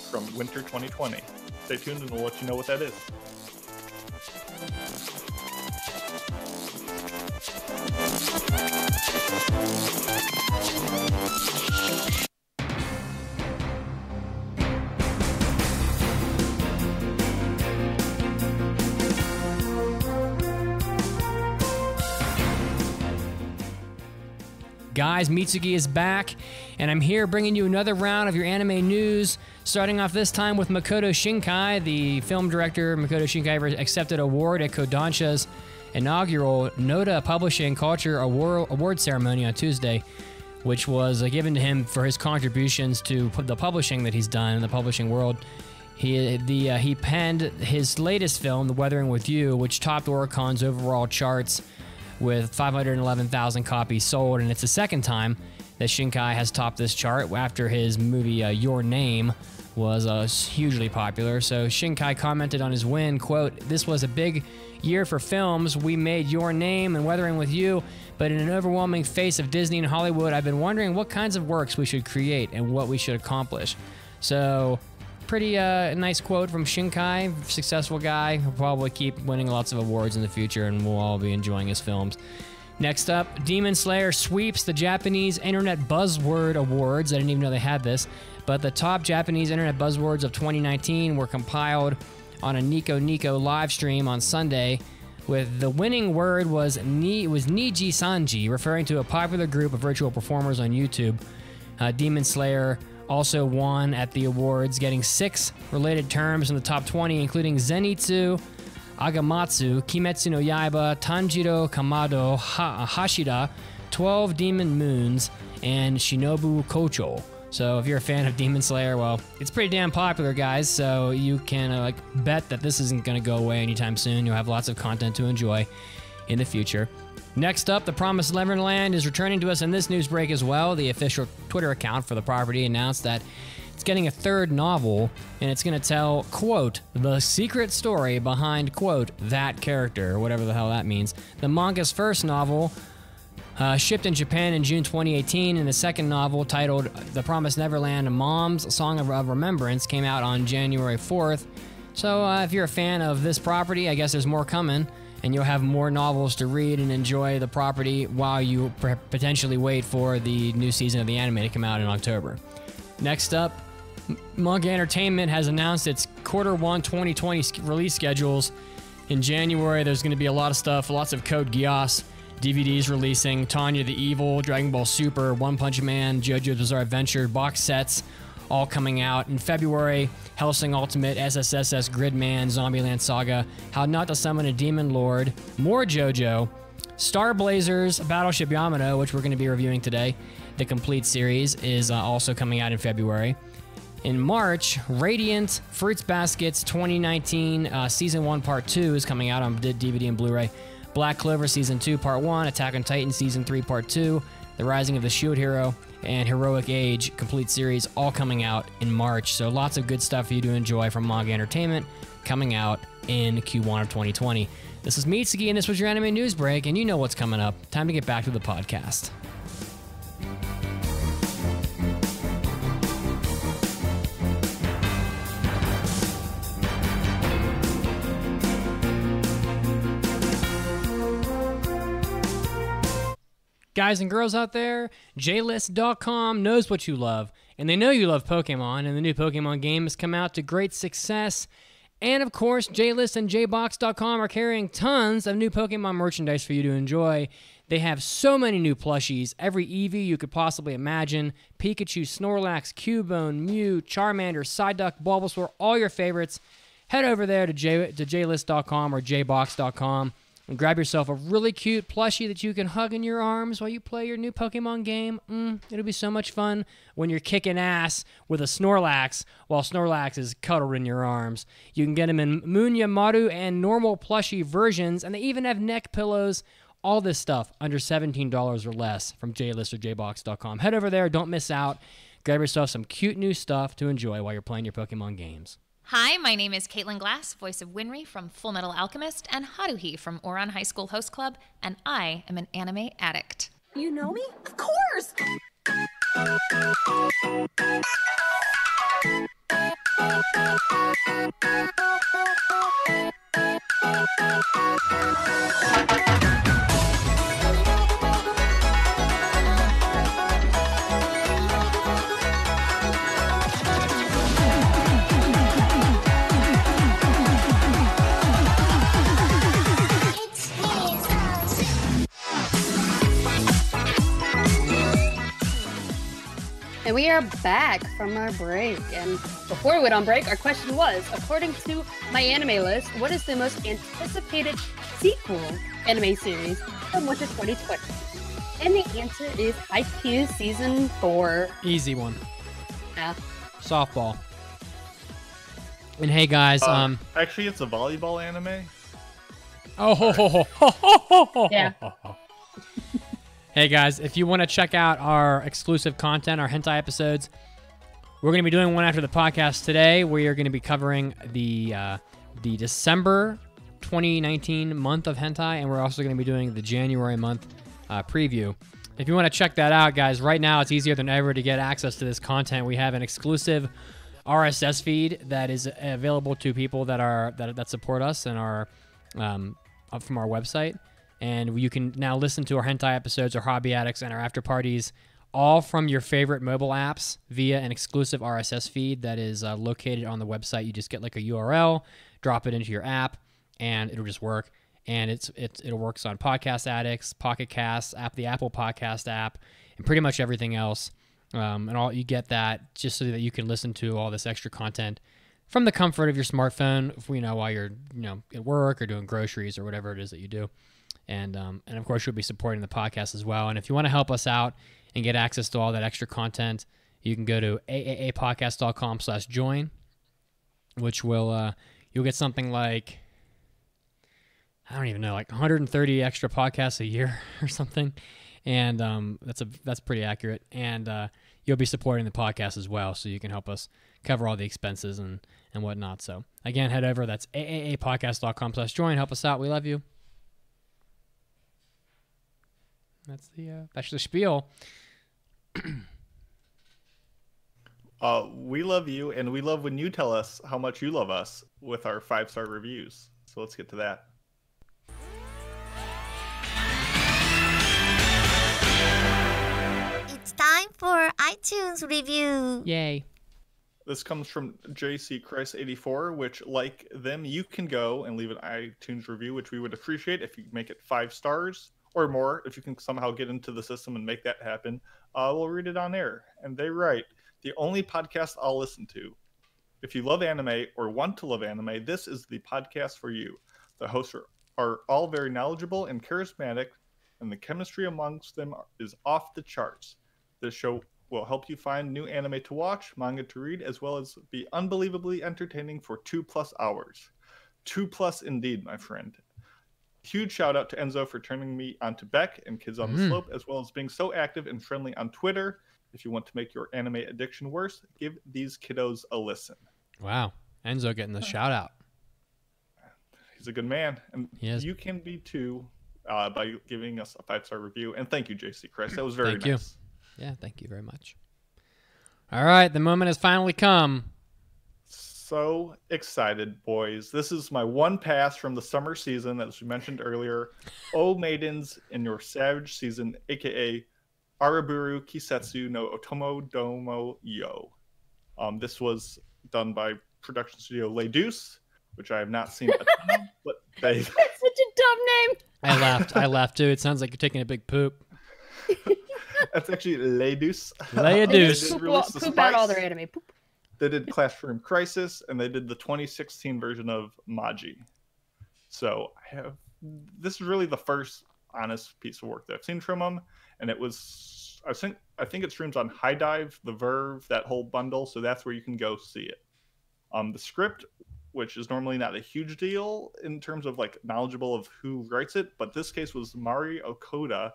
Speaker 4: from winter 2020? Stay tuned and we'll let you know what that is.
Speaker 1: Guys, Mitsugi is back, and I'm here bringing you another round of your anime news, starting off this time with Makoto Shinkai. The film director Makoto Shinkai accepted an award at Kodansha's inaugural Noda Publishing Culture Award ceremony on Tuesday, which was given to him for his contributions to the publishing that he's done in the publishing world. He penned his latest film, The Weathering with You, which topped Oricon's overall charts with 511,000 copies sold, and it's the second time that Shinkai has topped this chart after his movie Your Name was hugely popular. So Shinkai commented on his win, quote, "This was a big year for films. We made Your Name and Weathering with You, but in an overwhelming face of Disney and Hollywood, I've been wondering what kinds of works we should create and what we should accomplish." So pretty nice quote from Shinkai, successful guy. He'll probably keep winning lots of awards in the future, and we'll all be enjoying his films. Next up, Demon Slayer sweeps the Japanese Internet Buzzword Awards. I didn't even know they had this, but the top Japanese Internet Buzzwords of 2019 were compiled on a Nico Nico live stream on Sunday, with the winning word was Niji Sanji, referring to a popular group of virtual performers on YouTube. Demon Slayer also won at the awards, getting 6 related terms in the top 20, including Zenitsu, Agamatsu, Kimetsu no Yaiba, Tanjiro Kamado, Hashira, 12 Demon Moons, and Shinobu Kocho. So if you're a fan of Demon Slayer, well, it's pretty damn popular, guys, so you can bet that this isn't going to go away anytime soon. You'll have lots of content to enjoy. in the future. Next up, The Promised Neverland is returning to us in this news break as well. The official Twitter account for the property announced that it's getting a third novel, and it's going to tell, quote, the secret story behind, quote, that character, or whatever the hell that means. The manga's first novel shipped in Japan in June 2018, and the second novel, titled The Promised Neverland, Mom's Song of Remembrance, came out on January 4th. So if you're a fan of this property, I guess there's more coming, and you'll have more novels to read and enjoy the property while you potentially wait for the new season of the anime to come out in October. Next up, Manga Entertainment has announced its Q1 2020 release schedules. In January, there's going to be a lot of stuff, lots of Code Geass DVDs releasing, Tanya the Evil, Dragon Ball Super, One Punch Man, JoJo's Bizarre Adventure, box sets, all coming out. In February, Hellsing Ultimate, SSSS Gridman, Zombieland Saga, How Not to Summon a Demon Lord, more JoJo, Star Blazers, Battleship Yamato, which we're going to be reviewing today. The complete series is also coming out in February. In March, Radiant, Fruits Baskets 2019 Season 1 Part 2 is coming out on DVD and Blu-ray. Black Clover Season 2 Part 1, Attack on Titan Season 3 Part 2, The Rising of the Shield Hero, and Heroic Age complete series all coming out in March. So lots of good stuff for you to enjoy from Manga Entertainment coming out in Q1 of 2020. This is Mitsuki, and this was your anime news break, and you know what's coming up. Time to get back to the podcast. Guys and girls out there, JList.com knows what you love, and they know you love Pokemon, and the new Pokemon game has come out to great success. And of course, JList and JBox.com are carrying tons of new Pokemon merchandise for you to enjoy. They have so many new plushies, every Eevee you could possibly imagine, Pikachu, Snorlax, Cubone, Mew, Charmander, Psyduck, Bulbasaur, all your favorites. Head over there to JList.com or JBox.com. and grab yourself a really cute plushie that you can hug in your arms while you play your new Pokemon game. It'll be so much fun when you're kicking ass with a Snorlax while Snorlax is cuddled in your arms. You can get them in Munya, Maru, and normal plushie versions, and they even have neck pillows. All this stuff under $17 or less from JList or JBox.com. Head over there. Don't miss out. Grab yourself some cute new stuff to enjoy while you're playing your Pokemon games.
Speaker 5: Hi, my name is Caitlin Glass, voice of Winry from Full Metal Alchemist, and Haruhi from Ouran High School Host Club, and I am an anime addict.
Speaker 6: You know me? Of course!
Speaker 3: And we are back from our break. And before we went on break, our question was, according to my anime list, what is the most anticipated sequel anime series from winter 2020? And the answer is Haikyuu Season 4.
Speaker 1: Easy one.
Speaker 3: Yeah.
Speaker 1: Softball. And hey guys,
Speaker 4: actually it's a volleyball anime.
Speaker 3: Yeah.
Speaker 1: Hey guys, if you want to check out our exclusive content, our hentai episodes, we're going to be doing one after the podcast today. We are going to be covering the December 2019 month of hentai, and we're also going to be doing the January month preview. If you want to check that out, guys, right now it's easier than ever to get access to this content. We have an exclusive RSS feed that is available to people that support us and are up from our website. And you can now listen to our hentai episodes, our hobby addicts, and our after parties, all from your favorite mobile apps via an exclusive RSS feed that is located on the website. You just get like a URL, drop it into your app, and it'll just work. And it works on Podcast Addicts, Pocket Casts, the Apple Podcast app, and pretty much everything else. And all you get that just so that you can listen to all this extra content from the comfort of your smartphone, while you're at work or doing groceries or whatever it is that you do. And of course, you'll be supporting the podcast as well. And if you want to help us out and get access to all that extra content, you can go to aaapodcast.com/join, which will you'll get something like I don't even know, like 130 extra podcasts a year or something. And that's pretty accurate. And you'll be supporting the podcast as well, so you can help us cover all the expenses and whatnot. So again, head over. That's aaapodcast.com/join. Help us out. We love you. That's the spiel.
Speaker 4: We love you, and we love when you tell us how much you love us with our 5-star reviews. So let's get to that.
Speaker 2: It's time for iTunes review.
Speaker 1: Yay.
Speaker 4: This comes from JC Christ 84, which, like them, you can go and leave an iTunes review, which we would appreciate if you make it 5 stars or more. If you can somehow get into the system and make that happen, we'll read it on air. And they write, the only podcast I'll listen to. If you love anime or want to love anime, this is the podcast for you. The hosts are all very knowledgeable and charismatic, and the chemistry amongst them is off the charts. This show will help you find new anime to watch, manga to read, as well as be unbelievably entertaining for 2+ hours. 2+ indeed, my friend. Huge shout out to Enzo for turning me onto Beck and Kids on the Slope, as well as being so active and friendly on Twitter. If you want to make your anime addiction worse, give these kiddos a listen.
Speaker 1: Wow. Enzo getting the shout out.
Speaker 4: He's a good man. And
Speaker 1: Yes.
Speaker 4: you can be too by giving us a 5-star review. And thank you, JC Chris. That was very
Speaker 1: Thank
Speaker 4: nice.
Speaker 1: you. Yeah, thank you very much. All right, the moment has finally come.
Speaker 4: So excited, boys. This is my one pass from the summer season, as we mentioned earlier. Oh, Maidens in Your Savage season, a.k.a. Araburu Kisetsu no Otomo Domo Yo. This was done by production studio Le Deuce, which I have not seen a ton of, but they...
Speaker 3: That's such a dumb name.
Speaker 1: I laughed too. It sounds like you're taking a big poop.
Speaker 4: That's actually Le Deuce.
Speaker 1: Le Deuce.
Speaker 3: Poop out all their anime. Poop.
Speaker 4: They did Classroom Crisis, and they did the 2016 version of Maji. So this is really the first honest piece of work that I've seen from them, and it was I think it streams on High Dive, The Verve, that whole bundle. So that's where you can go see it. The script, which is normally not a huge deal in terms of like knowledgeable of who writes it, but this case was Mari Okoda,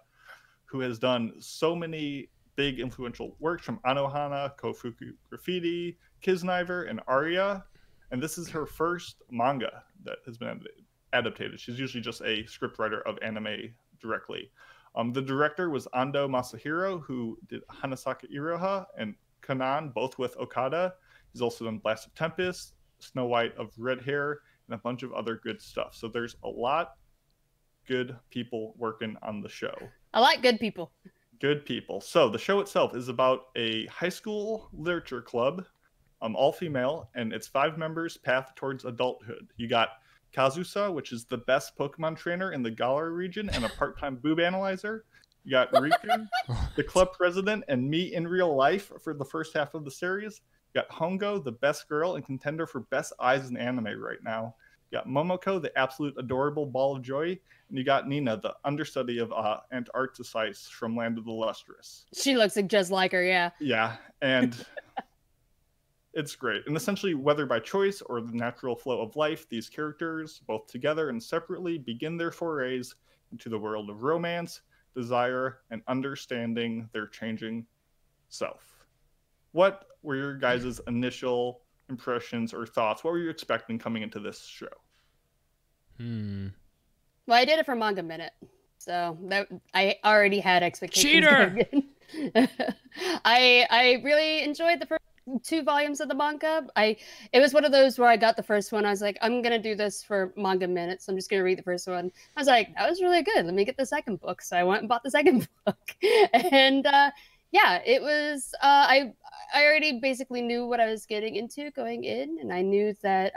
Speaker 4: who has done so many big influential works from Anohana, Kofuku Graffiti, Kisniver, and Aria. And this is her first manga that has been adapted. She's usually just a scriptwriter of anime directly. The director was Ando Masahiro, who did Hanasaka Iroha and Kanan, both with Okada. He's also done Blast of Tempest, Snow White of Red Hair, and a bunch of other good stuff. So there's a lot good people working on the show.
Speaker 3: I like good people.
Speaker 4: Good people. So the show itself is about a high school literature club, all female, and it's 5 members' path towards adulthood. You got Kazusa, which is the best Pokemon trainer in the Galar region and a part-time boob analyzer. You got Riku, the club president and me in real life for the first half of the series. You got Hongo, the best girl and contender for best eyes in anime right now. You got Momoko, the absolute adorable ball of joy. And you got Nina, the understudy of Aunt Arcticise from Land of the Lustrous.
Speaker 3: She looks just like her, yeah.
Speaker 4: Yeah, and it's great. And essentially, whether by choice or the natural flow of life, these characters, both together and separately, begin their forays into the world of romance, desire, and understanding their changing self. What were your guys' initial impressions or thoughts? What were you expecting coming into this show?
Speaker 3: Well, I did it for Manga Minute, so that I already had expectations.
Speaker 1: Cheater!
Speaker 3: I really enjoyed the first 2 volumes of the manga. It was one of those where I got the first one. I was like, I'm gonna do this for Manga Minute, so I'm just gonna read the first one. I was like, that was really good. Let me get the second book. So I went and bought the second book, and yeah, it was. I already basically knew what I was getting into going in, and I knew that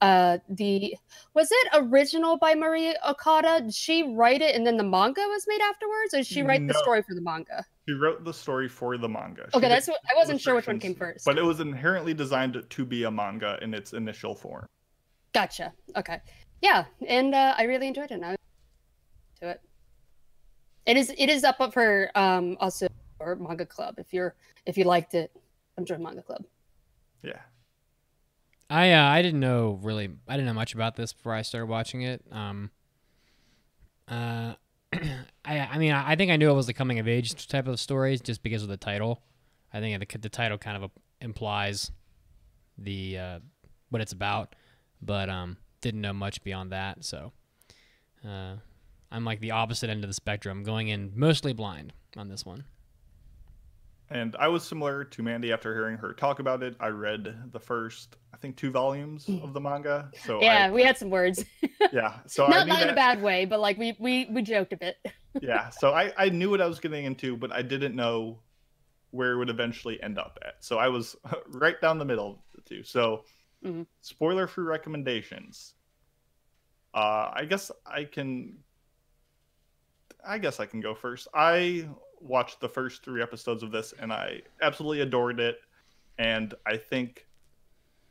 Speaker 3: was it original by Maria Okada? Did she write it and then the manga was made afterwards, or did she write the story for the manga?
Speaker 4: She wrote the story for the manga.
Speaker 3: Okay, that's what I wasn't sure which one came first.
Speaker 4: But it was inherently designed to be a manga in its initial form.
Speaker 3: Gotcha. Okay. Yeah, and I really enjoyed it. And I was to it. It is up for also for Manga Club if you liked it. I'm joining Manga Club.
Speaker 4: Yeah.
Speaker 1: I didn't know much about this before I started watching it. I mean, I think I knew it was the coming of age type of stories just because of the title. I think the title kind of implies the what it's about, but didn't know much beyond that. So I'm like the opposite end of the spectrum, going in mostly blind on this one.
Speaker 4: And I was similar to Mandi after hearing her talk about it. I read the first, I think, 2 volumes of the manga. So
Speaker 3: yeah, we had some words.
Speaker 4: Yeah, so
Speaker 3: not in a bad way, but like we joked a bit.
Speaker 4: Yeah, so I knew what I was getting into, but I didn't know where it would eventually end up at. So I was right down the middle of the two. So spoiler-free recommendations. I guess I can go first. I watched the first 3 episodes of this and I absolutely adored it. And I think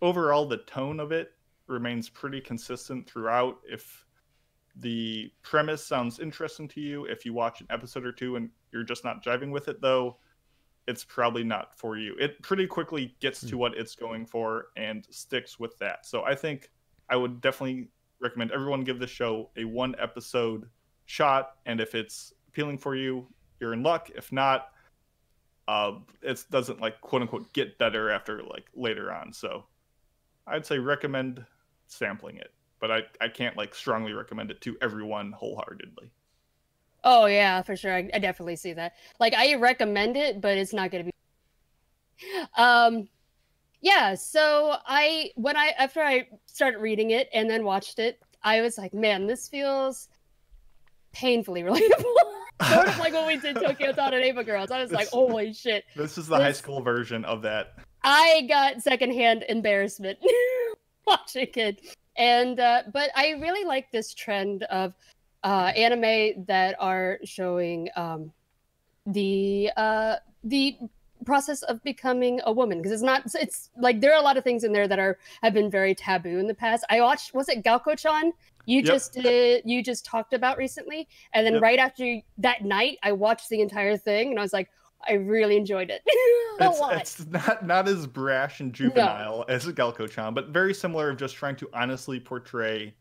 Speaker 4: overall the tone of it remains pretty consistent throughout. If the premise sounds interesting to you, if you watch an episode or 2 and you're just not jiving with it, though, it's probably not for you. It pretty quickly gets to what it's going for and sticks with that. So I think I would definitely recommend everyone give this show a 1-episode shot. And if it's appealing for you, you're in luck. If not, it doesn't like quote unquote get better after like later on. So I'd say recommend sampling it, but I can't like strongly recommend it to everyone wholeheartedly.
Speaker 3: Oh yeah, for sure. I definitely see that. Like I recommend it, but it's not going to be. Yeah. So after I started reading it and then watched it, I was like, man, this feels painfully relatable. Sort of like when we did Tokyo Tanareba Girls. I was like, holy shit.
Speaker 4: This is the high school version of that.
Speaker 3: I got secondhand embarrassment watching it. And but I really like this trend of anime that are showing the process of becoming a woman, because it's like there are a lot of things in there that have been very taboo in the past. I watched, was it Galko-chan? You just talked about recently, and then right after that night, I watched the entire thing, and I was like, I really enjoyed it.
Speaker 4: It's not as brash and juvenile as Galko-chan, but very similar of just trying to honestly portray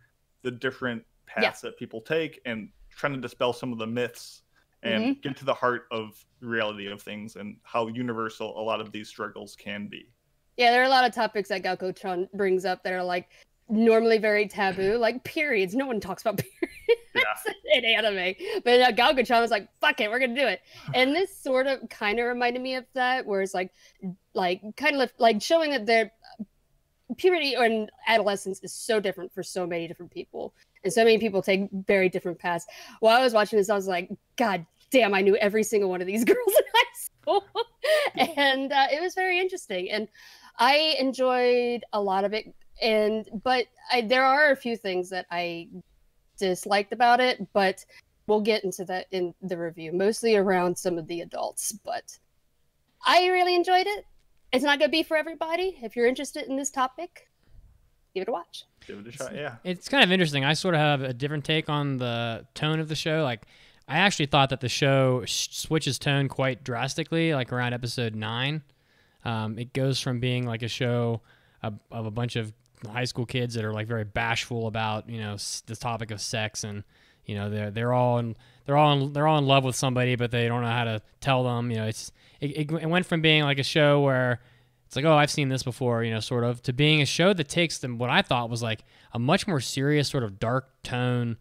Speaker 4: the different paths that people take and trying to dispel some of the myths and get to the heart of the reality of things and how universal a lot of these struggles can be.
Speaker 3: Yeah, there are a lot of topics that Galko-chan brings up that are like normally very taboo, like periods. No one talks about periods in anime, but Galko-chan was like, "Fuck it, we're gonna do it." And this sort of kind of reminded me of that, where it's like kind of like showing that their puberty and adolescence is so different for so many different people, and so many people take very different paths. While I was watching this, I was like, God damn, I knew every single one of these girls in high school, and it was very interesting, and I enjoyed a lot of it. But there are a few things that I disliked about it, but we'll get into that in the review, mostly around some of the adults. But I really enjoyed it. It's not going to be for everybody. If you're interested in this topic, give it a watch.
Speaker 4: Give it a shot, yeah.
Speaker 1: It's kind of interesting. I sort of have a different take on the tone of the show. Like, I actually thought that the show switches tone quite drastically, like around episode 9. It goes from being like a show of a bunch of high school kids that are like very bashful about, you know, the topic of sex, and you know they're all in love with somebody, but they don't know how to tell them. You know, it went from being like a show where it's like, oh, I've seen this before, you know, sort of, to being a show that takes them, what I thought was like a much more serious sort of dark tone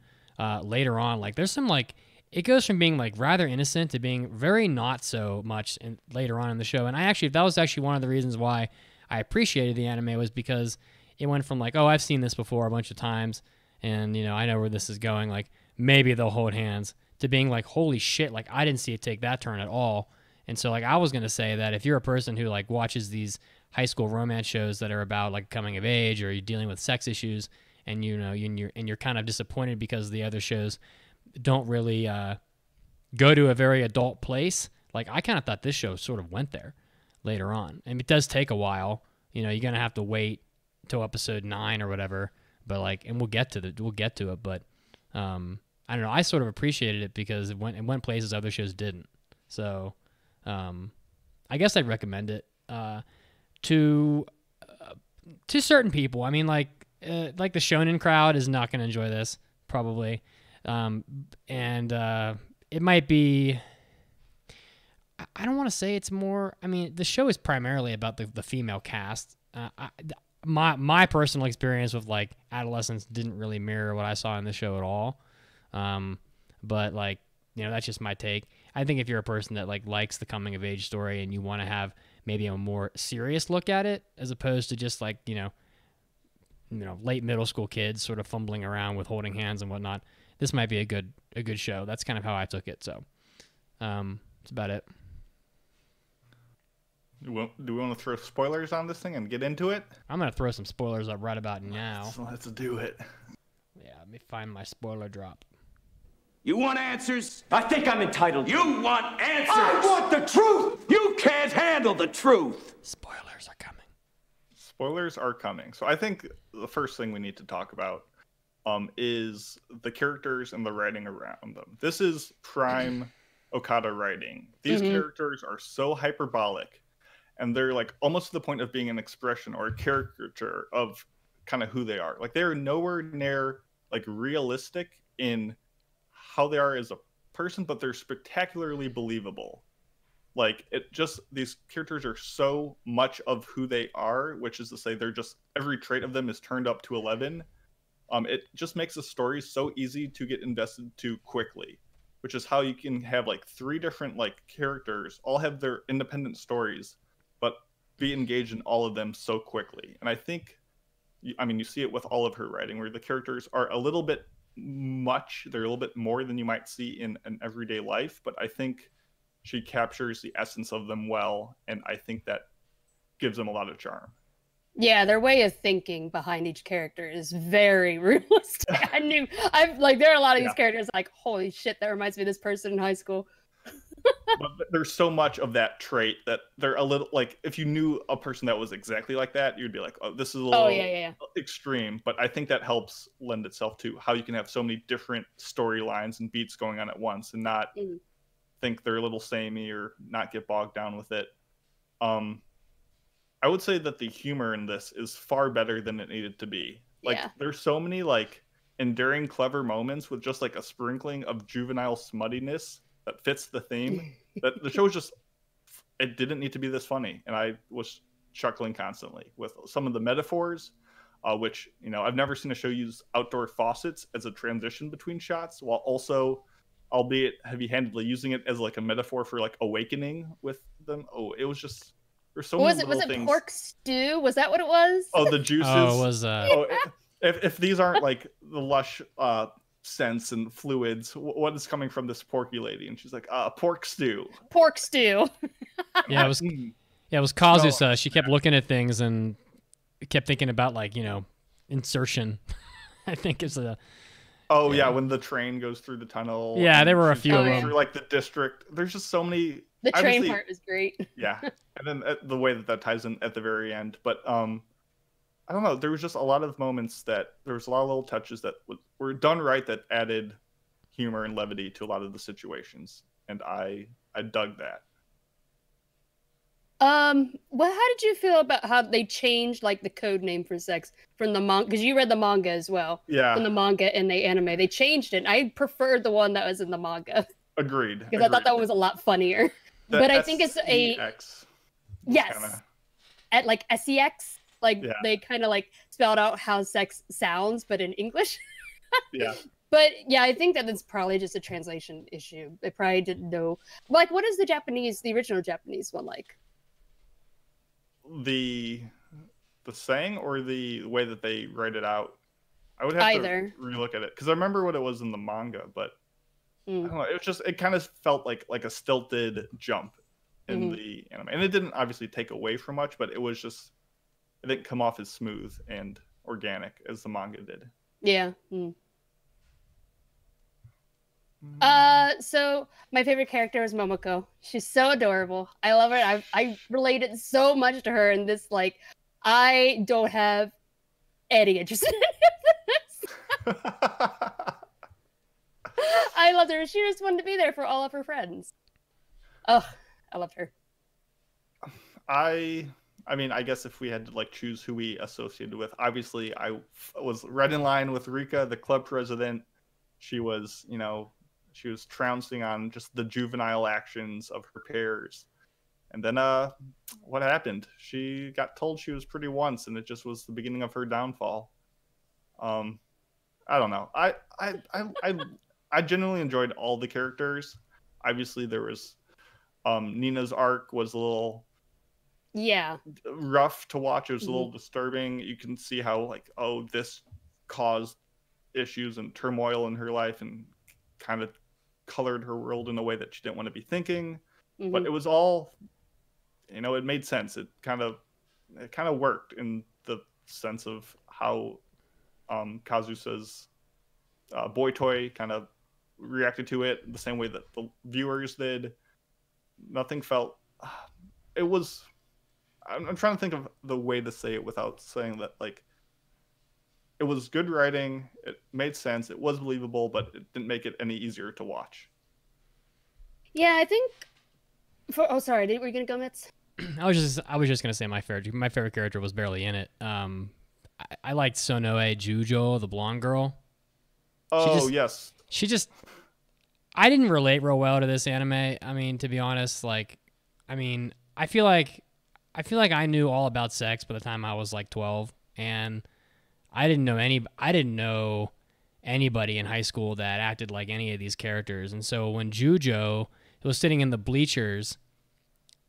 Speaker 1: later on. Like there's some like, it goes from being like rather innocent to being very not so much later on in the show. And that was actually one of the reasons why I appreciated the anime, was because it went from like, oh, I've seen this before a bunch of times, and you know, I know where this is going, like maybe they'll hold hands, to being like, holy shit, like I didn't see it take that turn at all. And so like I was gonna say that if you're a person who like watches these high school romance shows that are about like coming of age, or you're dealing with sex issues, and you know you're kind of disappointed because the other shows don't really go to a very adult place, like I kind of thought this show sort of went there later on. And it does take a while, you know, you're gonna have to wait till episode 9 or whatever, but like, and we'll get to it, but I don't know, I sort of appreciated it because it went places other shows didn't. So I guess I'd recommend it to to certain people. I mean, like the shonen crowd is not going to enjoy this probably, and it might be. I don't want to say it's more. I mean, the show is primarily about the female cast. My personal experience with like adolescence didn't really mirror what I saw in the show at all. But like, you know, that's just my take. I think if you're a person that like likes the coming of age story and you want to have maybe a more serious look at it, as opposed to just like, you know, late middle school kids sort of fumbling around with holding hands and whatnot, this might be a good show. That's kind of how I took it. So, that's about it.
Speaker 4: Do we want to throw spoilers on this thing and get into it?
Speaker 1: I'm going to throw some spoilers up right about now.
Speaker 4: Let's do it.
Speaker 1: Yeah, let me find my spoiler drop.
Speaker 7: You want answers?
Speaker 8: I think I'm entitled.
Speaker 7: You want answers?
Speaker 8: I want the truth!
Speaker 7: You can't handle the truth!
Speaker 1: Spoilers are coming.
Speaker 4: Spoilers are coming. So I think the first thing we need to talk about is the characters and the writing around them. This is prime Okada writing. These characters are so hyperbolic, and they're like almost to the point of being an expression or a caricature of kind of who they are. Like they're nowhere near like realistic in how they are as a person, but they're spectacularly believable. Like these characters are so much of who they are, which is to say they're just, every trait of them is turned up to 11. It just makes the story so easy to get invested to quickly, which is how you can have like 3 different like characters all have their independent stories, but be engaged in all of them so quickly. And I think, I mean, you see it with all of her writing where the characters are a little bit they're a little bit more than you might see in an everyday life, but I think she captures the essence of them well, and I think that gives them a lot of charm.
Speaker 3: Yeah, their way of thinking behind each character is very realistic. There are a lot of these characters like, holy shit, that reminds me of this person in high school.
Speaker 4: But there's so much of that trait that they're a little like, if you knew a person that was exactly like that, you'd be like, oh, this is a little extreme. But I think that helps lend itself to how you can have so many different storylines and beats going on at once and not think they're a little samey or not get bogged down with it. I would say that the humor in this is far better than it needed to be. Like there's so many like endearing, clever moments with just like a sprinkling of juvenile smuttiness that fits the theme. That the show was just, it didn't need to be this funny, and I was chuckling constantly with some of the metaphors, which, you know, I've never seen a show use outdoor faucets as a transition between shots, while also, albeit heavy-handedly, using it as like a metaphor for like awakening with them. Oh, it was just, there's so many little things. Was it
Speaker 3: pork stew? Was that what it was?
Speaker 4: Oh, the juices.
Speaker 1: Oh, it was.
Speaker 4: If these aren't like the lush scents and fluids, what is coming from this porky lady? And she's like, pork stew.
Speaker 3: Pork stew.
Speaker 1: Yeah, it was. Yeah, it was Kazusa. She kept looking at things and kept thinking about, like, you know, insertion. I think is a.
Speaker 4: Oh yeah, when the train goes through the tunnel.
Speaker 1: Yeah, there were a few of them.
Speaker 4: Through like the district. There's just so many.
Speaker 3: The train part was great.
Speaker 4: Yeah, and then the way that ties in at the very end, but I don't know. There was just a lot of moments that there was a lot of little touches that were done right that added humor and levity to a lot of the situations, and I dug that.
Speaker 3: Well, how did you feel about how they changed like the code name for sex from the manga? Because you read the manga as well.
Speaker 4: Yeah.
Speaker 3: From the manga and the anime, they changed it. I preferred the one that was in the manga.
Speaker 4: Agreed.
Speaker 3: Because I thought that was a lot funnier. But I think it's at like SEX. Like they kind of like spelled out how sex sounds, but in English.
Speaker 4: Yeah.
Speaker 3: But yeah, I think that it's probably just a translation issue. They probably didn't know. Like, what is the original Japanese one like?
Speaker 4: The saying or the way that they write it out? I would have to relook at it because I remember what it was in the manga, but I don't know. It kind of felt like a stilted jump in the anime, and it didn't obviously take away from much, but it was just, it didn't come off as smooth and organic as the manga did.
Speaker 3: Yeah. So my favorite character is Momoko. She's so adorable. I love her. I related so much to her in this. Like, I don't have any interest in this. I loved her. She just wanted to be there for all of her friends. Oh, I loved her.
Speaker 4: I I mean, I guess if we had to like choose who we associated with, obviously I was right in line with Rika, the club president. She was, she was trouncing on just the juvenile actions of her peers. And then what happened? She got told she was pretty once, and it just was the beginning of her downfall. I don't know. I genuinely enjoyed all the characters. Obviously there was Nina's arc was a little rough to watch. It was a little disturbing. You can see how like, oh, this caused issues and turmoil in her life and kind of colored her world in a way that she didn't want to be thinking. But it was all, it made sense. It kind of worked in the sense of how Kazusa's boy toy kind of reacted to it the same way that the viewers did. Nothing felt it was I'm trying to think of the way to say it without saying that, like, it was good writing, it made sense, it was believable, but it didn't make it any easier to watch.
Speaker 3: Yeah, I think sorry, were you gonna go, Mitz?
Speaker 1: I was just gonna say my favorite character was barely in it. I liked Sonoe Jujo, the blonde girl.
Speaker 4: Yes.
Speaker 1: I didn't relate real well to this anime. I mean, to be honest, I feel like I knew all about sex by the time I was like 12, and I didn't know anybody in high school that acted like any of these characters. And so when Jujo was sitting in the bleachers,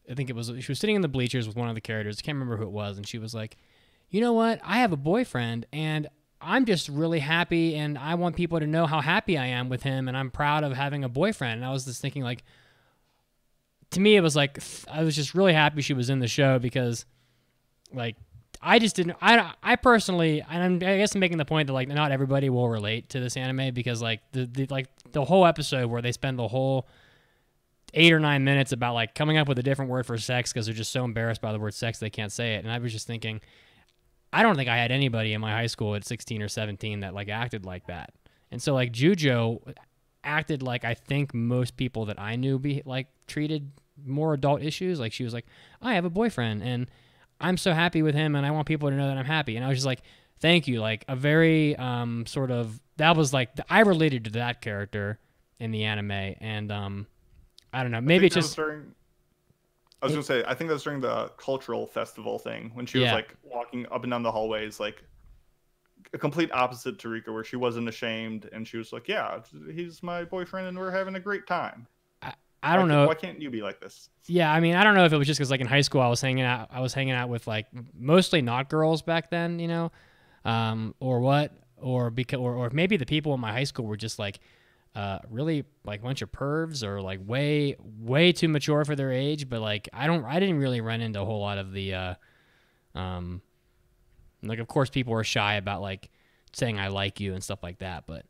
Speaker 1: she was sitting in the bleachers with one of the characters. I can't remember who it was, and she was like, "You know what? I have a boyfriend, and I'm just really happy, and I want people to know how happy I am with him, and I'm proud of having a boyfriend." And I was just thinking, like, to me, it was like, I was just really happy she was in the show because, like, I just didn't, I personally, and I guess I'm making the point that, like, not everybody will relate to this anime because, like, the whole episode where they spend the whole 8 or 9 minutes about, like, coming up with a different word for sex because they're just so embarrassed by the word sex they can't say it. And I was just thinking, I don't think I had anybody in my high school at 16 or 17 that, like, acted like that. And so, like, Jujo acted like I think most people that I knew treated more adult issues. Like, she was like, I have a boyfriend and I'm so happy with him and I want people to know that I'm happy. And I was just like, thank you. Like, a very that was like, I related to that character in the anime. And I don't know, maybe it's just...
Speaker 4: I was going to say, I think that's during the cultural festival thing when she was like walking up and down the hallways, like a complete opposite to Rika, where she wasn't ashamed and she was like, yeah, he's my boyfriend and we're having a great time.
Speaker 1: I don't know.
Speaker 4: Why can't you be like this?
Speaker 1: Yeah, I mean, I don't know if it was just because, like, in high school I was hanging out with, like, mostly not girls back then, or what, or maybe the people in my high school were just like really like a bunch of pervs or like way too mature for their age. But like I didn't really run into a whole lot of the like, of course people were shy about like saying I like you and stuff like that, but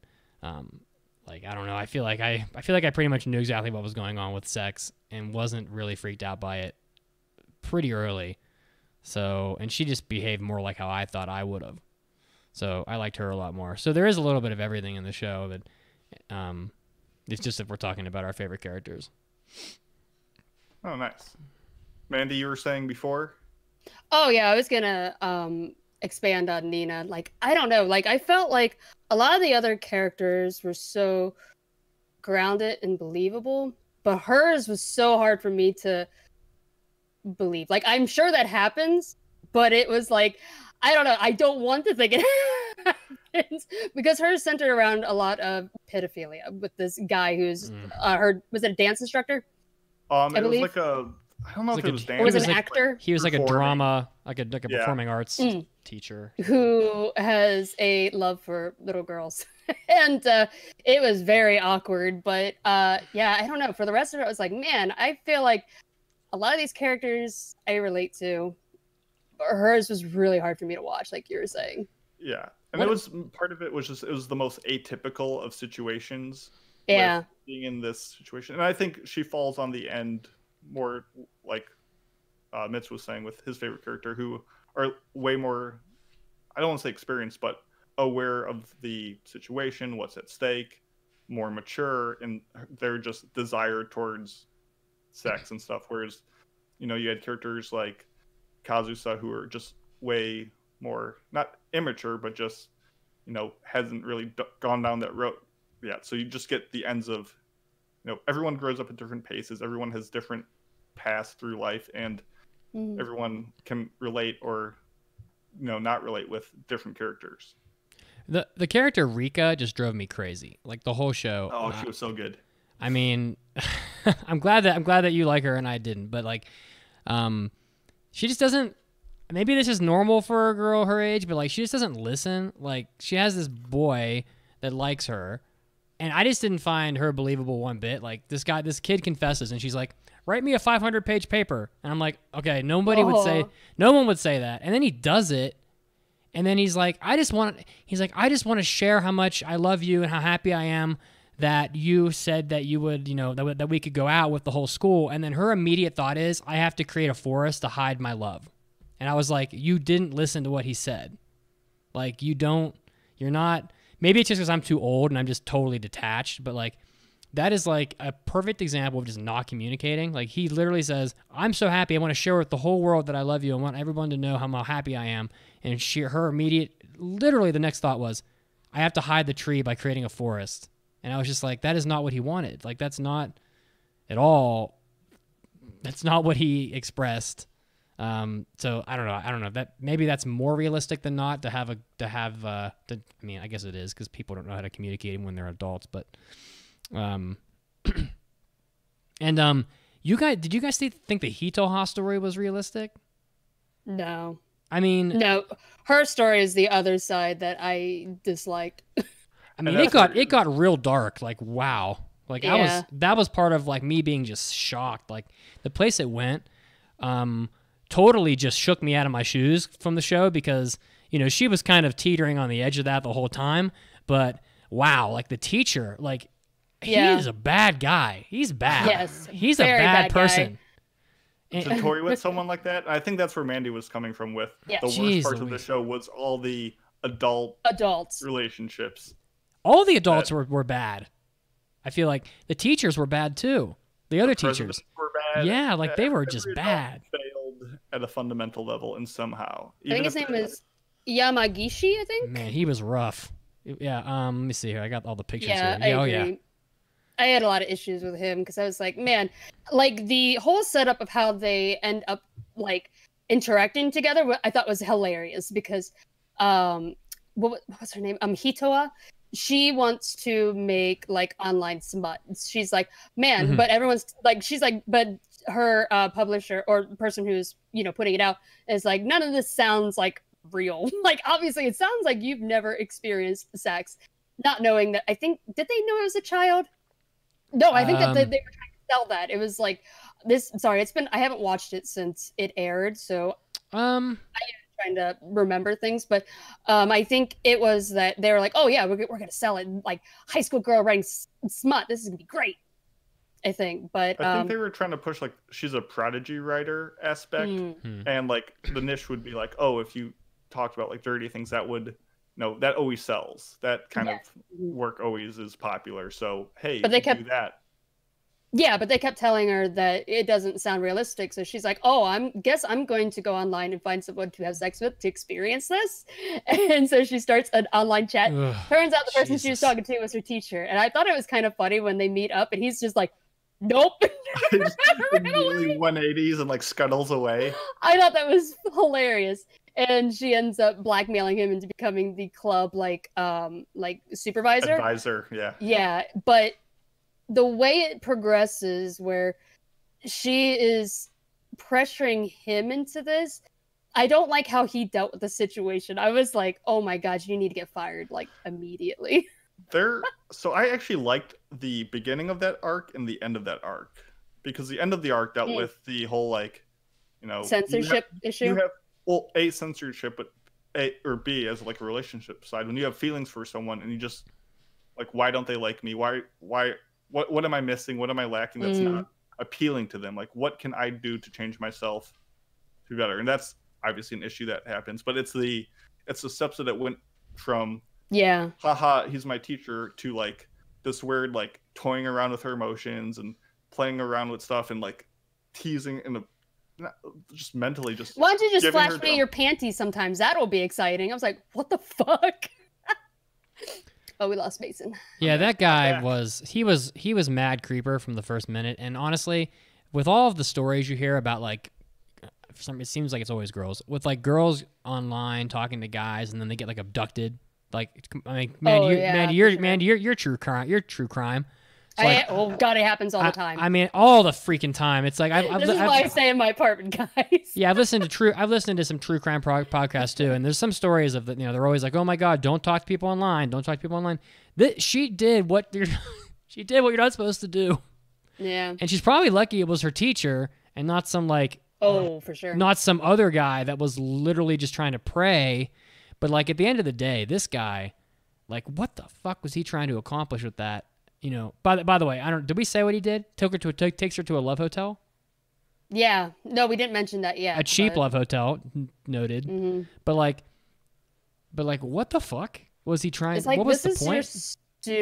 Speaker 1: like, I don't know, I feel like I pretty much knew exactly what was going on with sex and wasn't really freaked out by it pretty early. So, and she just behaved more like how I thought I would have. So I liked her a lot more. So there is a little bit of everything in the show, but it's just if we're talking about our favorite characters.
Speaker 4: Oh, nice. Mandi, you were saying before?
Speaker 3: Oh, yeah, I was going to expand on Nina. Like, I don't know. Like, I felt like a lot of the other characters were so grounded and believable, but hers was so hard for me to believe. Like, I'm sure that happens, but it was like, I don't know. I don't want to think it happens because hers centered around a lot of pedophilia with this guy who's was it a dance instructor?
Speaker 4: I believe it was like I don't know if it was dance.
Speaker 3: Or was it an actor?
Speaker 1: He was like a drama, like a performing arts teacher
Speaker 3: who has a love for little girls, and it was very awkward. But yeah, I don't know. For the rest of it, I was like, man, I feel like a lot of these characters I relate to. Hers was really hard for me to watch, like you were saying.
Speaker 4: Yeah, and it was part of it was just it was the most atypical of situations.
Speaker 3: Yeah,
Speaker 4: with being in this situation, and I think she falls on the end more like Mitz was saying with his favorite character, who are way more, I don't want to say experienced, but aware of the situation, what's at stake, more mature, and their just desire towards sex and stuff. Whereas, you had characters like Kazusa who are just way more, not immature, but just, hasn't really gone down that road yet. So you just get the ends of, everyone grows up at different paces. Everyone has different paths through life, and everyone can relate or, not relate with different characters.
Speaker 1: The character Rika just drove me crazy. Like the whole show.
Speaker 4: Oh, she was so good.
Speaker 1: I mean, I'm glad that you like her and I didn't. But like, she just doesn't. Maybe this is normal for a girl her age, but like she just doesn't listen. Like she has this boy that likes her, and I just didn't find her believable one bit. Like this kid confesses, and she's like, "Write me a 500-page paper," and I'm like, "Okay, no one would say that." And then he does it. And then he's like, I just want to share how much I love you and how happy I am that you said that you would, that we could go out with the whole school. And then her immediate thought is, I have to create a forest to hide my love. And I was like, you didn't listen to what he said. Like, you're not, maybe it's just because I'm too old and I'm just totally detached. But like, that is like a perfect example of just not communicating. Like he literally says, I'm so happy. I want to share with the whole world that I love you. I want everyone to know how happy I am. And her immediate, literally the next thought was, I have to hide the tree by creating a forest. And I was just like, that is not what he wanted. Like that's not at all. That's not what he expressed. So I don't know that maybe that's more realistic than not to have I mean, I guess it is because people don't know how to communicate when they're adults, but did you guys think the Hitoha story was realistic?
Speaker 3: No.
Speaker 1: I mean,
Speaker 3: no. Her story is the other side that I disliked.
Speaker 1: I mean, it got real dark. Like, wow. Like that was part of like me being just shocked. Like the place it went, totally just shook me out of my shoes from the show because, she was kind of teetering on the edge of that the whole time. But wow, like the teacher, like he is a bad guy. He's bad.
Speaker 3: Yes.
Speaker 1: He's a bad person.
Speaker 4: To toy with someone like that, I think that's where Mandi was coming from with the worst parts of the show was all the adults relationships.
Speaker 1: All the adults were bad. I feel like the teachers were bad too. The other teachers
Speaker 4: were bad.
Speaker 1: Yeah, like they were just bad.
Speaker 4: Failed at a fundamental level, and somehow.
Speaker 3: I think his name was Yamagishi. I think.
Speaker 1: Man, he was rough. Yeah. Let me see here. I got all the pictures here.
Speaker 3: I agree. I had a lot of issues with him because I was like, man, like the whole setup of how they end up like interacting together, I thought was hilarious because, what's her name? Hitoa. She wants to make like online smut. She's like, man, but everyone's like, she's like, but her publisher or person who's putting it out is like, none of this sounds like real. Like obviously, it sounds like you've never experienced sex. Not knowing that, I think did they know it was a child? No, I think that they were trying to sell that. It was like this. Sorry, I haven't watched it since it aired, so I'm trying to remember things. But I think it was that they were like, "Oh yeah, we're gonna sell it." Like high school girl writing smut. This is gonna be great. I think, but
Speaker 4: I think they were trying to push like she's a prodigy writer aspect, and like the niche would be like, oh, if you talked about like dirty things, that would. No, that always sells. That kind of work always is popular. So, hey, but they kept, do that.
Speaker 3: Yeah, but they kept telling her that it doesn't sound realistic. So she's like, oh, I'm going to go online and find someone to have sex with to experience this. And so she starts an online chat. Turns out the person she was talking to was her teacher. And I thought it was kind of funny when they meet up and he's just like, nope.
Speaker 4: Immediately 180s and like scuttles away.
Speaker 3: I thought that was hilarious. And she ends up blackmailing him into becoming the club like supervisor.
Speaker 4: Advisor, yeah.
Speaker 3: Yeah, but the way it progresses where she is pressuring him into this, I don't like how he dealt with the situation. I was like, oh my god, you need to get fired like immediately.
Speaker 4: So I actually liked the beginning of that arc and the end of that arc. Because the end of the arc dealt with the whole like,
Speaker 3: censorship issue.
Speaker 4: You have A, censorship, but A or B as like a relationship side. When you have feelings for someone and you just like, why don't they like me? What am I missing? What am I lacking that's not appealing to them? Like, what can I do to change myself to be better? And that's obviously an issue that happens, but it's the steps that it went from haha, he's my teacher to like this weird like toying around with her emotions and playing around with stuff and like teasing in a just mentally just.
Speaker 3: Why don't you just
Speaker 4: giving
Speaker 3: flash
Speaker 4: her
Speaker 3: me your panties sometimes? That'll be exciting. I was like, what the fuck? Oh, we lost Mason.
Speaker 1: Yeah, that guy he was mad creeper from the first minute. And honestly, with all of the stories you hear about, like, for some, it seems like it's always girls, with like girls online talking to guys and then they get like abducted. Like, I mean, you're true crime. You're true crime. So, like,
Speaker 3: Oh God, it happens all the time.
Speaker 1: I mean, all the freaking time. It's like
Speaker 3: this is why I stay in my apartment, guys.
Speaker 1: Yeah, I've listened to some true crime podcasts too, and there's some stories of that. They're always like, "Oh my God, don't talk to people online. Don't talk to people online." She did what you're not supposed to do.
Speaker 3: Yeah.
Speaker 1: And she's probably lucky it was her teacher and not some like.
Speaker 3: Oh, for sure.
Speaker 1: Not some other guy that was literally just trying to prey. But like at the end of the day, this guy, like, what the fuck was he trying to accomplish with that? By the way, did we say what he did? Takes her to a love hotel?
Speaker 3: Yeah. No, we didn't mention that yet.
Speaker 1: A cheap love hotel, noted.
Speaker 3: Mm-hmm.
Speaker 1: But like, what the fuck was he trying?
Speaker 3: It's like,
Speaker 1: what was
Speaker 3: this
Speaker 1: the
Speaker 3: is
Speaker 1: point?
Speaker 3: your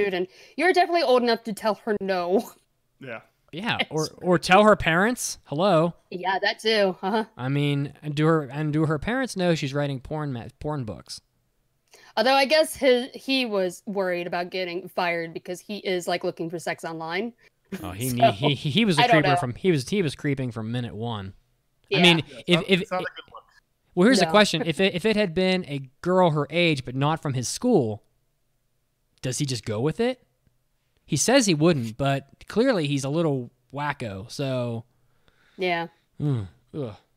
Speaker 3: student. You're definitely old enough to tell her no.
Speaker 4: Yeah.
Speaker 1: Yeah, or tell her parents. Hello.
Speaker 3: Yeah, that too.
Speaker 1: I mean, do her parents know she's writing porn books?
Speaker 3: Although I guess he was worried about getting fired because he is like looking for sex online.
Speaker 1: Oh, he was a creeper from he was creeping from minute one.
Speaker 3: Yeah.
Speaker 1: I mean,
Speaker 4: it's not a good look.
Speaker 1: Well, here's the question: if it had been a girl her age but not from his school, does he just go with it? He says he wouldn't, but clearly he's a little wacko. So
Speaker 3: yeah.
Speaker 1: I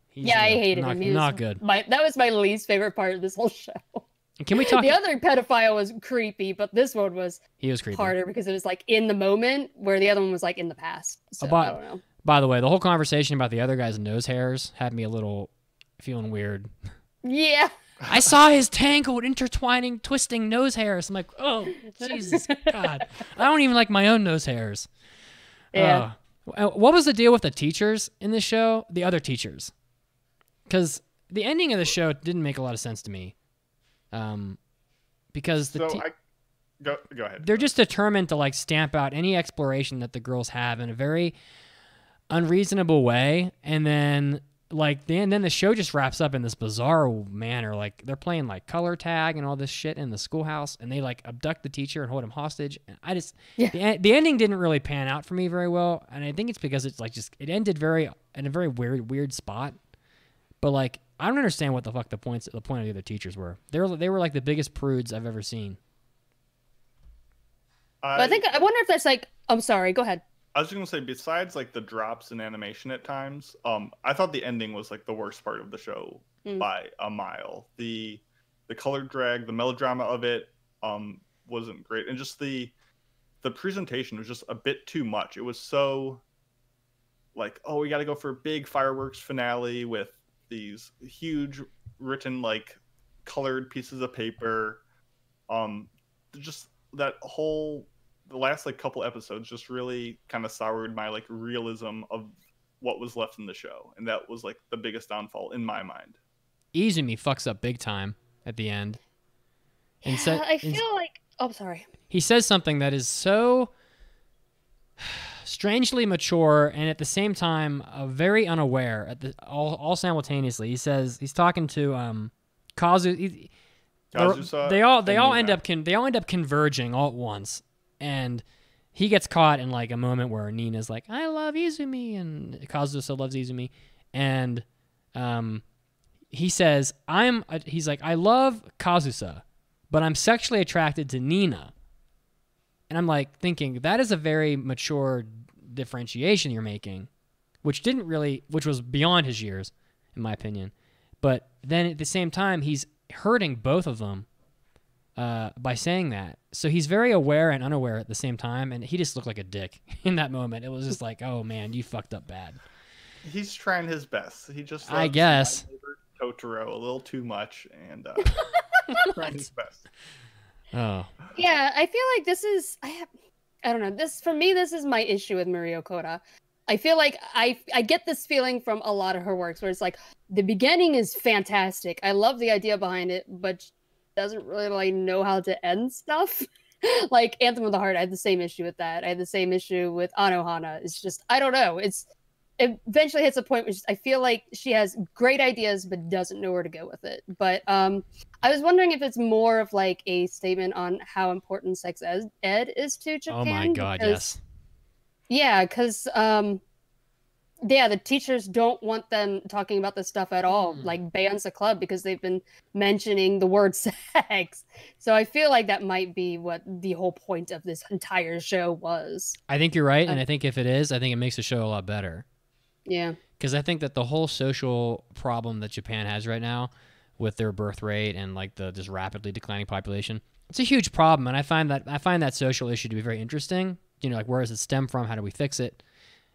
Speaker 3: hated him. He
Speaker 1: not
Speaker 3: was
Speaker 1: good.
Speaker 3: That was my least favorite part of this whole show.
Speaker 1: Can we talk?
Speaker 3: The other pedophile was creepy, but this one was
Speaker 1: creepy.
Speaker 3: harder because it was like in the moment, where the other one was like in the past. So I don't know.
Speaker 1: By the way, the whole conversation about the other guy's nose hairs had me a little feeling weird.
Speaker 3: Yeah.
Speaker 1: I saw his tangled, intertwining, twisting nose hairs. I'm like, oh, Jesus, God. I don't even like my own nose hairs.
Speaker 3: Yeah.
Speaker 1: What was the deal with the teachers in this show? The other teachers. Because the ending of the show didn't make a lot of sense to me. Because
Speaker 4: go ahead.
Speaker 1: They're just determined to like stamp out any exploration that the girls have in a very unreasonable way, and then then the show just wraps up in this bizarre manner. Like they're playing like color tag and all this shit in the schoolhouse, and they like abduct the teacher and hold him hostage. And the ending didn't really pan out for me very well, and I think it's because it's like it ended in a very weird spot. But like, I don't understand what the fuck the point of the other teachers were. They were like the biggest prudes I've ever seen.
Speaker 3: But I wonder if that's like. I'm sorry. Go ahead.
Speaker 4: I was just gonna say, besides like the drops in animation at times, I thought the ending was like the worst part of the show by a mile. The color drag, the melodrama of it, wasn't great, and just the presentation was just a bit too much. It was so like, oh, we got to go for a big fireworks finale with these huge written like colored pieces of paper. Just that whole the last like couple episodes just really kind of soured my like realism of what was left in the show, and that was like the biggest downfall in my mind.
Speaker 1: Izumi fucks up big time at the end. And
Speaker 3: I feel like sorry.
Speaker 1: He says something that is so strangely mature and at the same time very unaware all simultaneously. He says he's talking to Kazusa. They all end up converging all at once, and he gets caught in like a moment where Nina's like, "I love Izumi," and Kazusa loves Izumi, and he says, he's like, "I love Kazusa, but I'm sexually attracted to Nina." And I'm like thinking, that is a very mature differentiation you're making, which was beyond his years, in my opinion. But then at the same time, he's hurting both of them by saying that. So he's very aware and unaware at the same time, and he just looked like a dick in that moment. It was just like, oh man, you fucked up bad.
Speaker 4: He's trying his best. He just
Speaker 1: I guess
Speaker 4: Totoro a little too much, and trying his best.
Speaker 1: Oh.
Speaker 3: Yeah, I feel like this is I don't know. This is my issue with Mirio Koda. I feel like I get this feeling from a lot of her works where it's like the beginning is fantastic. I love the idea behind it, but she doesn't really like know how to end stuff. Like Anthem of the Heart, I had the same issue with that. I had the same issue with Anohana. It's just I don't know. eventually hits a point which I feel like she has great ideas but doesn't know where to go with it. But I was wondering if it's more of like a statement on how important sex ed is to Japan.
Speaker 1: Oh my God, yes.
Speaker 3: Yeah, because the teachers don't want them talking about this stuff at all, like bans the club because they've been mentioning the word sex. So I feel like that might be what the whole point of this entire show was.
Speaker 1: I think you're right, and I think if it is, I think it makes the show a lot better.
Speaker 3: Yeah.
Speaker 1: Because I think that the whole social problem that Japan has right now with their birth rate and like the just rapidly declining population, it's a huge problem, and I find that social issue to be very interesting. You know, like where does it stem from? How do we fix it?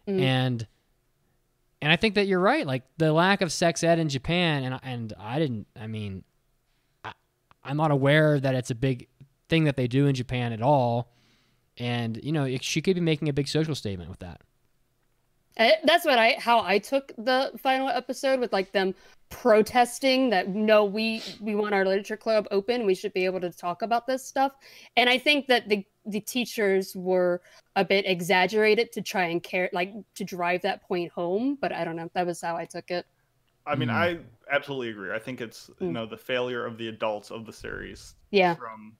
Speaker 1: And I think that you're right. Like the lack of sex ed in Japan, I'm not aware that it's a big thing that they do in Japan at all. And, you know, she could be making a big social statement with that.
Speaker 3: That's how I took the final episode, with like them protesting that no, we want our literature club open. We should be able to talk about this stuff. And I think that the teachers were a bit exaggerated to try and to drive that point home. But I don't know. That was how I took it.
Speaker 4: I mean, I absolutely agree. I think it's the failure of the adults of the series.
Speaker 3: Yeah.
Speaker 4: From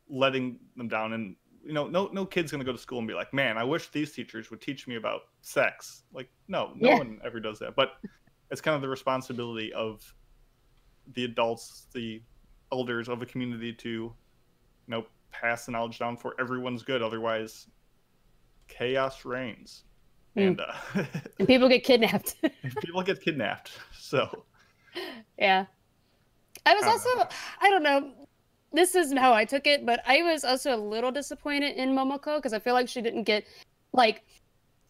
Speaker 4: letting them down. And no kid's gonna go to school and be like, man, I wish these teachers would teach me about sex. Like, no one ever does that. But it's kind of the responsibility of the adults, the elders of a community to, pass the knowledge down for everyone's good. Otherwise, chaos reigns, and
Speaker 3: people get kidnapped.
Speaker 4: So,
Speaker 3: yeah, I was also, I don't know. This isn't how I took it, but I was also a little disappointed in Momoko because I feel like she didn't get, like,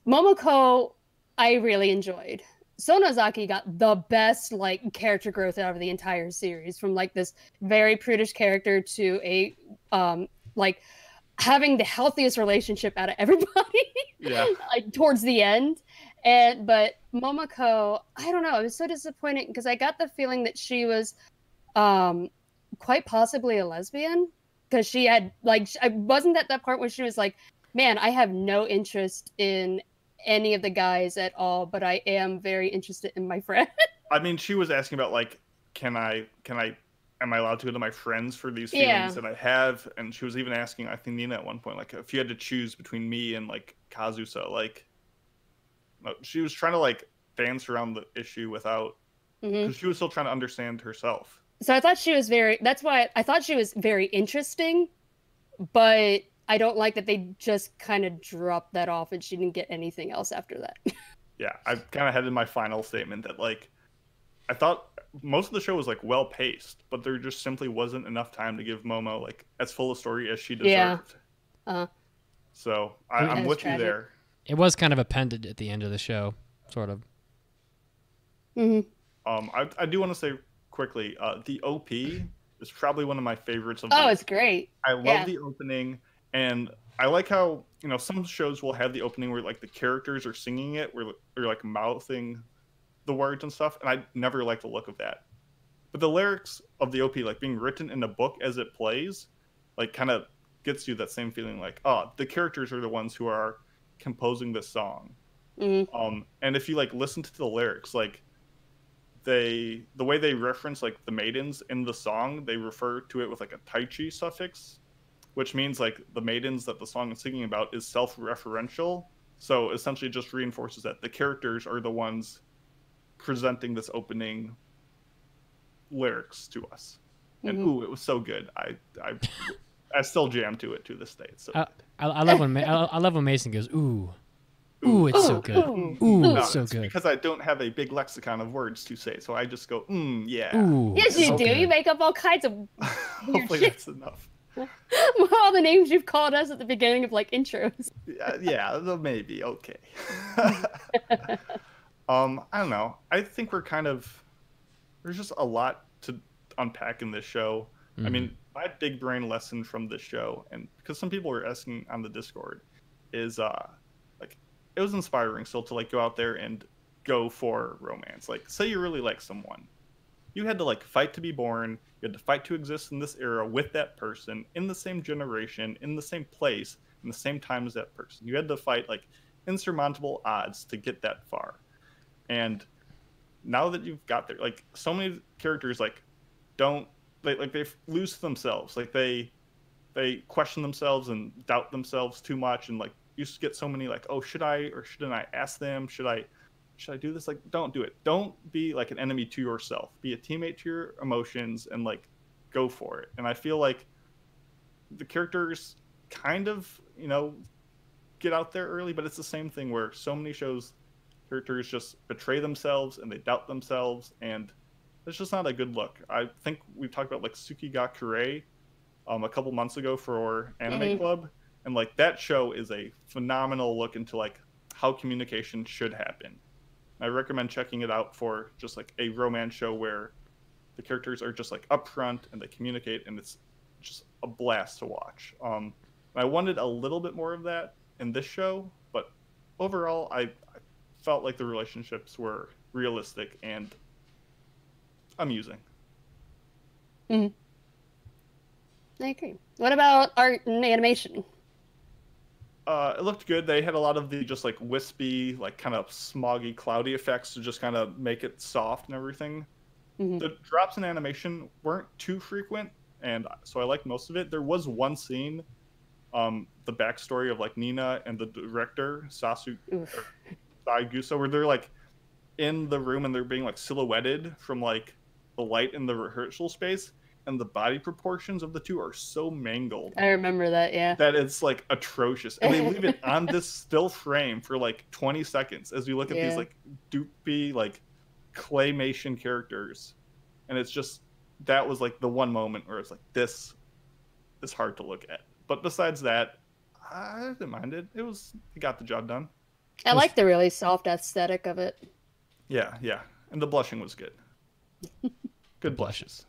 Speaker 3: Momoko I really enjoyed. Sonozaki got the best, like, character growth out of the entire series, from, like, this very prudish character to a, like, having the healthiest relationship out of everybody like, towards the end. But Momoko, I don't know, I was so disappointed because I got the feeling that she was quite possibly a lesbian, because she had, like, I wasn't at that part where she was like, man, I have no interest in any of the guys at all, but I am very interested in my friend.
Speaker 4: I mean, she was asking about, like, am I allowed to go to my friends for these feelings that I have? And she was even asking, I think, Nina at one point, like, if you had to choose between me and, like, Kazusa, like, she was trying to, like, dance around the issue without, because she was still trying to understand herself. So
Speaker 3: I thought she was that's why I thought she was very interesting, but I don't like that they just kind of dropped that off and she didn't get anything else after that.
Speaker 4: Yeah, I kind of had in my final statement that, like, I thought most of the show was, like, well paced, but there just simply wasn't enough time to give Momo, like, as full a story as she deserved.
Speaker 3: Yeah.
Speaker 4: So I'm with you there.
Speaker 1: It was kind of appended at the end of the show, sort of.
Speaker 4: I do want to say quickly, the OP is probably one of my favorites of the
Speaker 3: it's great.
Speaker 4: I love the opening, and I like how, some shows will have the opening where, like, the characters are singing it, where they're, like, mouthing the words and stuff, and I never like the look of that. But the lyrics of the OP, like, being written in a book as it plays, like, kind of gets you that same feeling, like, the characters are the ones who are composing this song. And if you, like, listen to the lyrics, like, the way they reference, like, the maidens in the song, they refer to it with, like, a taichi suffix, which means, like, the maidens that the song is singing about is self-referential. So essentially it just reinforces that the characters are the ones presenting this opening lyrics to us. And it was so good. I still jam to it to this day. It's so good.
Speaker 1: I love when Mason goes, ooh, it's so good. It's so good.
Speaker 4: Because I don't have a big lexicon of words to say, so I just go, yeah.
Speaker 1: Ooh,
Speaker 3: yes, you do. Good. You make up all kinds of
Speaker 4: hopefully that's enough.
Speaker 3: All the names you've called us at the beginning of, like, intros.
Speaker 4: Yeah, maybe. Okay. I don't know. I think there's just a lot to unpack in this show. I mean, my big brain lesson from this show, and because some people were asking on the Discord, is like, it was inspiring still to, like, go out there and go for romance. Like, say you really like someone, you had to, like, fight to be born, you had to fight to exist in this era with that person, in the same generation, in the same place, in the same time as that person. You had to fight, like, insurmountable odds to get that far. And now that you've got there, like so many characters they lose themselves. Like they question themselves and doubt themselves too much, and like you just get so many like, oh, should I or shouldn't I ask them? Should I do this? Like, don't do it. Don't be like an enemy to yourself. Be a teammate to your emotions and like go for it. And I feel like the characters kind of, get out there early, but it's the same thing where so many shows characters just betray themselves and they doubt themselves, and it's just not a good look. I think we talked about like Tsukigakure a couple months ago for Anime Club, and like that show is a phenomenal look into like how communication should happen. I recommend checking it out for just like a romance show where the characters are just like upfront and they communicate, and it's just a blast to watch. I wanted a little bit more of that in this show, but overall I felt like the relationships were realistic and amusing.
Speaker 3: I agree. What about art and animation?
Speaker 4: It looked good. They had a lot of the just like wispy, like kind of smoggy, cloudy effects to just kind of make it soft and everything. The drops in animation weren't too frequent, and so I liked most of it. There was one scene, the backstory of like Nina and the director Saigusa, where they're like in the room and they're being like silhouetted from like the light in the rehearsal space, and the body proportions of the two are so mangled.
Speaker 3: I remember that, yeah.
Speaker 4: That it's like atrocious. And they leave it on this still frame for like 20 seconds as we look at these like doopy, like claymation characters. And it's just, that was like the one moment where it's like, this is hard to look at. But besides that, I didn't mind it. It got the job done.
Speaker 3: I like the really soft aesthetic of it.
Speaker 4: Yeah. And the blushing was good. Good blushes.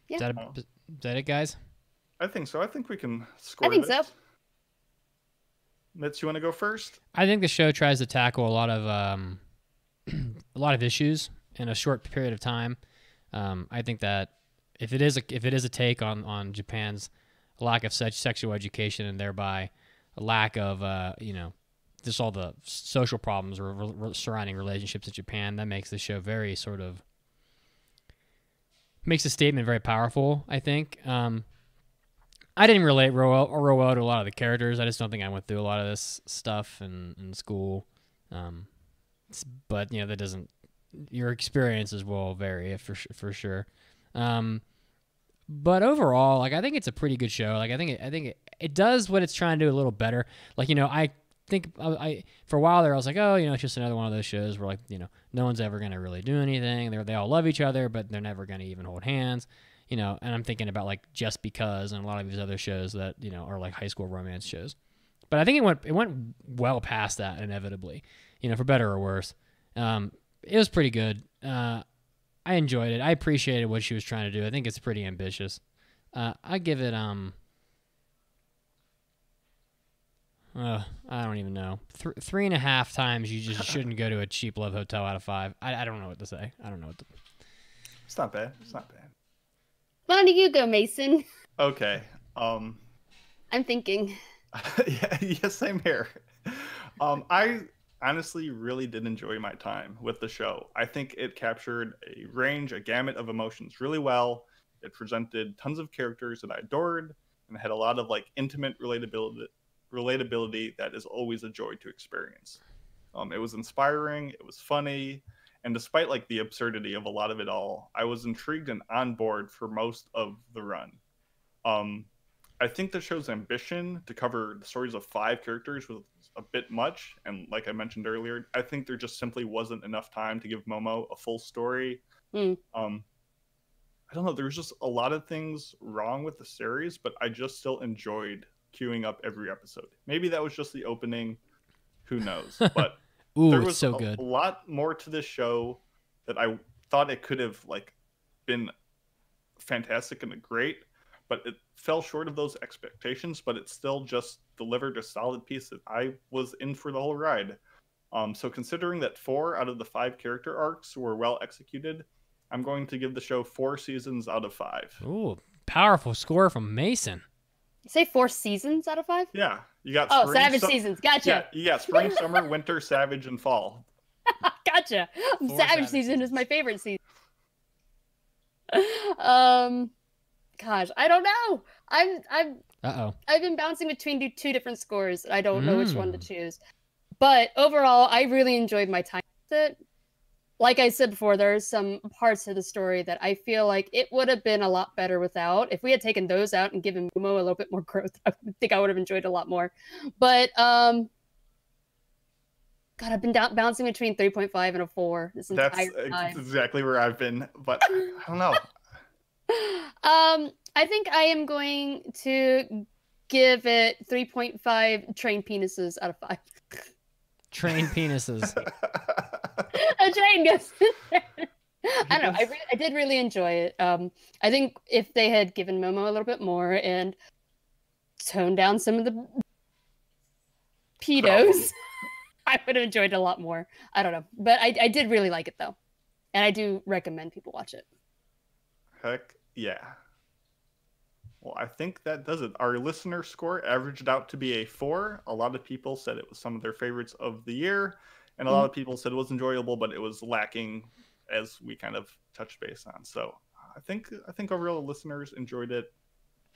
Speaker 3: Yeah.
Speaker 1: Is that it, guys?
Speaker 4: I think so. I think we can score
Speaker 3: I think
Speaker 4: this.
Speaker 3: so.
Speaker 4: Mitz, you want to go first?
Speaker 1: I think the show tries to tackle a lot of issues in a short period of time. I think that if it is a take on Japan's lack of such sexual education and thereby a lack of just all the social problems surrounding relationships in Japan, that makes the show very makes the statement very powerful, I think. I didn't relate real well to a lot of the characters. I just don't think I went through a lot of this stuff in school. But that doesn't. Your experiences will vary for sure. But overall, like I think it's a pretty good show. Like I think it does what it's trying to do a little better. Like I think I for a while there I was like, oh, it's just another one of those shows where like no one's ever gonna really do anything. They all love each other, but they're never gonna even hold hands. And I'm thinking about like Just Because and a lot of these other shows that are like high school romance shows. But I think it went well past that inevitably, for better or worse. It was pretty good. I enjoyed it. I appreciated what she was trying to do. I think it's pretty ambitious. I give it I don't even know. 3.5 times you just shouldn't go to a cheap love hotel out of 5. I don't know what to say. I don't know what to.
Speaker 4: It's not bad.
Speaker 3: Why don't you go, Mason?
Speaker 4: Okay.
Speaker 3: I'm thinking.
Speaker 4: Yeah, same here. I honestly really did enjoy my time with the show. I think it captured a gamut of emotions really well. It presented tons of characters that I adored and had a lot of like intimate relatability that is always a joy to experience. It was inspiring, it was funny, and despite like the absurdity of a lot of it all, I was intrigued and on board for most of the run. I think the show's ambition to cover the stories of 5 characters was a bit much, and like I mentioned earlier, I think there just simply wasn't enough time to give Momo a full story. I don't know, there was just a lot of things wrong with the series, but I just still enjoyed queuing up every episode. Maybe that was just the opening, who knows, but there was
Speaker 1: so good.
Speaker 4: A lot more to this show that I thought it could have like been fantastic and great, but it fell short of those expectations, but it still just delivered a solid piece that I was in for the whole ride. So considering that 4 out of the 5 character arcs were well executed, I'm going to give the show 4 seasons out of 5.
Speaker 1: Ooh, powerful score from Mason.
Speaker 3: You say 4 seasons out of 5?
Speaker 4: Yeah, you got
Speaker 3: Oh, Savage seasons. Gotcha.
Speaker 4: Yeah, you got spring, summer, winter, Savage, and fall.
Speaker 3: Gotcha. Savage season is my favorite season. Gosh, I don't know. I've been bouncing between 2 different scores. I don't know which one to choose. But overall, I really enjoyed my time with it. Like I said before, there are some parts of the story that I feel like it would have been a lot better without. If we had taken those out and given Momo a little bit more growth, I think I would have enjoyed it a lot more. But God, I've been bouncing between 3.5 and a 4 this entire time.
Speaker 4: That's exactly where I've been, but I don't know.
Speaker 3: I think I am going to give it 3.5 train penises out of 5.
Speaker 1: Train penises.
Speaker 3: A train goes in there. I don't know. I did really enjoy it. I think if they had given Momo a little bit more and toned down some of the pedos, I would have enjoyed it a lot more. I don't know. But I did really like it, though. And I do recommend people watch it.
Speaker 4: Heck yeah. Well, I think that does it. Our listener score averaged out to be a 4. A lot of people said it was some of their favorites of the year. And a lot of people said it was enjoyable, but it was lacking, as we kind of touched base on. So I think overall the listeners enjoyed it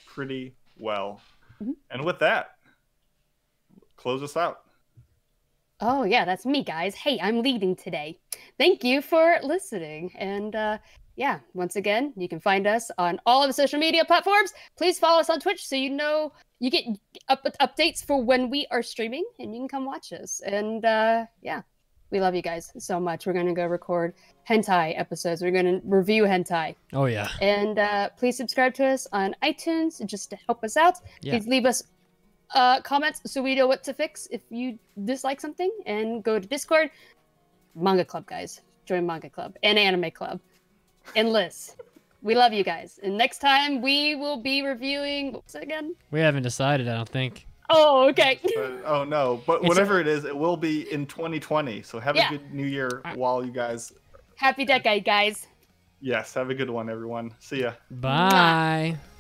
Speaker 4: pretty well. And with that, close us out.
Speaker 3: Oh, yeah, that's me, guys. Hey, I'm leading today. Thank you for listening. And yeah, once again, you can find us on all of the social media platforms. Please follow us on Twitch so you know you get updates for when we are streaming and you can come watch us. And yeah, we love you guys so much. We're going to go record hentai episodes. We're going to review hentai.
Speaker 1: Oh, yeah.
Speaker 3: And please subscribe to us on iTunes just to help us out.
Speaker 1: Yeah.
Speaker 3: Please leave us comments so we know what to fix if you dislike something. And go to Discord. Manga Club, guys. Join Manga Club and Anime Club. And Liz, we love you guys. And next time we will be reviewing, what was it again?
Speaker 1: We haven't decided, I don't think.
Speaker 3: Oh, okay.
Speaker 4: Oh, no. But whatever it is, it will be in 2020. So have a good new year while you guys...
Speaker 3: Happy decade, guys.
Speaker 4: Yes, have a good one, everyone. See ya.
Speaker 1: Bye. Mwah.